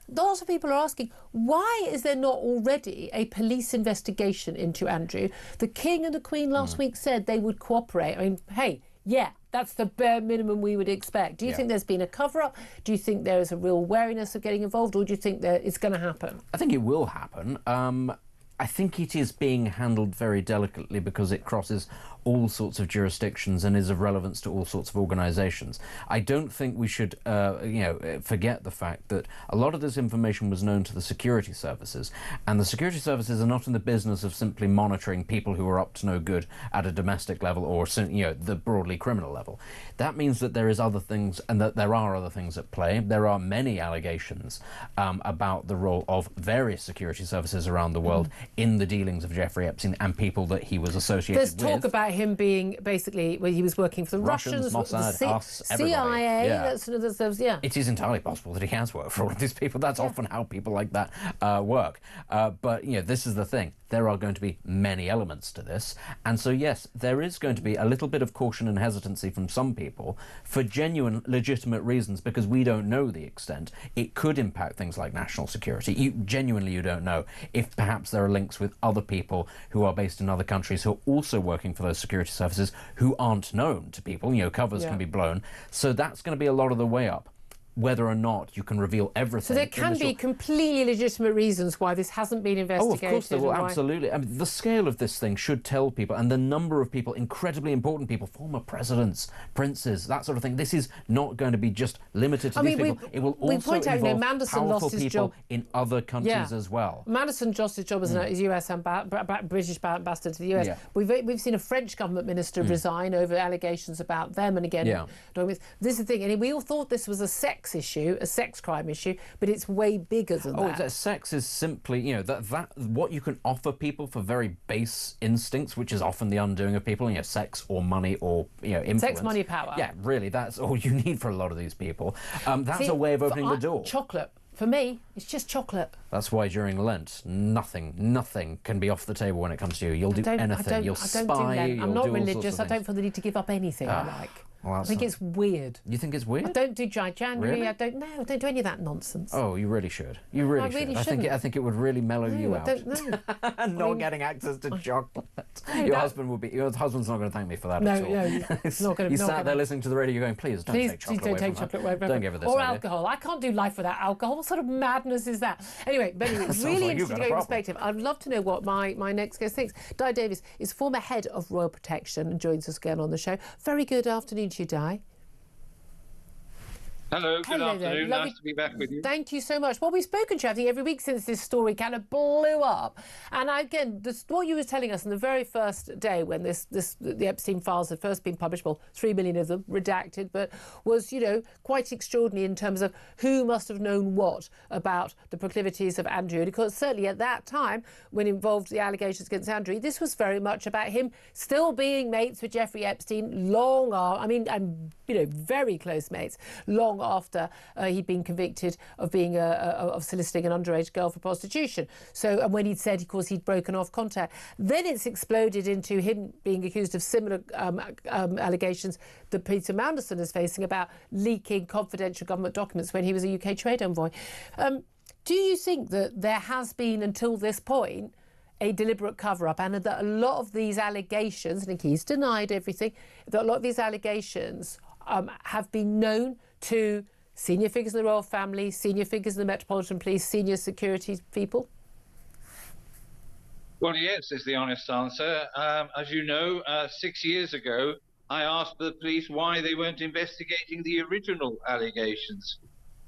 lots of people are asking, why is there not already a police investigation into Andrew? The King and the Queen last week said they would cooperate. I mean, hey, that's the bare minimum we would expect. Do you think there's been a cover-up? Do you think there is a real wariness of getting involved, or do you think that it's going to happen? I think it will happen. I think it is being handled very delicately because it crosses all sorts of jurisdictions and is of relevance to all sorts of organisations. I don't think we should, forget the fact that a lot of this information was known to the security services, and the security services are not in the business of simply monitoring people who are up to no good at a domestic level or, the broadly criminal level. That means that there is other things, and that there are other things at play. There are many allegations about the role of various security services around the world in the dealings of Jeffrey Epstein and people that he was associated with. There's talk about him being basically, he was working for the Russians, Mossad, us, CIA. It is entirely possible that he has worked for all of these people. That's often how people like that work. But this is the thing. There are going to be many elements to this. And so, yes, there is going to be a little bit of caution and hesitancy from some people for genuine, legitimate reasons, because we don't know the extent. It could impact things like national security. You don't know if perhaps there are links with other people who are based in other countries who are also working for those security services who aren't known to people. Covers can be blown. So that's going to be a lot of the way up. whether or not you can reveal everything. So there can be completely legitimate reasons why this hasn't been investigated. Oh, of course there will, absolutely. I mean, the scale of this thing should tell people, and the number of people, incredibly important people, former presidents, princes, that sort of thing. This is not going to be just limited to these people. It will also involve powerful people in other countries as well. Mandelson lost his job as a US British ambassador to the US. Yeah. We've seen a French government minister resign over allegations about them, and again, this is the thing. And we all thought this was a sex issue, a sex crime issue, but it's way bigger than that. Sex is simply, you know, that what you can offer people for very base instincts, which is often the undoing of people, you know, sex or money or, you know, influence. Sex, money, power. Yeah, really, that's all you need for a lot of these people. That's a way of opening the door. Chocolate. For me, it's just chocolate. That's why during Lent, nothing can be off the table when it comes to you. You'll do anything. You'll spy. I'm not religious. I don't feel the need to give up anything I like. Well, I think it's weird. You think it's weird? I don't do dry January. Really? I don't do any of that nonsense. Oh, you really should. You really should. I think it would really mellow you out. I don't know. Not getting access to chocolate. Your husband's not going to thank me for that at all. No, he's not going to. He sat there listening to the radio going, please don't take chocolate away from Don't give her this or idea. alcohol. I can't do life without alcohol. What sort of madness is that? Anyway, but it's really interesting to get your perspective. I'd love to know what my next guest thinks. Di Davies is former head of Royal Protection and joins us again on the show. Very good afternoon to you, Di. Hello, good afternoon. Nice to be back with you. Thank you so much. Well, we've spoken to you, I think, every week since this story kind of blew up. And again, what you were telling us on the very first day when the Epstein files had first been published, well, 3 million of them redacted, but was, you know, quite extraordinary in terms of who must have known what about the proclivities of Andrew. Because certainly at that time, when involved the allegations against Andrew, this was very much about him still being mates with Jeffrey Epstein very close mates, long after he'd been convicted of being of soliciting an underage girl for prostitution. So, and when he'd said, of course, he'd broken off contact, then it's exploded into him being accused of similar allegations that Peter Mandelson is facing about leaking confidential government documents when he was a UK trade envoy. Do you think that there has been, until this point, a deliberate cover-up, and that a lot of these allegations, and he's denied everything, that a lot of these allegations have been known to senior figures in the royal family, senior figures in the Metropolitan Police, senior security people? Well, yes, is the honest answer. As you know, 6 years ago, I asked the police why they weren't investigating the original allegations.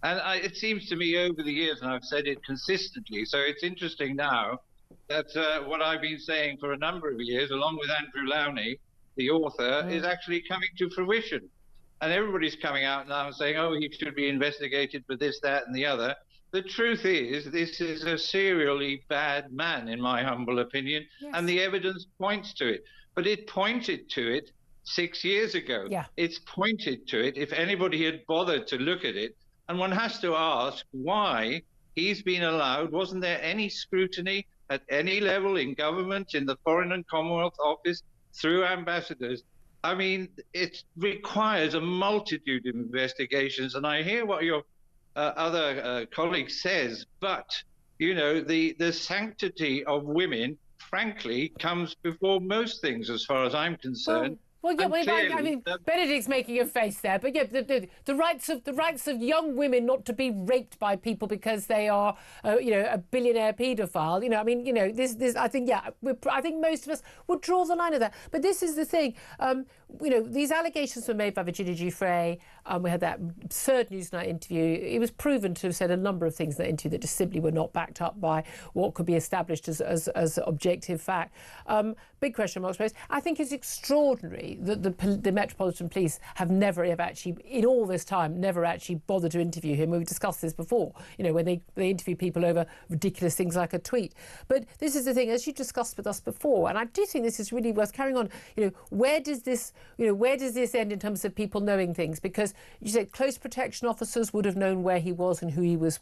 And it seems to me over the years, and I've said it consistently, so it's interesting now that what I've been saying for a number of years, along with Andrew Lowney, the author, is actually coming to fruition. And everybody's coming out now and saying, oh, he should be investigated for this, that, and the other. The truth is, this is a serially bad man, in my humble opinion, and the evidence points to it. But it pointed to it 6 years ago. Yeah. It's pointed to it if anybody had bothered to look at it. And one has to ask why he's been allowed. Wasn't there any scrutiny at any level in government, in the Foreign and Commonwealth Office, through ambassadors? I mean, it requires a multitude of investigations, and I hear what your other colleague says, but, you know, the sanctity of women, frankly, comes before most things as far as I'm concerned. Well, I mean, Benedict's making a face there, but yeah, the rights of young women not to be raped by people because they are, a billionaire paedophile. You know, I mean, you know, this. I think, I think most of us would draw the line of that. But this is the thing. These allegations were made by Virginia Giuffre. We had that absurd Newsnight interview. It was proven to have said a number of things in that interview that just simply were not backed up by what could be established as objective fact. Big question marks raised. I think it's extraordinary that the Metropolitan Police have never ever actually, in all this time, never actually bothered to interview him. We've discussed this before, you know, when they interview people over ridiculous things like a tweet. But this is the thing, as you discussed with us before, and I do think this is really worth carrying on. You know, where does this end in terms of people knowing things? Because you said close protection officers would have known where he was and who he was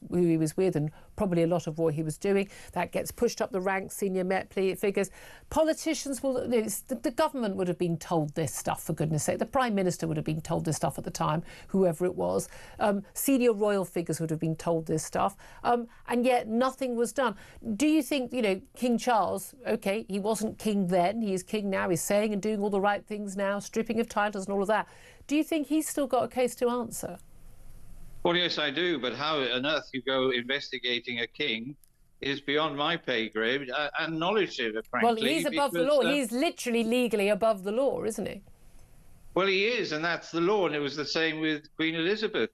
with, and probably a lot of what he was doing. That gets pushed up the ranks, senior Met figures. Politicians will, the government would have been told this stuff, for goodness sake. The Prime Minister would have been told this stuff at the time, whoever it was. Senior royal figures would have been told this stuff. And yet nothing was done. Do you think, King Charles, OK, he wasn't king then, he is king now, he's saying and doing all the right things now, stripping of titles and all of that. Do you think he's still got a case to answer? Well, yes, I do. But how on earth you go investigating a king is beyond my pay grade and knowledge of it, frankly. Well, he's above the law. He's literally legally above the law, isn't he? Well, he is, and that's the law. And it was the same with Queen Elizabeth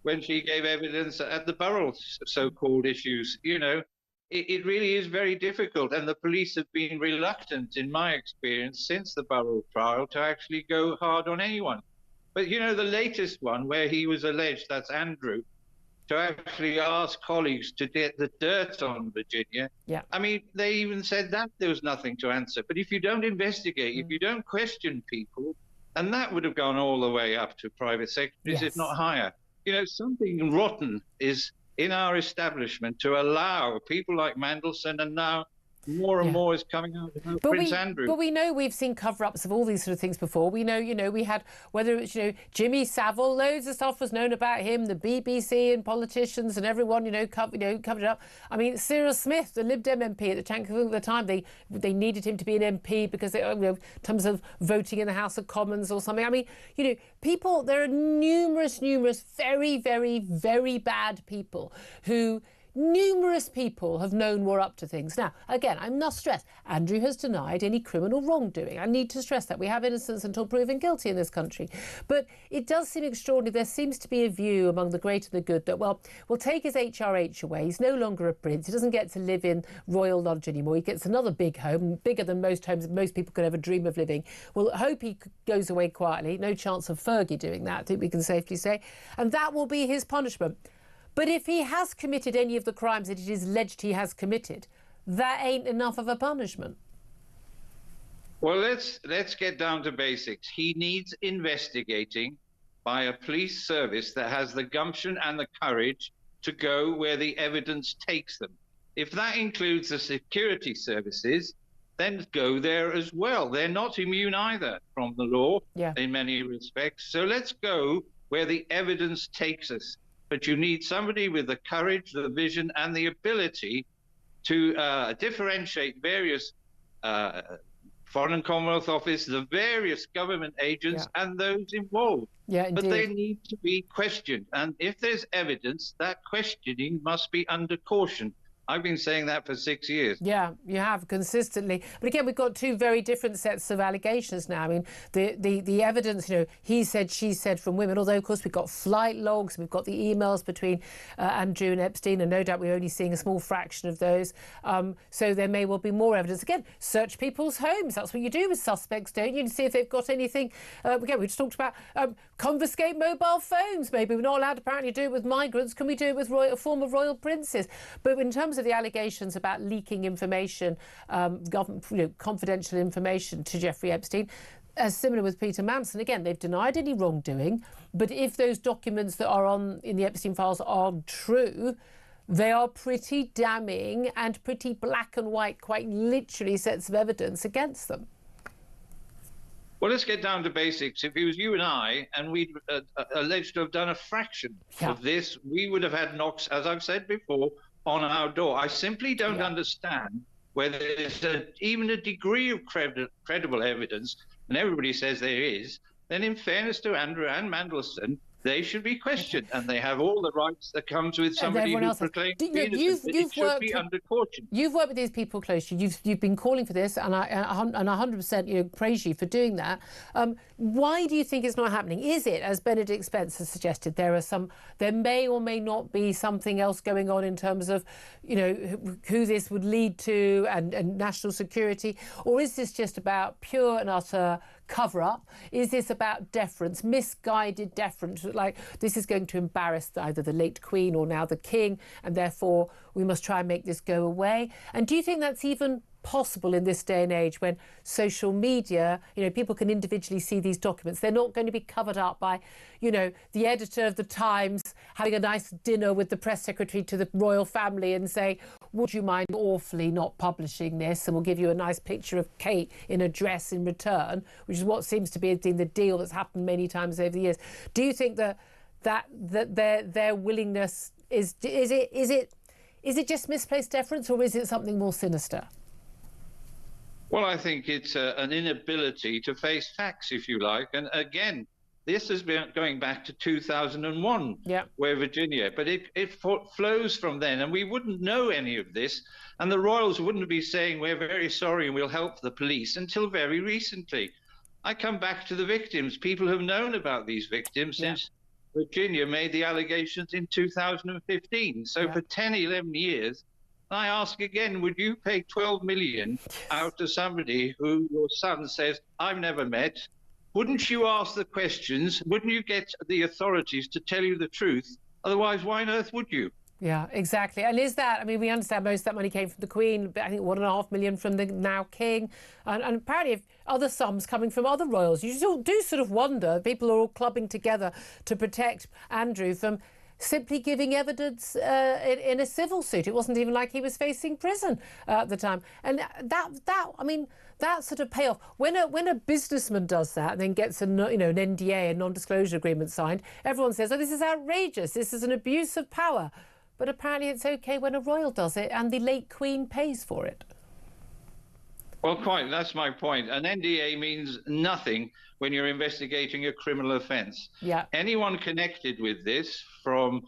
when she gave evidence at the Burrell so-called issues. You know, it really is very difficult. And the police have been reluctant, in my experience, since the Burrell trial to actually go hard on anyone. But, you know, the latest one where he was alleged, that's Andrew, to actually ask colleagues to get the dirt on Virginia. Yeah. I mean, they even said that there was nothing to answer. But if you don't investigate, if you don't question people, and that would have gone all the way up to private secretaries, if not higher. You know, something rotten is in our establishment to allow people like Mandelson, and now more and more is coming out about Prince Andrew. But we know we've seen cover-ups of all these sort of things before. We know, you know, we had, whether it's, you know, Jimmy Savile, loads of stuff was known about him, the BBC and politicians and everyone, covered it up. I mean, Cyril Smith, the Lib Dem MP at the time, they needed him to be an MP because they, in terms of voting in the House of Commons or something. I mean, you know, people, there are numerous, very, very, very bad people who... Numerous people have known were up to things. Now, again, I must stress, Andrew has denied any criminal wrongdoing. I need to stress that. We have innocence until proven guilty in this country. But it does seem extraordinary. There seems to be a view among the great and the good that, well, we'll take his HRH away. He's no longer a prince. He doesn't get to live in Royal Lodge anymore. He gets another big home, bigger than most homes most people could ever dream of living. We'll hope he goes away quietly. No chance of Fergie doing that, I think we can safely say. And that will be his punishment. But if he has committed any of the crimes that it is alleged he has committed, that ain't enough of a punishment. Well, let's get down to basics. He needs investigating by a police service that has the gumption and the courage to go where the evidence takes them. If that includes the security services, then go there as well. They're not immune either from the law in many respects. So let's go where the evidence takes us. But you need somebody with the courage, the vision, and the ability to differentiate various Foreign and Commonwealth Office, the various government agents, and those involved. Yeah, indeed. But they need to be questioned. And if there's evidence, that questioning must be under caution. I've been saying that for 6 years. Yeah, you have consistently. But again, we've got two very different sets of allegations now. I mean, the evidence, you know, he said, she said from women, although, of course, we've got flight logs, we've got the emails between Andrew and Epstein, and no doubt we're only seeing a small fraction of those. So there may well be more evidence. Again, search people's homes. That's what you do with suspects, don't you? To see if they've got anything. Again, we just talked about confiscate mobile phones. Maybe we're not allowed to apparently do it with migrants. Can we do it with a former royal princes? But in terms of the allegations about leaking information, government, confidential information to Jeffrey Epstein, as similar with Peter Manson, again, they've denied any wrongdoing, but if those documents that are in the Epstein files are true, they are pretty damning and pretty black and white, quite literally sets of evidence against them. Well, let's get down to basics. If it was you and I, and we'd alleged to have done a fraction of this, we would have had knocks, as I've said before, on our door. I simply don't understand whether there's even a degree of credible evidence, and everybody says there is, then in fairness to Andrew and Mandelson, they should be questioned, and they have all the rights that comes with somebody who proclaims to be innocent. It should be under caution. You've worked with these people closely. You've been calling for this, and I 100% praise you for doing that. Why do you think it's not happening? Is it, as Benedict Spencer suggested, there may or may not be something else going on in terms of, who this would lead to and national security, or is this just about pure and utter cover-up? Is this about deference, misguided deference, like this is going to embarrass either the late Queen or now the King, and therefore we must try and make this go away? And do you think that's even possible in this day and age when social media, people can individually see these documents? They're not going to be covered up by, the editor of the Times having a nice dinner with the press secretary to the royal family and say, would you mind awfully not publishing this, and we'll give you a nice picture of Kate in a dress in return, which is what seems to be the deal that's happened many times over the years. Do you think that their willingness is it just misplaced deference, or is it something more sinister? Well, I think it's an inability to face facts, if you like. And again, This has been going back to 2001, where Virginia, but it flows from then, and we wouldn't know any of this, and the royals wouldn't be saying we're very sorry and we'll help the police until very recently. I come back to the victims. People have known about these victims since Virginia made the allegations in 2015. So for 10, 11 years, I ask again, would you pay 12 million out to somebody who your son says, I've never met? Wouldn't you ask the questions? Wouldn't you get the authorities to tell you the truth? Otherwise, why on earth would you? Yeah, exactly. And is that, I mean, we understand most of that money came from the Queen, but I think 1.5 million from the now King, and apparently other sums coming from other royals. You still do sort of wonder, people are all clubbing together to protect Andrew from simply giving evidence in a civil suit. It wasn't even like he was facing prison at the time. And that sort of payoff, when a businessman does that and then gets an NDA, a non-disclosure agreement signed, everyone says, oh, this is outrageous, this is an abuse of power. But apparently it's okay when a royal does it and the late Queen pays for it. Well, quite, that's my point. An NDA means nothing when you're investigating a criminal offence. Yeah. Anyone connected with this, from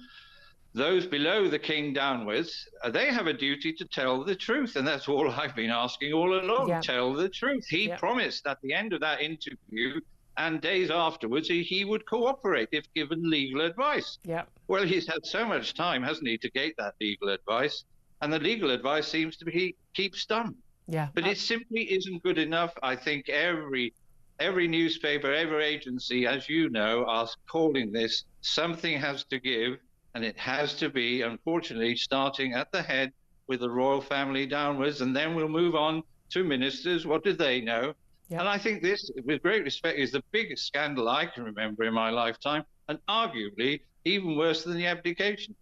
those below the King downwards, they have a duty to tell the truth. And that's all I've been asking all along, tell the truth. He promised at the end of that interview and days afterwards he would cooperate if given legal advice. Yeah. Well, he's had so much time, hasn't he, to get that legal advice. And the legal advice seems to be keep stum. Yeah. But it simply isn't good enough. I think every newspaper, every agency, as you know, are calling this. Something has to give, and it has to be, unfortunately, starting at the head with the royal family downwards, and then we'll move on to ministers. What do they know? Yeah. And I think this, with great respect, is the biggest scandal I can remember in my lifetime, and arguably even worse than the abdication.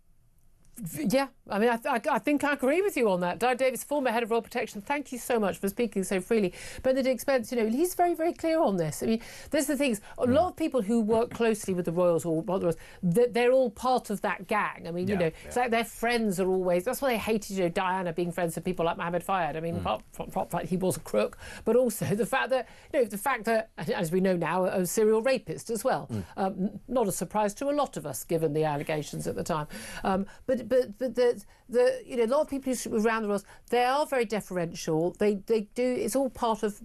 Yeah, I mean, I think I agree with you on that. Di Davis, former head of Royal Protection, thank you so much for speaking so freely. Benedict Spence, he's very, very clear on this. I mean, there's the things, a lot of people who work closely with the royals, or they're all part of that gang. I mean, it's like their friends are always, that's why they hated, Diana being friends with people like Mohammed Fayed. I mean, apart from the fact he was a crook, but also the fact that, as we know now, a serial rapist as well. Not a surprise to a lot of us, given the allegations at the time. But a lot of people who around the royals, they are very deferential. They do. It's all part of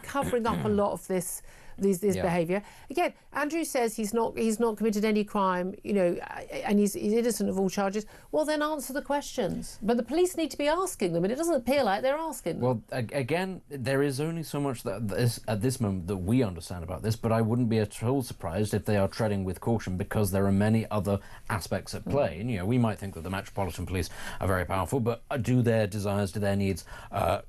covering up a lot of this behaviour. Again, Andrew says he's not committed any crime, and he's innocent of all charges. Well, then answer the questions. But the police need to be asking them, and it doesn't appear like they're asking them. Well, again, there is only so much that at this moment that we understand about this, but I wouldn't be at all surprised if they are treading with caution, because there are many other aspects at play. And, we might think that the Metropolitan Police are very powerful, but do their desires, do their needs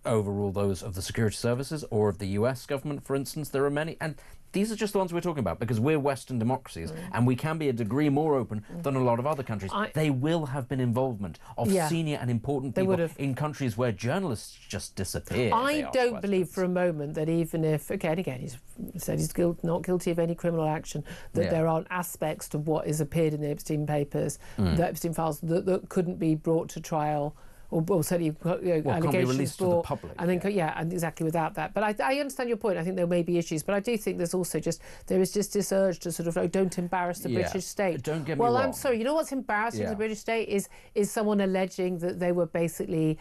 overrule those of the security services or of the US government, for instance? There are many, and these are just the ones we're talking about because we're Western democracies and we can be a degree more open than a lot of other countries. They will have been involvement of senior and important people in countries where journalists just disappear. I don't believe for a moment that even if, again, he's said he's not guilty of any criminal action, that there aren't aspects to what has appeared in the Epstein papers, the Epstein files, that couldn't be brought to trial. Or certainly allegations can't be released to the public. And then and exactly without that. But I understand your point. I think there may be issues, but I do think there's also there is this urge to sort of don't embarrass the British state. Don't get me wrong. Well, I'm sorry. You know what's embarrassing to the British state is someone alleging that they were basically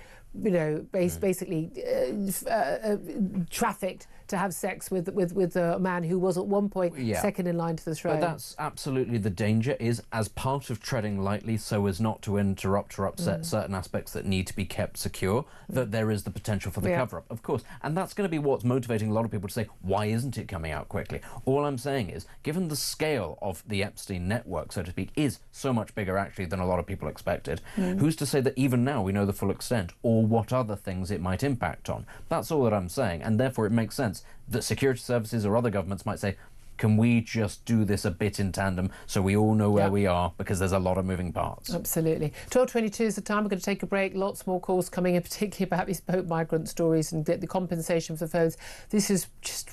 trafficked to have sex with a man who was at one point second in line to the throne. But that's absolutely the danger, is as part of treading lightly so as not to interrupt or upset certain aspects that need to be kept secure, that there is the potential for the cover-up, of course. And that's going to be what's motivating a lot of people to say, why isn't it coming out quickly? All I'm saying is, given the scale of the Epstein network, so to speak, is so much bigger actually than a lot of people expected, who's to say that even now we know the full extent, or what other things it might impact on? That's all that I'm saying, and therefore it makes sense that security services or other governments might say, can we just do this a bit in tandem so we all know where we are, because there's a lot of moving parts. Absolutely. 12:22 is the time. We're going to take a break. Lots more calls coming in, particularly about these boat migrant stories and the compensation for phones. This is just...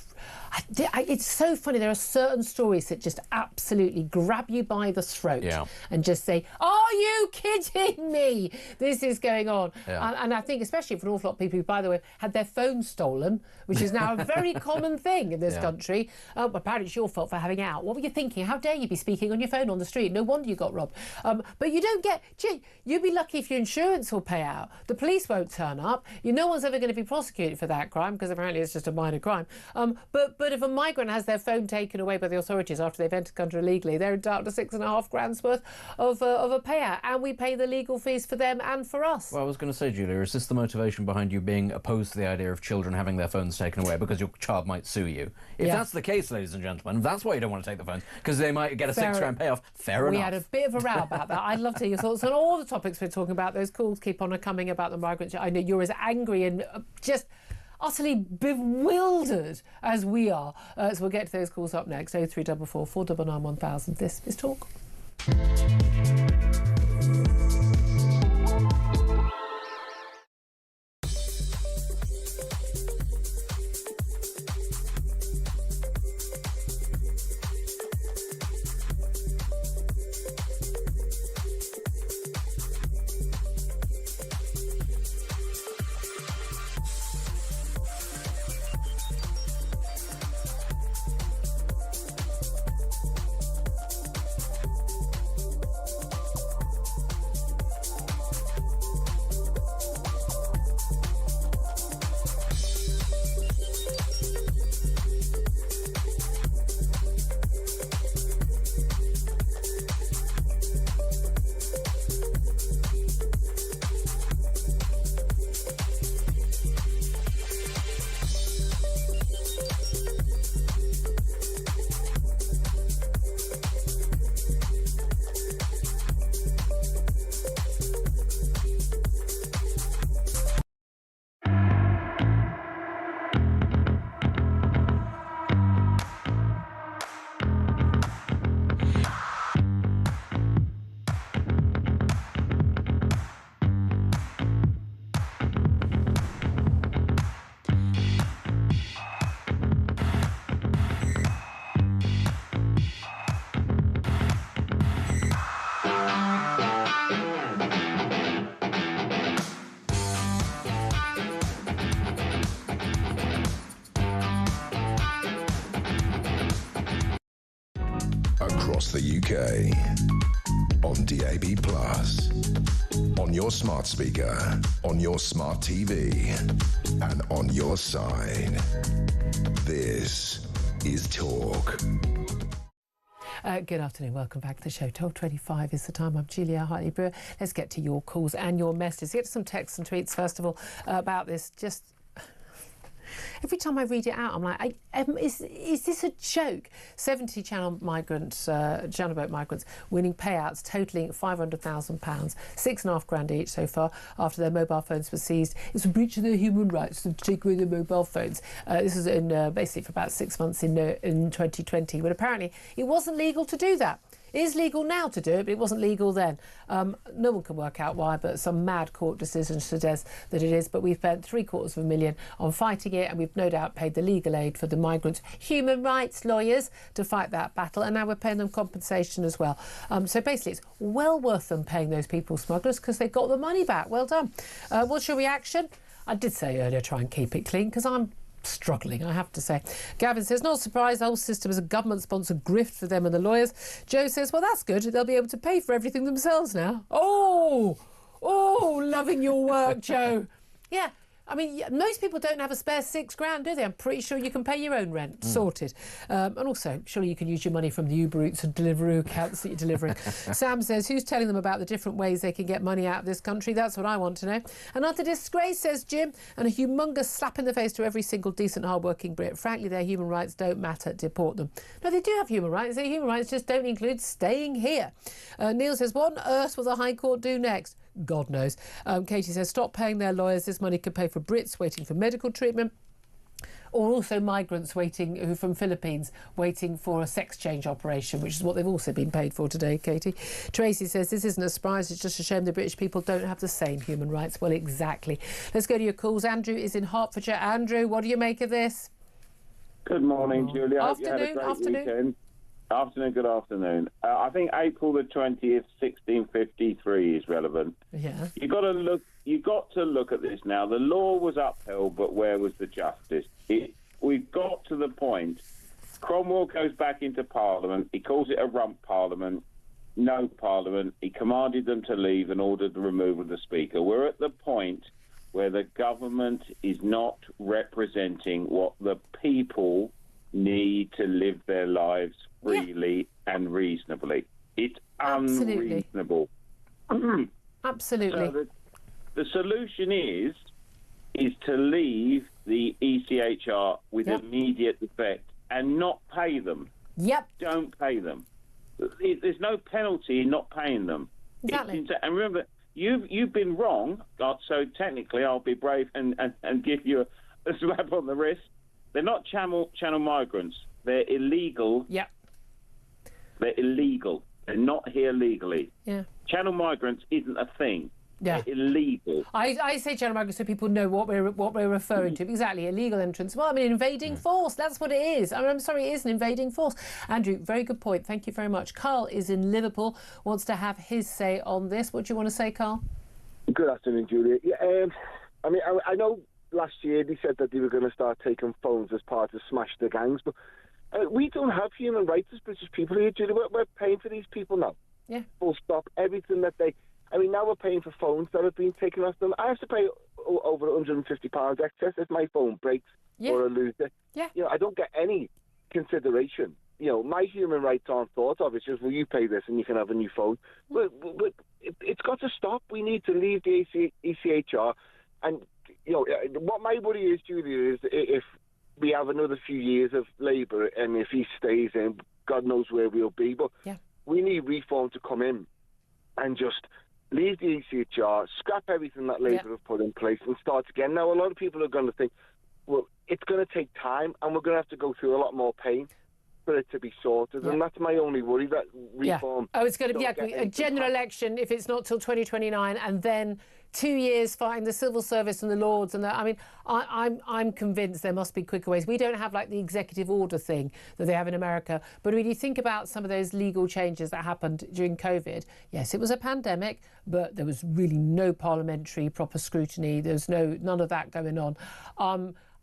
It's so funny. There are certain stories that just absolutely grab you by the throat and just say, "Are you kidding me? This is going on." And I think, especially for an awful lot of people who, by the way, had their phones stolen, which is now a very common thing in this country. Apparently, it's your fault for having it out. What were you thinking? How dare you be speaking on your phone on the street? No wonder you got robbed. But you don't get. Gee, you'd be lucky if your insurance will pay out. The police won't turn up. No one's ever going to be prosecuted for that crime because apparently it's just a minor crime. But if a migrant has their phone taken away by the authorities after they've entered the country illegally, they're entitled to £6,500 worth of a payout, and we pay the legal fees for them and for us. Well, I was going to say, Julia, is this the motivation behind you being opposed to the idea of children having their phones taken away because your child might sue you? If that's the case, ladies and gentlemen, that's why you don't want to take the phones, because they might get a £6 payoff. Fair enough. We had a bit of a row about that. I'd love to hear your thoughts on all the topics we're talking about. Those calls keep on coming about the migrants. I know you're as angry and just utterly bewildered as we are. So we'll get to those calls up next. 0344 499 1000. This is Talk. Across the UK, on DAB+, on your smart speaker, on your smart TV, and on your side. This is Talk. Good afternoon, welcome back to the show. 12:25 is the time. I'm Julia Hartley-Brewer. Let's get to your calls and your messages. Get to some texts and tweets, first of all, about this. Just every time I read it out, I'm like, is this a joke? 70 channel boat migrants winning payouts totalling £500,000, £6,500 each so far after their mobile phones were seized. It's a breach of their human rights to take away their mobile phones. This is basically for about 6 months in 2020, but apparently it wasn't legal to do that. It is legal now to do it, but it wasn't legal then. No one can work out why, but some mad court decision suggests that it is. But we've spent £750,000 on fighting it, and we've no doubt paid the legal aid for the migrants' human rights lawyers to fight that battle, and now we're paying them compensation as well. So basically, it's well worth them paying those people smugglers because they got the money back. Well done. What's your reaction? I did say earlier, try and keep it clean because I'm struggling, I have to say. Gavin says, not surprised, the whole system is a government-sponsored grift for them and the lawyers. Joe says, well, that's good. They'll be able to pay for everything themselves now. Oh, loving your work, Joe. Yeah. I mean, most people don't have a spare £6,000, do they? I'm pretty sure you can pay your own rent. Sorted. And also, surely you can use your money from the Uber Eats and Deliveroo accounts that you're delivering. Sam says, who's telling them about the different ways they can get money out of this country? That's what I want to know. Another disgrace, says Jim, and a humongous slap in the face to every single decent, hard-working Brit. Frankly, their human rights don't matter. Deport them. No, they do have human rights. Their human rights just don't include staying here. Neil says, what on earth will the High Court do next? God knows. Katie says, stop paying their lawyers. This money could pay for Brits waiting for medical treatment, or also migrants who from Philippines waiting for a sex change operation, which is what they've also been paid for today, Katie. Tracy says, this isn't a surprise, it's just a shame the British people don't have the same human rights. Well, exactly. Let's go to your calls. Andrew is in Hertfordshire. Andrew, what do you make of this? Good morning, Julia. Hope you had a great weekend. Afternoon, good afternoon. I think April the 20th, 1653 is relevant. Yeah. You got to look at this now. The law was upheld, but where was the justice? We've got to the point. Cromwell goes back into Parliament. He calls it a rump Parliament. No Parliament. He commanded them to leave and ordered the removal of the Speaker. We're at the point where the government is not representing what the people need to live their lives freely and reasonably. It's unreasonable. Absolutely. So the solution is to leave the ECHR with immediate effect and not pay them. Yep. Don't pay them. There's no penalty in not paying them. Exactly. And remember, you've been wrong, so technically I'll be brave and give you a slap on the wrist. They're not channel migrants. They're illegal. Yep. They're illegal. They're not here legally. Yeah. Channel migrants isn't a thing. Yeah. They're illegal. I say channel migrants so people know what we're referring to. Exactly, illegal entrance. Well, I mean, invading force. That's what it is. I mean, I'm sorry, it is an invading force. Andrew, very good point. Thank you very much. Carl is in Liverpool, wants to have his say on this. What do you want to say, Carl? Good afternoon, Julia. Yeah, I mean, I know last year they said that they were going to start taking phones as part of Smash the Gangs, but we don't have human rights as British people here, Julia. We're paying for these people now. Yeah. Full stop. Everything that they... I mean, now we're paying for phones that have been taken off them. I have to pay over £150 excess if my phone breaks or I lose it. Yeah. You know, I don't get any consideration. You know, my human rights aren't thought of. It's just, well, you pay this and you can have a new phone. But it's got to stop. We need to leave the ECHR. And, you know, what my worry is, Julia, is if we have another few years of Labour and if he stays in, God knows where we'll be. But we need reform to come in and just leave the ECHR, scrap everything that Labour have put in place and start again. Now, a lot of people are going to think, well, it's going to take time and we're going to have to go through a lot more pain for it to be sorted. And that's my only worry, that reform... Oh, it's going to be a general election if it's not till 2029 and then 2 years fighting the civil service and the Lords and that. I mean, I'm convinced there must be quicker ways. We don't have like the executive order thing that they have in America. But when you think about some of those legal changes that happened during COVID, yes, it was a pandemic, but there was really no parliamentary proper scrutiny. There was none of that going on.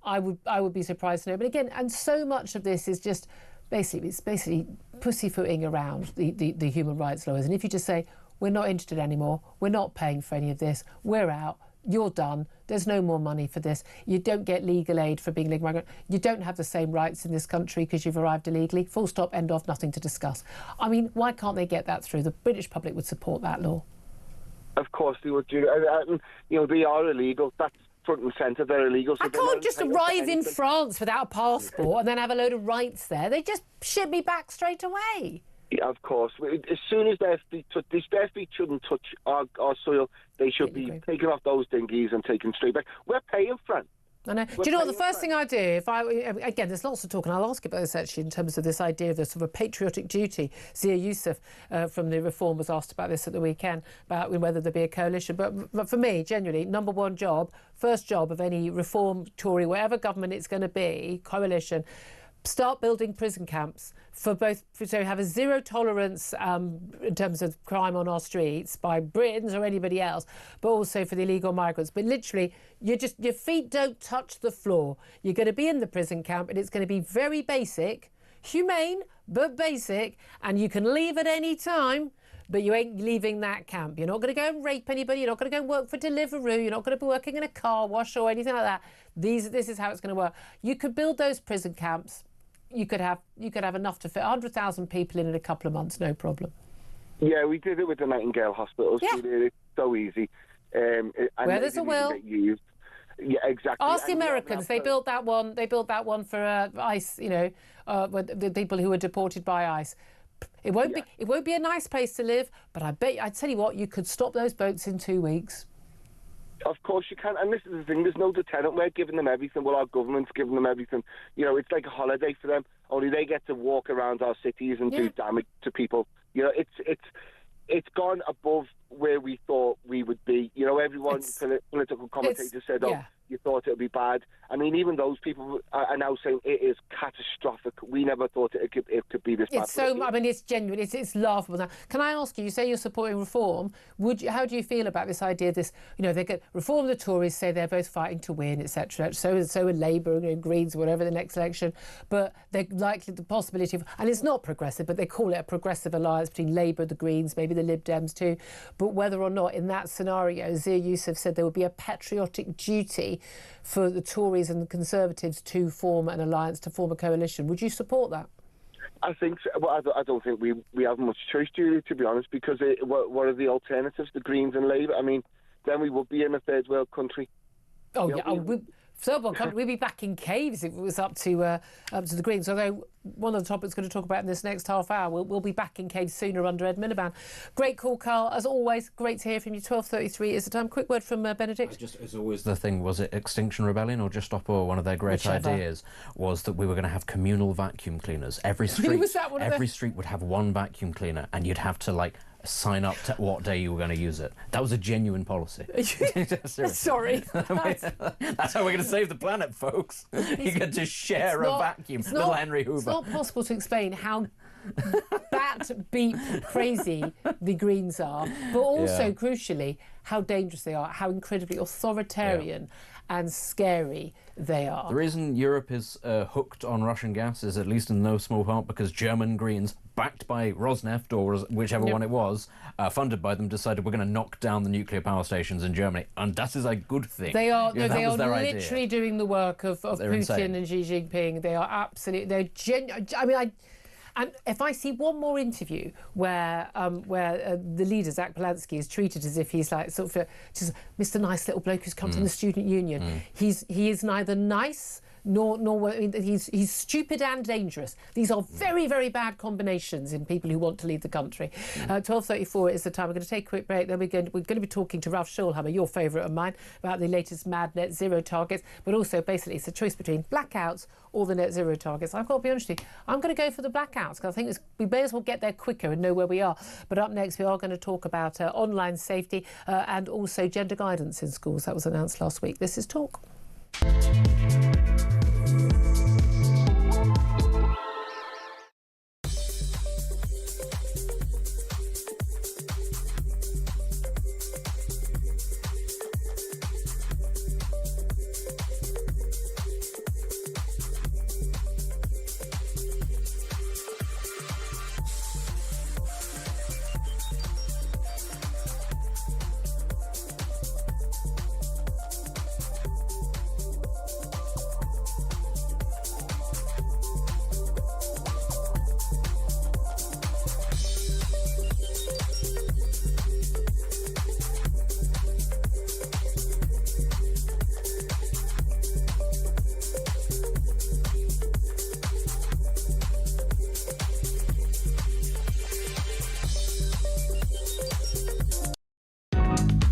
I would be surprised to know. But again, and so much of this is just basically pussyfooting around the human rights lawyers. And if you just say, we're not interested anymore, we're not paying for any of this, we're out, you're done, there's no more money for this, you don't get legal aid for being a legal migrant, you don't have the same rights in this country because you've arrived illegally, full stop, end of, nothing to discuss. I mean, why can't they get that through? The British public would support that law. Of course they would, Julia. You know, they are illegal. That's front and centre. They're illegal. So I can't just arrive in France without a passport and then have a load of rights there. They just ship me back straight away. Yeah, of course. As soon as their feet shouldn't touch our soil, they should be taken off those dinghies and taken straight back. We're paying for it. I know. Do you know what the first thing I do, again, there's lots of talk, and I'll ask about this actually in terms of this idea of the sort of a patriotic duty. Zia Youssef from the Reform was asked about this at the weekend, about whether there be a coalition. But for me, genuinely, number one job, first job of any Reform, Tory, whatever government it's going to be, coalition, start building prison camps for both, so have a zero tolerance in terms of crime on our streets by Britons or anybody else, but also for the illegal migrants. But literally, your feet don't touch the floor. You're going to be in the prison camp and it's going to be very basic, humane, but basic, and you can leave at any time, but you ain't leaving that camp. You're not going to go and rape anybody. You're not going to go and work for Deliveroo. You're not going to be working in a car wash or anything like that. This is how it's going to work. You could build those prison camps. You could have enough to fit 100,000 people in a couple of months, no problem. Yeah, we did it with the Nightingale hospitals. Yeah. It's so easy. Where there's a will. Yeah, exactly. Ask the Americans. They built that one. They built that one for ICE. You know, the people who were deported by ICE. It won't be a nice place to live, but I tell you what, you could stop those boats in 2 weeks. Of course you can, and this is the thing, there's no deterrent. We're giving them everything. Well, our government's giving them everything. You know, it's like a holiday for them, only they get to walk around our cities and do damage to people. You know, it's gone above where we thought we would be. You know, everyone, political commentators said, you thought it would be bad. I mean, even those people are now saying it is catastrophic. We never thought it could be this bad. It's so, I mean, it's genuine. It's laughable now. Can I ask you, you say you're supporting reform. How do you feel about this idea, this, you know, they get reform, the Tories say they're both fighting to win, etc. So are Labour, you know, Greens, whatever, the next election. But they're likely the possibility of, and it's not progressive, but they call it a progressive alliance between Labour, the Greens, maybe the Lib Dems too. But whether or not in that scenario, Zia Youssef said there would be a patriotic duty for the Tories and the Conservatives to form an alliance, to form a coalition. Would you support that? I think so. Well, I don't think we have much choice, Julie, to be honest, because what are the alternatives? The Greens and Labour? I mean, then we would be in a third world country. Oh, yeah. Third world country, we'd be back in caves if it was up to the Greens. Although one of the topics we're going to talk about in this next half hour, we'll be back in caves sooner under Ed Miliband. Great call, Carl. As always, great to hear from you. 12:33 is the time. Quick word from Benedict. Just as always, the thing, was it Extinction Rebellion or Just Stop Oil? One of their great ideas was that we were going to have communal vacuum cleaners. Every street, street would have one vacuum cleaner, and you'd have to sign up to what day you were going to use it. That was a genuine policy. Sorry. That's how we're going to save the planet, folks. You get to share a vacuum. Little Henry Hoover. It's not possible to explain how bat beep crazy the Greens are, but also, crucially, how dangerous they are, how incredibly authoritarian and scary they are. The reason Europe is hooked on Russian gas is, at least in no small part, because German Greens, backed by Rosneft or whichever one it was, funded by them, decided we're going to knock down the nuclear power stations in Germany, and that is a good thing. They are, they are literally doing the work of Putin insane. and Xi Jinping. They are absolutely, they're genuine. I mean, and if I see one more interview where the leader, Zach Polanski, is treated as if he's like sort of just Mr. Nice little bloke who's come from the student union, he is neither nice nor he's stupid and dangerous. These are very, very bad combinations in people who want to lead the country. 12:34 is the time. We're going to take a quick break. Then we're going to be talking to Ralph Schulhammer, your favourite of mine, about the latest mad net zero targets. But also, basically, it's a choice between blackouts or the net zero targets. I've got to be honest with you, I'm going to go for the blackouts because I think we may as well get there quicker and know where we are. But up next, we are going to talk about online safety and also gender guidance in schools. That was announced last week. This is Talk.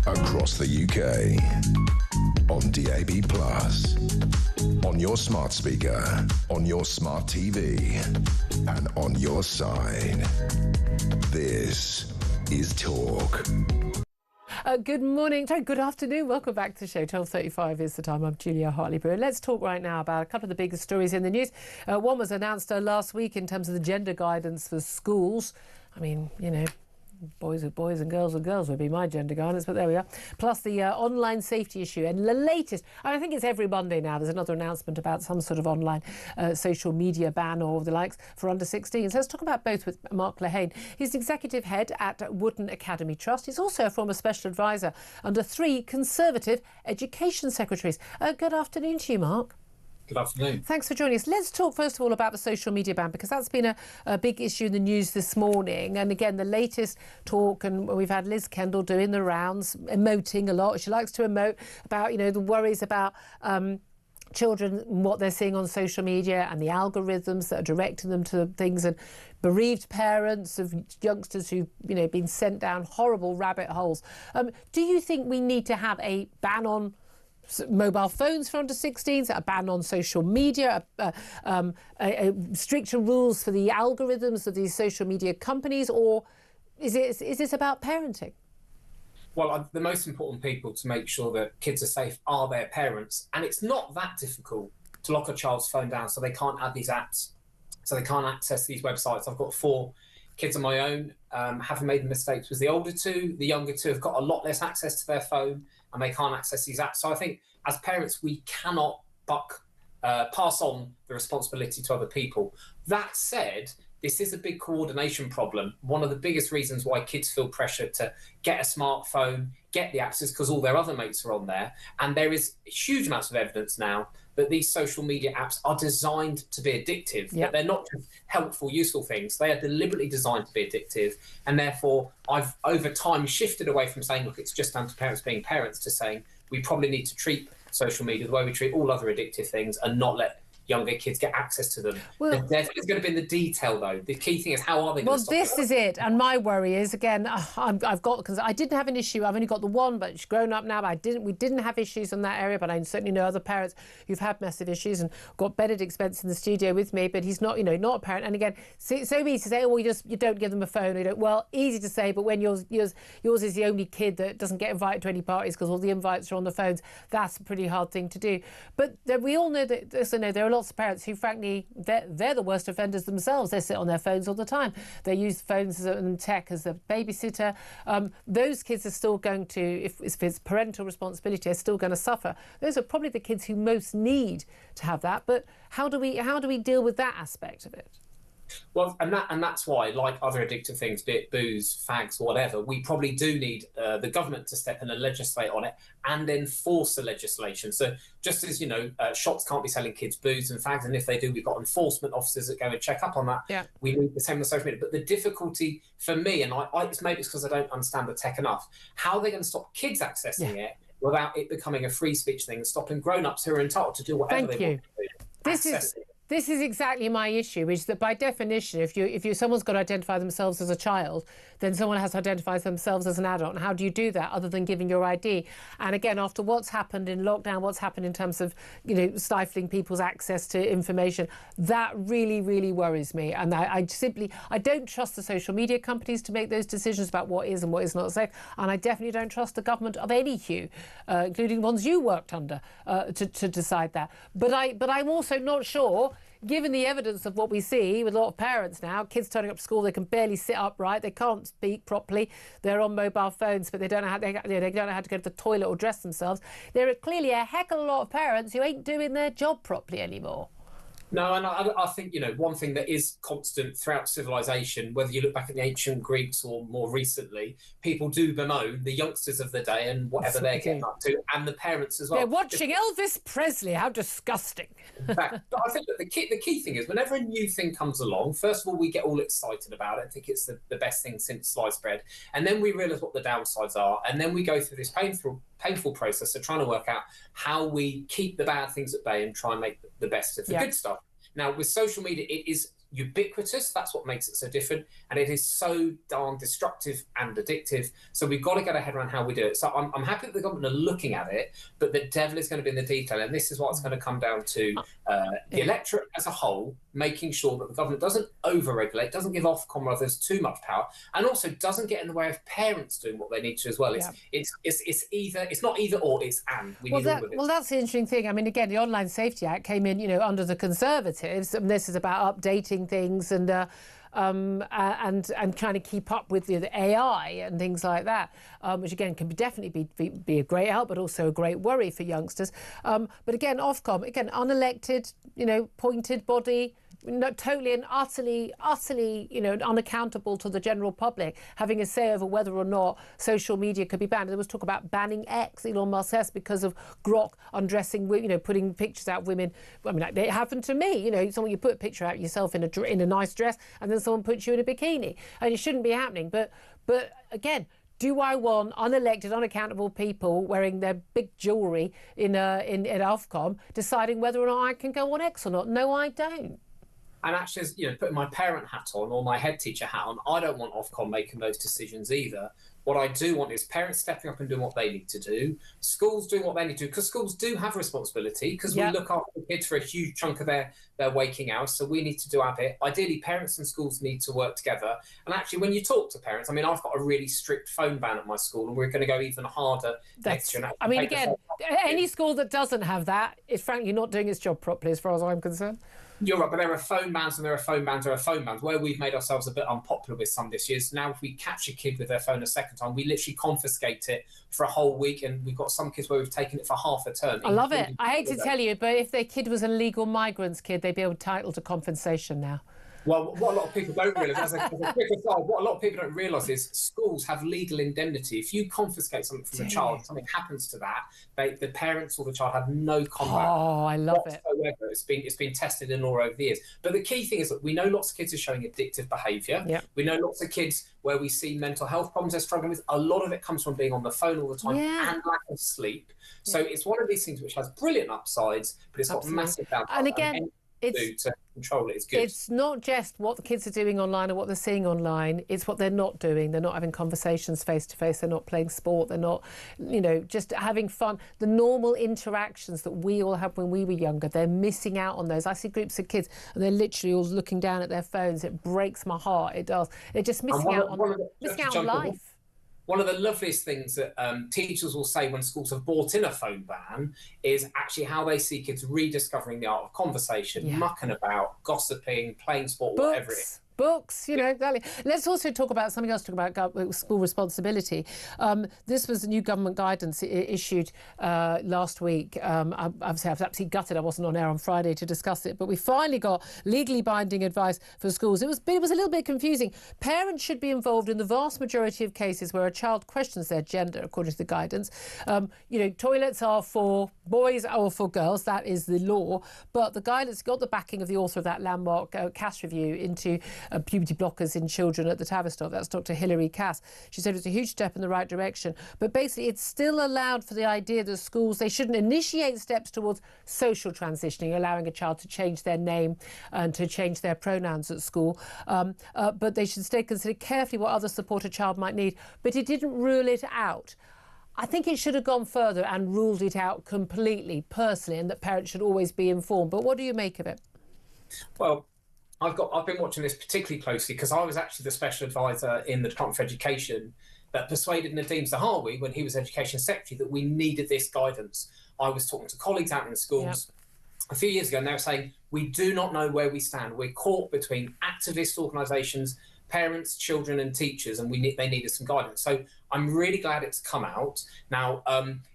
Across the UK, on DAB+, on your smart speaker, on your smart TV, and on your side. This is Talk. Good morning, good afternoon. Welcome back to the show. 12:35 is the time. I'm Julia Hartley-Brewer. Let's talk right now about a couple of the biggest stories in the news. One was announced last week in terms of the gender guidance for schools. I mean, you know, boys with boys and girls with girls would be my gender guidance, but there we are. Plus the online safety issue and the latest, I think it's every Monday now, there's another announcement about some sort of online social media ban or the likes for under 16. So let's talk about both with Mark Lehane. He's the executive head at Wooden Academy Trust. He's also a former special advisor under 3 Conservative education secretaries. Good afternoon to you, Mark. Good afternoon. Thanks for joining us. Let's talk first of all about the social media ban, because that's been a big issue in the news this morning. And again, the latest talk, and we've had Liz Kendall doing the rounds, emoting a lot. She likes to emote about, you know, the worries about children and what they're seeing on social media and the algorithms that are directing them to things, and bereaved parents of youngsters who've, you know, been sent down horrible rabbit holes. Do you think we need to have a ban on mobile phones for under 16s, a ban on social media, stricter rules for the algorithms of these social media companies, or is this about parenting? Well, the most important people to make sure that kids are safe are their parents. And it's not that difficult to lock a child's phone down so they can't add these apps, so they can't access these websites. I've got 4 kids of my own. Haven't made the mistakes with the older 2. The younger 2 have got a lot less access to their phone and they can't access these apps. So I think as parents, we cannot pass on the responsibility to other people. That said, this is a big coordination problem. One of the biggest reasons why kids feel pressure to get a smartphone, get the apps, is because all their other mates are on there. And there is huge amounts of evidence now that these social media apps are designed to be addictive. That they're not just helpful, useful things. They are deliberately designed to be addictive. And therefore, I've over time shifted away from saying, look, it's just down to parents being parents, to saying we probably need to treat social media the way we treat all other addictive things and not let younger kids get access to them. Well, the devil is going to be in the detail, though. The key thing is, how are they going to stop it? Well, this is it. And my worry is, again, I've got, because I didn't have an issue. I've only got the one, but she's grown up now. But we didn't have issues in that area. But I certainly know other parents who've had massive issues, and got Benedict Spence in the studio with me. But he's not, not a parent. And again, so easy to say, oh, well, you don't give them a phone. You don't. Well, easy to say, but when yours is the only kid that doesn't get invited to any parties because all the invites are on the phones, that's a pretty hard thing to do. But we all know that. Also know there are lots of parents who, frankly, they're the worst offenders themselves. They sit on their phones all the time. They use phones and tech as a babysitter. Those kids are still going to, if it's parental responsibility, are still going to suffer. Those are probably the kids who most need to have that. But how do we deal with that aspect of it? Well, and that's why, like other addictive things, be it booze, fags, whatever, we probably do need the government to step in and legislate on it and enforce the legislation. So just as, shops can't be selling kids booze and fags, and if they do, we've got enforcement officers that go and check up on that. Yeah. We need the same with social media. But the difficulty for me, and maybe it's because I don't understand the tech enough, how are they going to stop kids accessing it without it becoming a free speech thing and stopping grown-ups who are entitled to do whatever they want to do? This is exactly my issue, is that by definition, if someone's got to identify themselves as a child, then someone has to identify themselves as an adult. And how do you do that other than giving your ID? And again, after what's happened in lockdown, what's happened in terms of, stifling people's access to information, that really, really worries me. And I don't trust the social media companies to make those decisions about what is and what is not safe. And I definitely don't trust the government of any hue, including ones you worked under, to decide that. But I'm also not sure, given the evidence of what we see with a lot of parents now, kids turning up to school, they can barely sit upright, they can't speak properly, they're on mobile phones, but they don't know how to go to the toilet or dress themselves. There are clearly a heck of a lot of parents who ain't doing their job properly anymore. No, and I think, one thing that is constant throughout civilization, whether you look back at the ancient Greeks or more recently, people do bemoan the youngsters of the day and whatever they're getting up to, and the parents as well. They're watching Elvis Presley. How disgusting. In fact, but I think that the key thing is, whenever a new thing comes along, first of all, we get all excited about it. I think it's the best thing since sliced bread. And then we realise what the downsides are. And then we go through this painful process of trying to work out how we keep the bad things at bay and try and make the best of the good stuff. Now, with social media, it is ubiquitous. That's what makes it so different. And it is so darn destructive and addictive. So we've got to get our head around how we do it. So I'm happy that the government are looking at it, but the devil is going to be in the detail. And this is what it's going to come down to. The electorate as a whole, making sure that the government doesn't over-regulate, doesn't give Ofcom or others too much power, and also doesn't get in the way of parents doing what they need to as well. It's not either or, it's and. We need all of it. Well, that's the interesting thing. I mean, again, the Online Safety Act came in, under the Conservatives, and this is about updating things and trying to keep up with the AI and things like that, which again can definitely be a great help, but also a great worry for youngsters. But again, Ofcom, unelected, appointed body, totally and utterly, unaccountable to the general public, having a say over whether or not social media could be banned. There was talk about banning X, Elon Musk says, because of Grok undressing, putting pictures out of women. I mean, it happened to me. You put a picture out yourself in a nice dress, and then someone puts you in a bikini, and it shouldn't be happening. But again, do I want unelected, unaccountable people wearing their big jewellery in Ofcom deciding whether or not I can go on X or not? No, I don't. And actually, as putting my parent hat on or my head teacher hat on, I don't want Ofcom making those decisions either. What I do want is parents stepping up and doing what they need to do, schools doing what they need to do, because schools do have a responsibility, because we look after the kids for a huge chunk of their waking hours, so we need to do our bit. Ideally, parents and schools need to work together. And actually, when you talk to parents, I mean, I've got a really strict phone ban at my school, and we're going to go even harder next year. I mean, again, any school that doesn't have that is frankly not doing its job properly, as far as I'm concerned. You're right, but there are phone bans and there are phone bans, there are phone bans. Where we've made ourselves a bit unpopular with some this year is now if we catch a kid with their phone a second time, we literally confiscate it for a whole week, and we've got some kids where we've taken it for half a term. I love it. I hate to tell you, but if their kid was an illegal migrants kid, they'd be entitled to compensation now. Well, what a lot of people don't realise, as a quick aside, what a lot of people don't realise is schools have legal indemnity. If you confiscate something from a child, something happens to that, the parents or the child have no combat. Oh, I love it. It's been tested in law over the years. But the key thing is that we know lots of kids are showing addictive behaviour. Yep. We know lots of kids where we see mental health problems they're struggling with. A lot of it comes from being on the phone all the time and lack of sleep. So it's one of these things which has brilliant upsides, but it's got massive downsides. And again, to control it is good. It's not just what the kids are doing online or what they're seeing online, it's what they're not doing. They're not having conversations face to face, they're not playing sport, they're not, just having fun. The normal interactions that we all had when we were younger, they're missing out on those. I see groups of kids and they're literally all looking down at their phones. It breaks my heart, it does. They're just missing out on life. One of the loveliest things that teachers will say when schools have brought in a phone ban is actually how they see kids rediscovering the art of conversation, mucking about, gossiping, playing sport, whatever it is. Books, exactly. Let's also talk about something else, talk about school responsibility. This was a new government guidance issued last week. I was absolutely gutted I wasn't on air on Friday to discuss it, but we finally got legally binding advice for schools. It was a little bit confusing. Parents should be involved in the vast majority of cases where a child questions their gender, according to the guidance. Toilets are for boys or for girls, that is the law, but the guidance got the backing of the author of that landmark Cass review into puberty blockers in children at the Tavistock. That's Dr. Hilary Cass. She said it's a huge step in the right direction, but basically it's still allowed for the idea that schools, they shouldn't initiate steps towards social transitioning, allowing a child to change their name and to change their pronouns at school, but they should stay consider carefully what other support a child might need, but it didn't rule it out. I think it should have gone further and ruled it out completely, personally, and that parents should always be informed. But what do you make of it? Well, I've been watching this particularly closely because I was actually the special advisor in the Department for Education that persuaded Nadeem Zahawi, when he was Education Secretary, that we needed this guidance. I was talking to colleagues out in schools a few years ago, and they were saying, we do not know where we stand. We're caught between activist organisations, parents, children and teachers, and they needed some guidance. So I'm really glad it's come out. Now,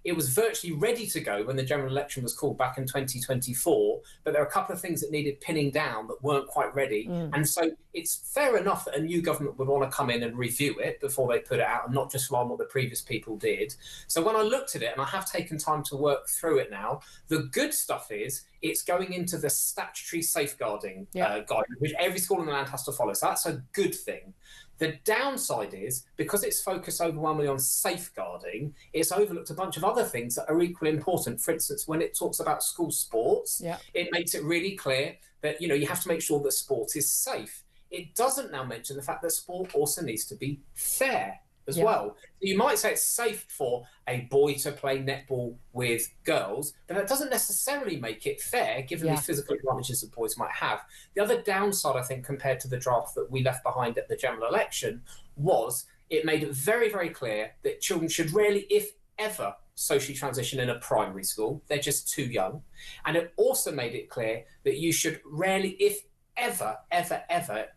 it was virtually ready to go when the general election was called back in 2024, but there are a couple of things that needed pinning down that weren't quite ready. And so it's fair enough that a new government would want to come in and review it before they put it out and not just rely on what the previous people did. So when I looked at it, and I have taken time to work through it now, the good stuff is it's going into the statutory safeguarding guidance, which every school in the land has to follow. So that's a good thing. The downside is, because it's focused overwhelmingly on safeguarding, it's overlooked a bunch of other things that are equally important. For instance, when it talks about school sports, it makes it really clear that, you have to make sure that sport is safe. It doesn't now mention the fact that sport also needs to be fair as well. You might say it's safe for a boy to play netball with girls, but that doesn't necessarily make it fair, given the physical advantages that boys might have. The other downside, I think, compared to the draft that we left behind at the general election, was it made it very, very clear that children should rarely, if ever, socially transition in a primary school. They're just too young. And it also made it clear that you should rarely, if ever,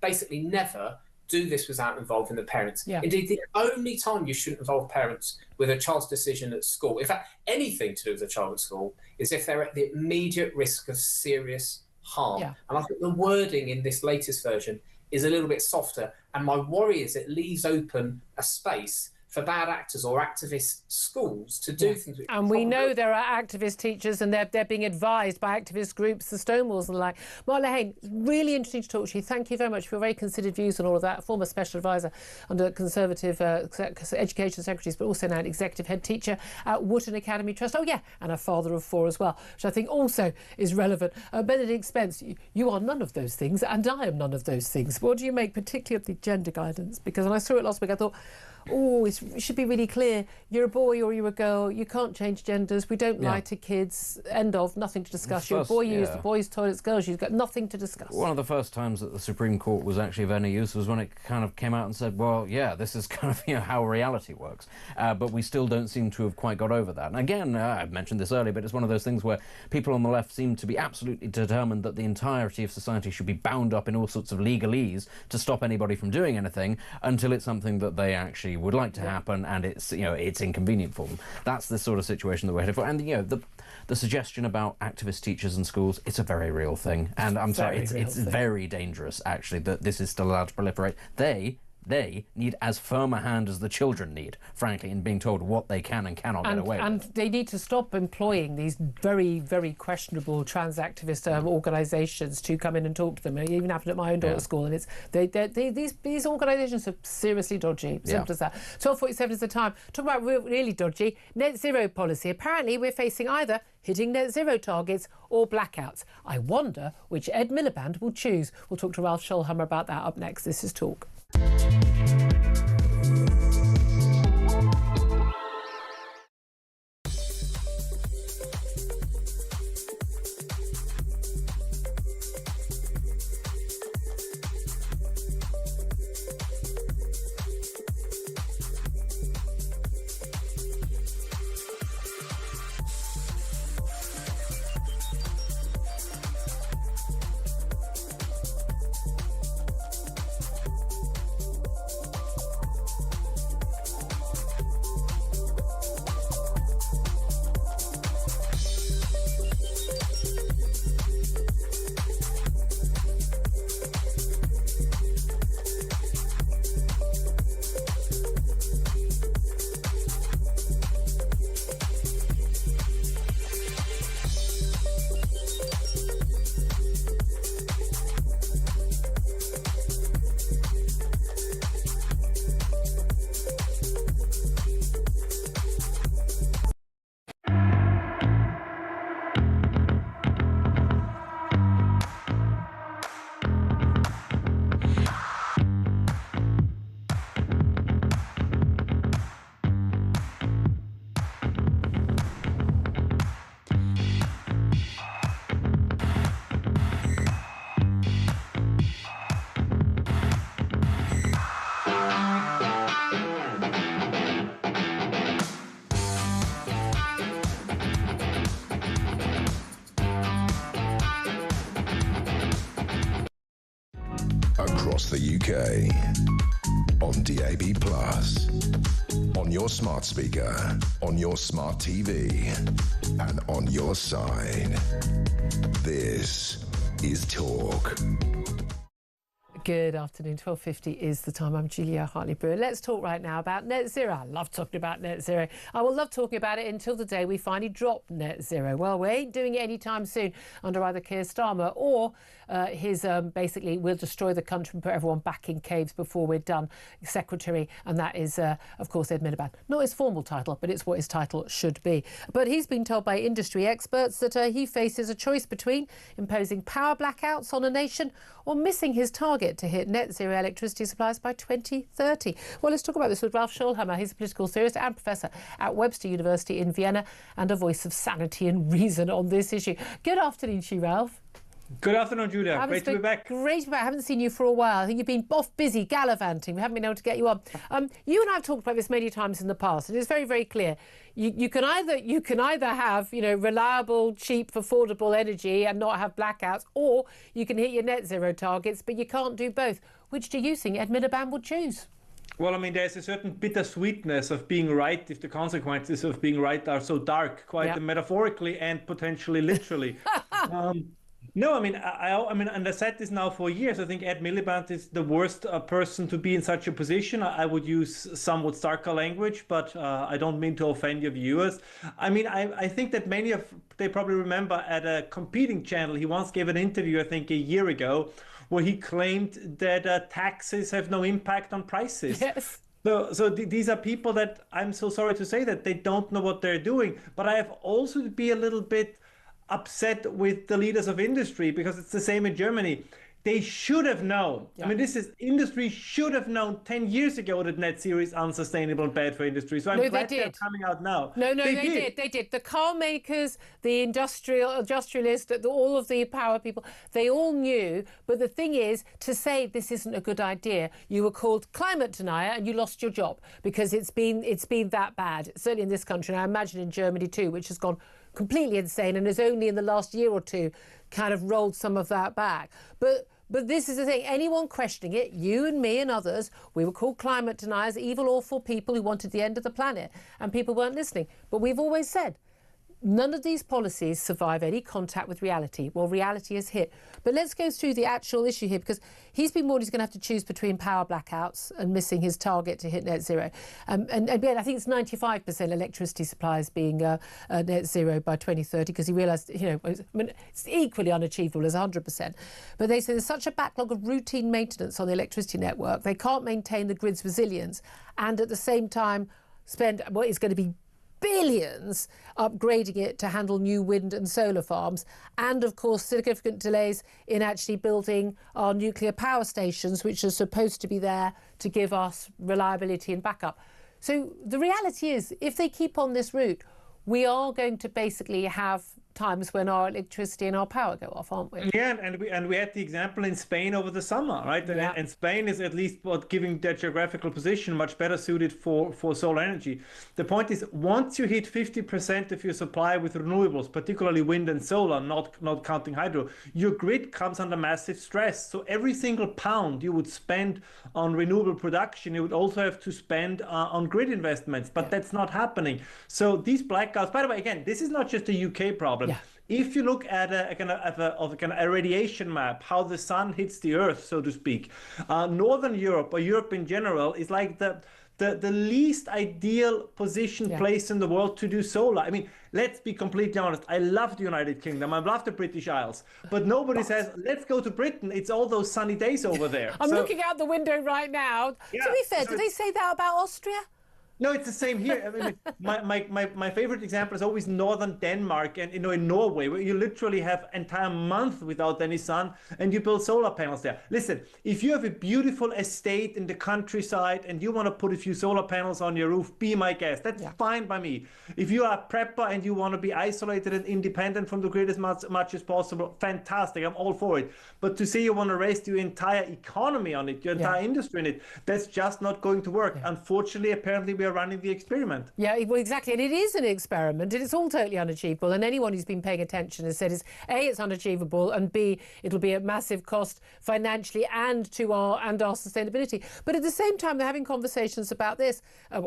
basically never, do this without involving the parents. Indeed, the only time you shouldn't involve parents with a child's decision at school, in fact, anything to do with a child at school, is if they're at the immediate risk of serious harm. And I think the wording in this latest version is a little bit softer. And my worry is it leaves open a space for bad actors or activist schools to do things. And we know there are activist teachers and they're being advised by activist groups, the Stonewalls and the like. Mark Lehane, really interesting to talk to you. Thank you very much for your very considered views on all of that. Former special advisor under Conservative Education Secretaries, but also now an executive head teacher at Wootton Academy Trust. Oh, yeah, and a father of 4 as well, which I think also is relevant. Benedict Spence, you are none of those things, and I am none of those things. What do you make particularly of the gender guidance? Because when I saw it last week, I thought, oh, it should be really clear. You're a boy or you're a girl. You can't change genders. We don't lie to kids. End of. Nothing to discuss. You're a boy, you use the boys' toilets. Girls, you've got nothing to discuss. One of the first times that the Supreme Court was actually of any use was when it kind of came out and said, well, yeah, this is kind of how reality works. But we still don't seem to have quite got over that. And again, I've mentioned this earlier, but it's one of those things where people on the left seem to be absolutely determined that the entirety of society should be bound up in all sorts of legalese to stop anybody from doing anything until it's something that they actually would like to happen, and it's it's inconvenient for them. That's the sort of situation that we're headed for. And the suggestion about activist teachers in schools, it's a very real thing, and I'm sorry, it's very dangerous actually that this is still allowed to proliferate. They need as firm a hand as the children need, frankly, in being told what they can and cannot get away with. And they need to stop employing these very, very questionable trans activist organisations to come in and talk to them. It even happened at my own daughter's school, and these organisations are seriously dodgy. Simple as that. 12:47 is the time. Talk about really dodgy. Net zero policy. Apparently, we're facing either hitting net zero targets or blackouts. I wonder which Ed Miliband will choose. We'll talk to Ralph Scholhammer about that up next. This is Talk. Across the UK, on DAB+, on your smart speaker, on your smart TV, and on your side. This is Talk. Good afternoon. 12:50 is the time. I'm Julia Hartley-Brewer. Let's talk right now about net zero. I love talking about net zero. I will love talking about it until the day we finally drop net zero. Well, we ain't doing it anytime soon under either Keir Starmer or his basically we'll destroy the country and put everyone back in caves before we're done secretary, and that is of course Ed Miliband. Not his formal title, but it's what his title should be. But he's been told by industry experts that he faces a choice between imposing power blackouts on a nation or missing his target to hit net zero electricity supplies by 2030. Well, let's talk about this with Ralph Scholhammer. He's a political theorist and professor at Webster University in Vienna and a voice of sanity and reason on this issue. Good afternoon to you, Ralph. Good afternoon, Julia. Great to be back. Great to be back. I haven't seen you for a while. I think you've been off busy gallivanting. We haven't been able to get you on. You and I have talked about this many times in the past, and it's very, very clear. You can either have reliable, cheap, affordable energy and not have blackouts, or you can hit your net zero targets, but you can't do both. Which do you think Ed Miliband would choose? Well, I mean, there's a certain bittersweetness of being right if the consequences of being right are so dark, quite metaphorically and potentially literally. No, I mean, and I said this now for years. I think Ed Miliband is the worst person to be in such a position. I would use somewhat starker language, but I don't mean to offend your viewers. I mean, I think that they probably remember at a competing channel, he once gave an interview, I think a year ago, where he claimed that taxes have no impact on prices. Yes. So these are people that, I'm so sorry to say that, they don't know what they're doing. But I have also to be a little bit upset with the leaders of industry, because it's the same in Germany. they should have known. I mean, industry should have known 10 years ago that net zero is unsustainable and bad for industry. So I'm glad they're coming out now. No, they did. The car makers, the industrialists, all of the power people, they all knew. But the thing is, to say this isn't a good idea, you were called climate denier and you lost your job because it's been that bad, certainly in this country, and I imagine in Germany too, which has gone completely insane and has only in the last year or two kind of rolled some of that back. But this is the thing, anyone questioning it, you and me and others, we were called climate deniers, evil, awful people who wanted the end of the planet, and people weren't listening. But we've always said, none of these policies survive any contact with reality. Well, reality is hit. But let's go through the actual issue here, because he's been warned he's going to have to choose between power blackouts and missing his target to hit net zero. And again, I think it's 95% electricity supplies being net zero by 2030, because he realised, it's equally unachievable as 100%. But they say there's such a backlog of routine maintenance on the electricity network, they can't maintain the grid's resilience and at the same time spend what is going to be billions upgrading it to handle new wind and solar farms, and of course significant delays in actually building our nuclear power stations, which are supposed to be there to give us reliability and backup. So the reality is, if they keep on this route, we are going to basically have times when our electricity and our power go off, aren't we? Yeah, and we had the example in Spain over the summer, right? Yeah. And Spain is at least giving their geographical position much better suited for solar energy. The point is, once you hit 50% of your supply with renewables, particularly wind and solar, not counting hydro, your grid comes under massive stress. So every single pound you would spend on renewable production, you would also have to spend on grid investments, but that's not happening. So these blackouts, by the way, again, this is not just a UK problem. Yeah. If you look at a radiation map, how the sun hits the earth, so to speak, Northern Europe or Europe in general is like the least ideal place in the world to do solar. I mean, let's be completely honest. I love the United Kingdom. I love the British Isles. But nobody says, let's go to Britain. It's all those sunny days over there. I'm looking out the window right now. Yeah, to be fair, do they say that about Austria? No, it's the same here. I mean, my favorite example is always northern Denmark and in Norway, where you literally have entire month without any sun and you build solar panels there. Listen, if you have a beautiful estate in the countryside and you want to put a few solar panels on your roof, be my guest. That's fine by me. If you are a prepper and you want to be isolated and independent from the grid as much as possible, fantastic. I'm all for it. But to say you want to raise your entire economy on it, your entire industry in it, that's just not going to work. Unfortunately, apparently we are running the experiment. Yeah, well, exactly. And it is an experiment and it's all totally unachievable. And anyone who's been paying attention has said it's unachievable, and B, it'll be a massive cost financially and to our sustainability. But at the same time, they're having conversations about this,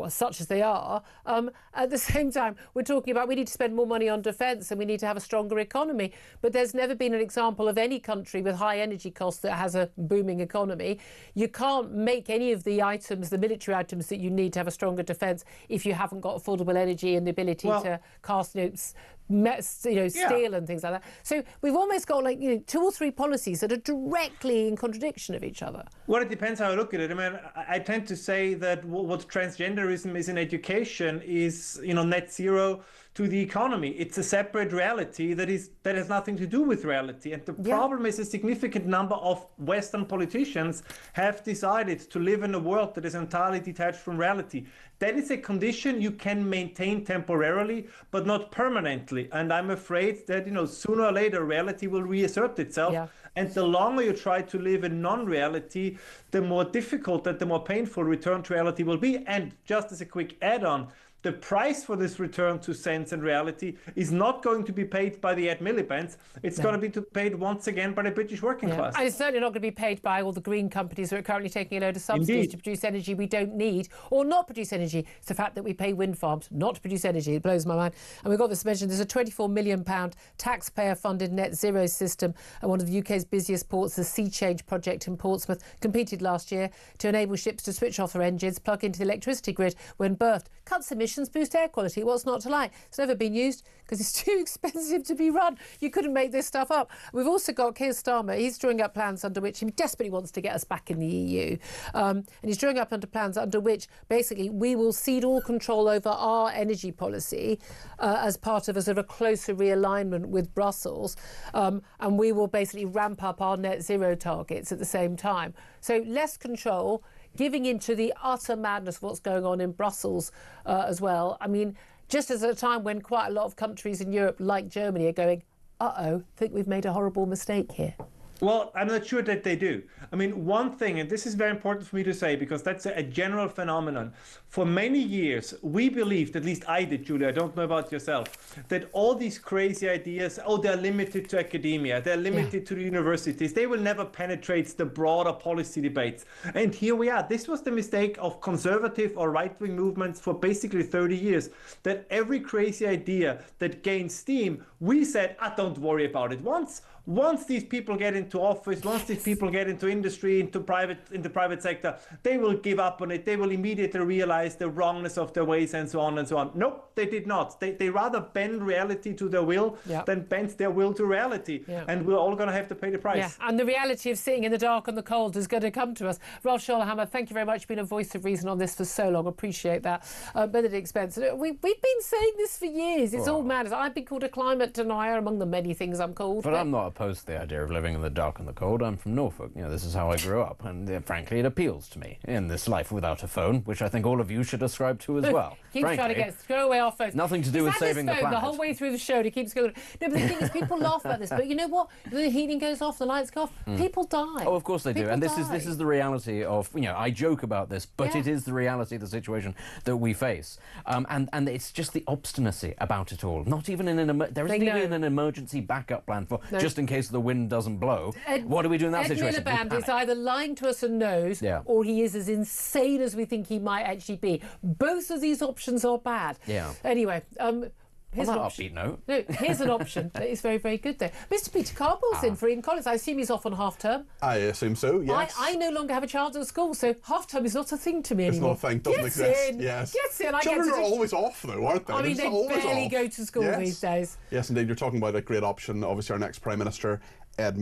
such as they are. At the same time, we're talking about we need to spend more money on defence and we need to have a stronger economy. But there's never been an example of any country with high energy costs that has a booming economy. You can't make any of the items, the military items that you need to have a stronger defence if you haven't got affordable energy and the ability to cast steel and things like that. So we've almost got two or three policies that are directly in contradiction of each other. Well, it depends how I look at it. I mean, I tend to say that what transgenderism is in education is net zero to the economy. It's a separate reality that has nothing to do with reality. And the problem is a significant number of Western politicians have decided to live in a world that is entirely detached from reality. That is a condition you can maintain temporarily, but not permanently. And I'm afraid that, sooner or later, reality will reassert itself. Yeah. And the longer you try to live in non-reality, the more difficult and the more painful return to reality will be. And just as a quick add-on, the price for this return to sense and reality is not going to be paid by the Ed Miliband's. It's going to be paid once again by the British working class. And it's certainly not going to be paid by all the green companies who are currently taking a load of subsidies to produce energy we don't need or not produce energy. It's the fact that we pay wind farms not to produce energy. It blows my mind. And we've got this mentioned. There's a £24 million taxpayer-funded net zero system at one of the UK's busiest ports, the Sea Change project in Portsmouth, completed last year to enable ships to switch off their engines, plug into the electricity grid when berthed, cuts emissions emissions, boost air quality. What's not to like? It's never been used because it's too expensive to be run. You couldn't make this stuff up. We've also got Keir Starmer. He's drawing up plans under which he desperately wants to get us back in the EU. And he's drawing up plans under which basically we will cede all control over our energy policy as part of a sort of a closer realignment with Brussels. And we will basically ramp up our net zero targets at the same time. So less control, giving into the utter madness of what's going on in Brussels as well. I mean, just as at a time when quite a lot of countries in Europe, like Germany, are going, uh-oh, think we've made a horrible mistake here. Well, I'm not sure that they do. I mean, one thing, and this is very important for me to say, because that's a general phenomenon. For many years, we believed, at least I did, Julia, I don't know about yourself, that all these crazy ideas, they're limited to academia, they're limited to the universities, they will never penetrate the broader policy debates. And here we are. This was the mistake of conservative or right-wing movements for basically 30 years, that every crazy idea that gained steam, we said, don't worry about it. Once these people get into office, once these people get into industry, into private sector, they will give up on it. They will immediately realize the wrongness of their ways and so on and so on. Nope, they did not. They rather bend reality to their will than bend their will to reality. And we're all going to have to pay the price. Yeah, and the reality of sitting in the dark and the cold is going to come to us. Ralph Schollerhammer, thank you very much. You've been a voice of reason on this for so long. Appreciate that. Benedict Spencer, we've been saying this for years. It's all madness. I've been called a climate denier among the many things I'm called. But I'm not opposed to the idea of living in the dark and the cold. I'm from Norfolk. This is how I grew up, and frankly, it appeals to me in this life without a phone, which I think all of you should ascribe to as well. Keep trying to throw away our phones. Nothing to do with saving the planet. The whole way through the show, it keeps going. No, but the thing is, people laugh about this. But you know what? The heating goes off, the lights go off. People die. Oh, of course they do. And this is the reality of. I joke about this, but it is the reality of the situation that we face. And it's just the obstinacy about it all. Not even there isn't even an emergency backup plan for just in case the wind doesn't blow. What do we do in that situation? Ed Miliband is either lying to us and knows, or he is as insane as we think he might actually be. Both of these options are bad. Yeah. Anyway, here's an option. Upbeat note. No, here's an option that is very, very good, though. Mr. Peter Carball's in for Ian Collins. I assume he's off on half term. I assume so, yes. I no longer have a child at school, so half term is not a thing to me anymore. It's not a thing, doesn't exist. Yes. Gets in. Children are always off, though, aren't they? I mean, they barely go to school these days. Yes, indeed. You're talking about a great option. Obviously, our next Prime Minister, Ed